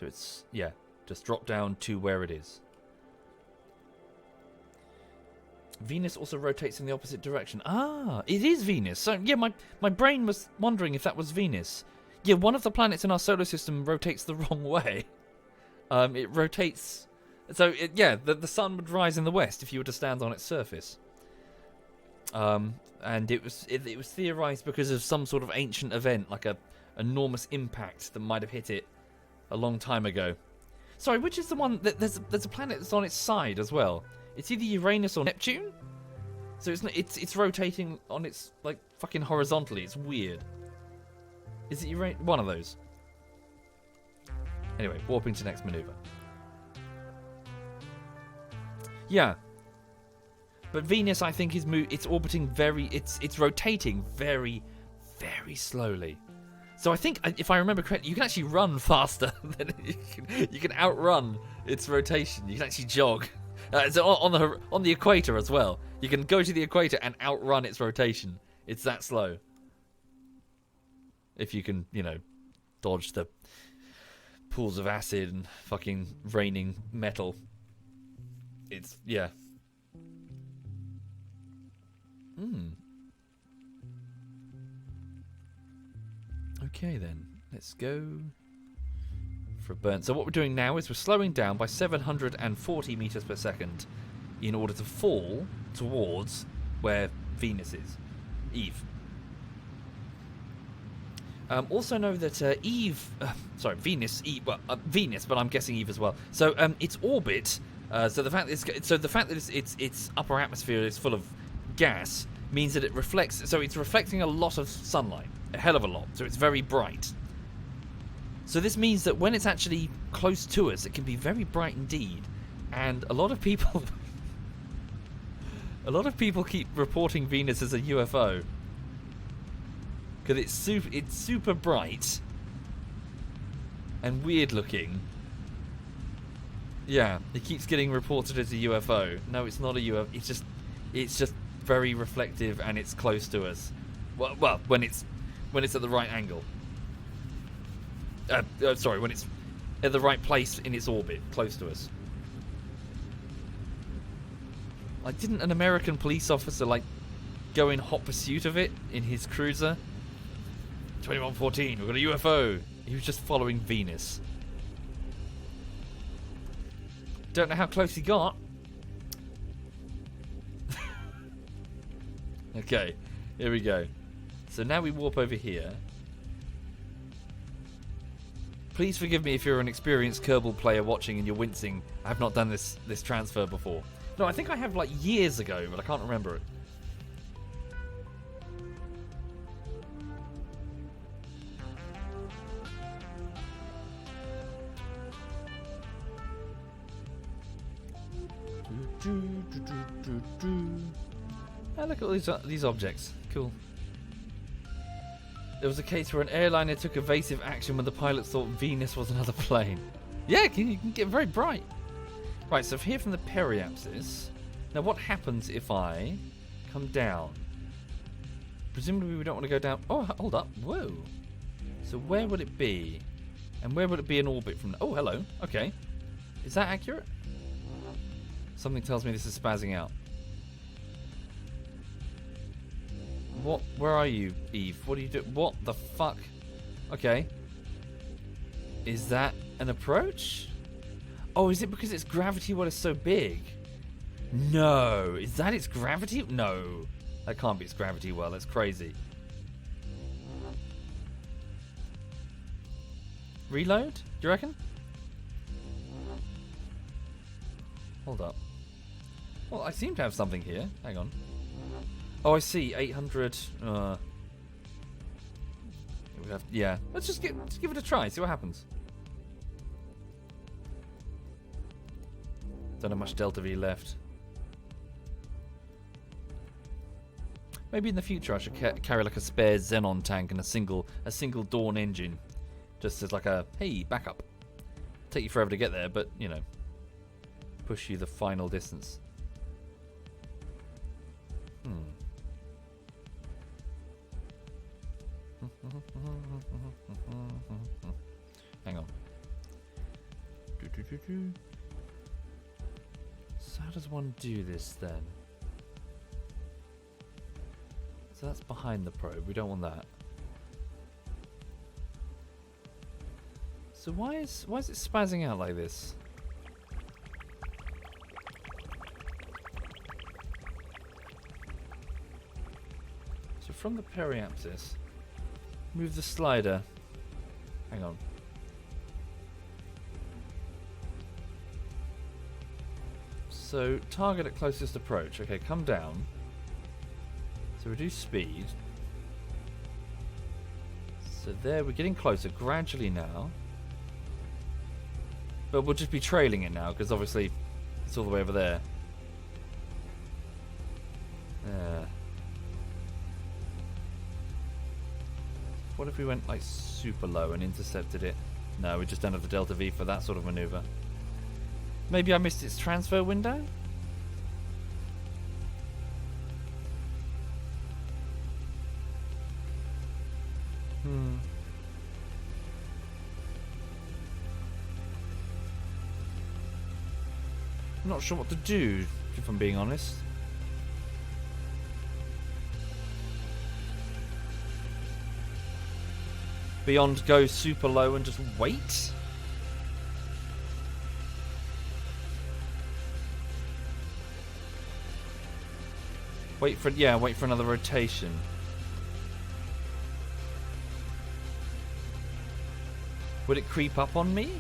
So it's, just drop down to where it is. Venus also rotates in the opposite direction. Ah, it is Venus. So yeah, my brain was wondering if that was Venus. Yeah, one of the planets in our solar system rotates the wrong way. It rotates. So the sun would rise in the west if you were to stand on its surface. And it was theorized because of some sort of ancient event, like a enormous impact that might have hit it a long time ago. Sorry, which is the one that there's a planet that's on its side as well? It's either Uranus or Neptune. So it's rotating on its like fucking horizontally. It's weird. Is it Uranus? One of those. Anyway, warping to next maneuver. Yeah. But Venus, I think, it's orbiting it's rotating very, very slowly. So I think, if I remember correctly, you can actually run faster than you can outrun its rotation. You can actually jog. So on the equator as well. You can go to the equator and outrun its rotation. It's that slow. If you can, dodge the pools of acid and fucking raining metal. It's, yeah. Okay then, let's go for a burn. So what we're doing now is we're slowing down by 740 meters per second in order to fall towards where Venus is. Eve. Also know that Venus, Venus, but I'm guessing Eve as well. So its orbit, so the fact that its upper atmosphere is full of gas means that it reflects. So it's reflecting a lot of sunlight, a hell of a lot. So it's very bright. So this means that when it's actually close to us, it can be very bright indeed. And a lot of people keep reporting Venus as a UFO because it's super bright and weird looking. Yeah, it keeps getting reported as a UFO. No, it's not a UFO. It's just very reflective and it's close to us. Well, when it's at the right angle. Sorry, when it's at the right place in its orbit, close to us. Like, didn't an American police officer, like, go in hot pursuit of it in his cruiser? 2114, we've got a UFO. He was just following Venus. Don't know how close he got. Okay, here we go. So now we warp over here. Please forgive me if you're an experienced Kerbal player watching and you're wincing. I have not done this transfer before. No, I think I have like years ago, but I can't remember it. Oh, look at all these objects. Cool. There was a case where an airliner took evasive action when the pilots thought Venus was another plane. Yeah, you can get very bright. Right, so here from the periapsis. Now, what happens if I come down? Presumably we don't want to go down. Oh, hold up. Whoa. So where would it be? And where would it be in orbit from? Oh, hello. Okay. Is that accurate? Something tells me this is spazzing out. What? Where are you, Eve? What are you doing? What the fuck? Okay. Is that an approach? Oh, is it because its gravity well is so big? No. Is that its gravity? No. That can't be its gravity well. That's crazy. Reload? Do you reckon? Hold up. Well, I seem to have something here. Hang on. Oh, I see. 800. Yeah. Let's just give it a try. See what happens. Don't have much Delta V left. Maybe in the future I should carry like a spare Xenon tank and a single Dawn engine, just as like a hey backup. Take you forever to get there, but you know, push you the final distance. Hang on. So how does one do this then? So that's behind the probe. We don't want that. So why is it spazzing out like this? So from the periapsis, move the slider. Hang on. So target at closest approach. Okay, come down. So reduce speed. So there, we're getting closer gradually now. But we'll just be trailing it now, because obviously it's all the way over there. What if we went like super low and intercepted it? No, we just don't have the Delta V for that sort of maneuver. Maybe I missed its transfer window? I'm not sure what to do, if I'm being honest. Beyond go super low and just wait? Wait for another rotation. Would it creep up on me?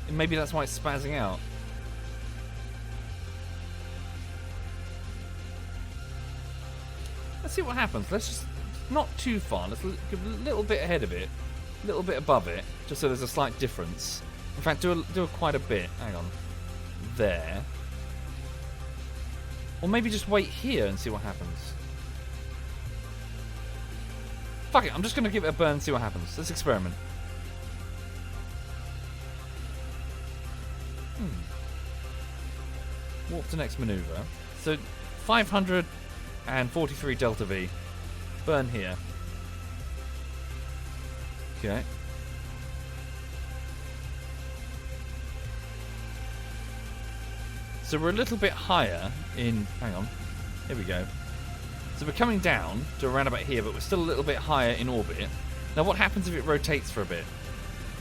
And maybe that's why it's spazzing out. Let's see what happens. Let's just not too far. Let's give a little bit ahead of it, a little bit above it, just so there's a slight difference. In fact, do quite a bit. Hang on, there. Or maybe just wait here and see what happens. Fuck it, I'm just gonna give it a burn and see what happens. Let's experiment. Warp to next maneuver. So 543 Delta V. Burn here. Okay. So we're a little bit higher in... Hang on. Here we go. So we're coming down to around about here, but we're still a little bit higher in orbit. Now what happens if it rotates for a bit?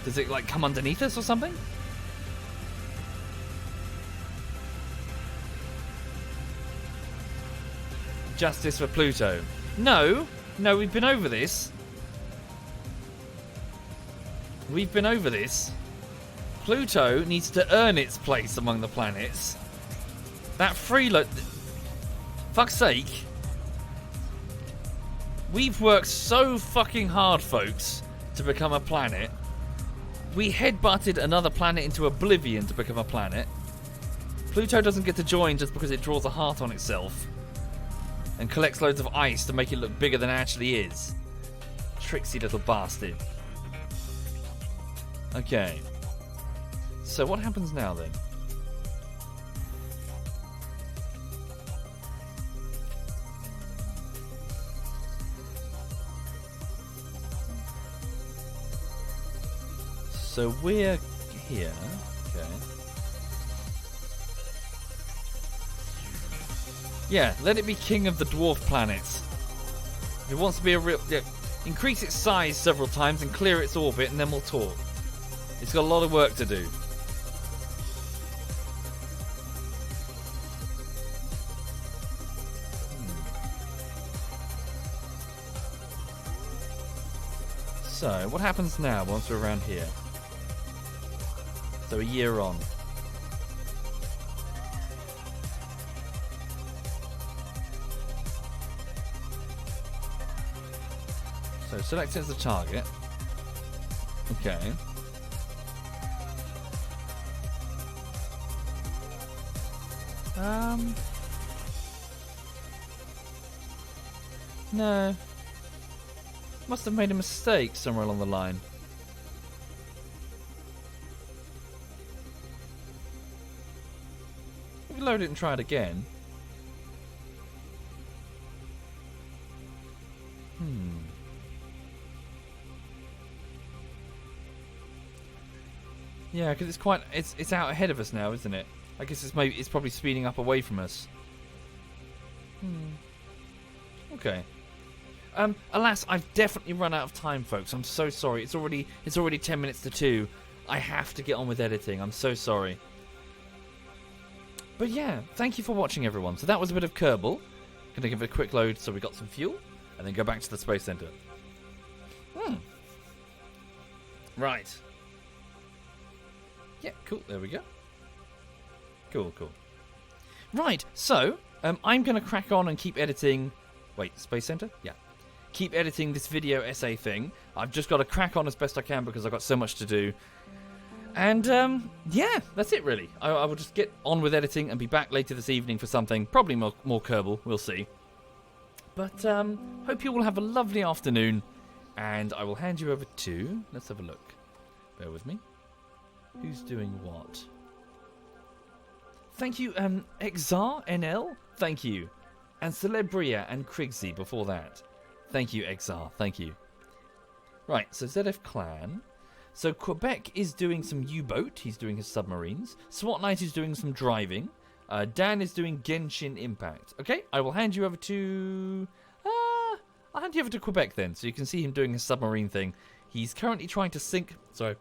Does it, like, come underneath us or something? Justice for Pluto. No, we've been over this. We've been over this. Pluto needs to earn its place among the planets. That freeload... Fuck's sake. We've worked so fucking hard, folks, to become a planet. We headbutted another planet into oblivion to become a planet. Pluto doesn't get to join just because it draws a heart on itself and collects loads of ice to make it look bigger than it actually is. Tricksy little bastard. Okay. So what happens now then? So we're here. Okay. Yeah, let it be king of the dwarf planets. If it wants to be a real... Yeah, increase its size several times and clear its orbit, and then we'll talk. It's got a lot of work to do. So, what happens now once we're around here? So a year on. So select it as a target. Okay. No. Must have made a mistake somewhere along the line. Load it and try it again. Yeah, because it's out ahead of us now, isn't it? I guess it's probably speeding up away from us. Okay. Alas, I've definitely run out of time, folks. I'm so sorry. It's already 10 minutes to 2. I have to get on with editing. I'm so sorry. But yeah, thank you for watching, everyone. So that was a bit of Kerbal. Gonna give it a quick load so we got some fuel, and then go back to the Space Center. Right. Yeah, cool. There we go. Cool. Right, so I'm gonna crack on and keep editing. Wait, Space Center? Yeah. Keep editing this video essay thing. I've just got to crack on as best I can because I've got so much to do. And, yeah, that's it, really. I will just get on with editing and be back later this evening for something. Probably more Kerbal. We'll see. But, hope you all have a lovely afternoon. And I will hand you over to... Let's have a look. Bear with me. Who's doing what? Thank you, Exar NL. Thank you. And Celebria and Krigsy before that. Thank you, Exar. Thank you. Right, so ZF Clan... So Quebec is doing some U-boat. He's doing his submarines. SWAT Knight is doing some driving. Dan is doing Genshin Impact. Okay, I will hand you over to... I'll hand you over to Quebec then, so you can see him doing his submarine thing. He's currently trying to sink... Sorry.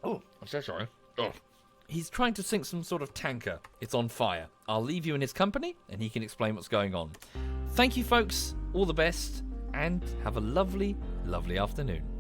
Oh, I'm so sorry. Oh. He's trying to sink some sort of tanker. It's on fire. I'll leave you in his company, and he can explain what's going on. Thank you, folks. All the best, and have a lovely, lovely afternoon.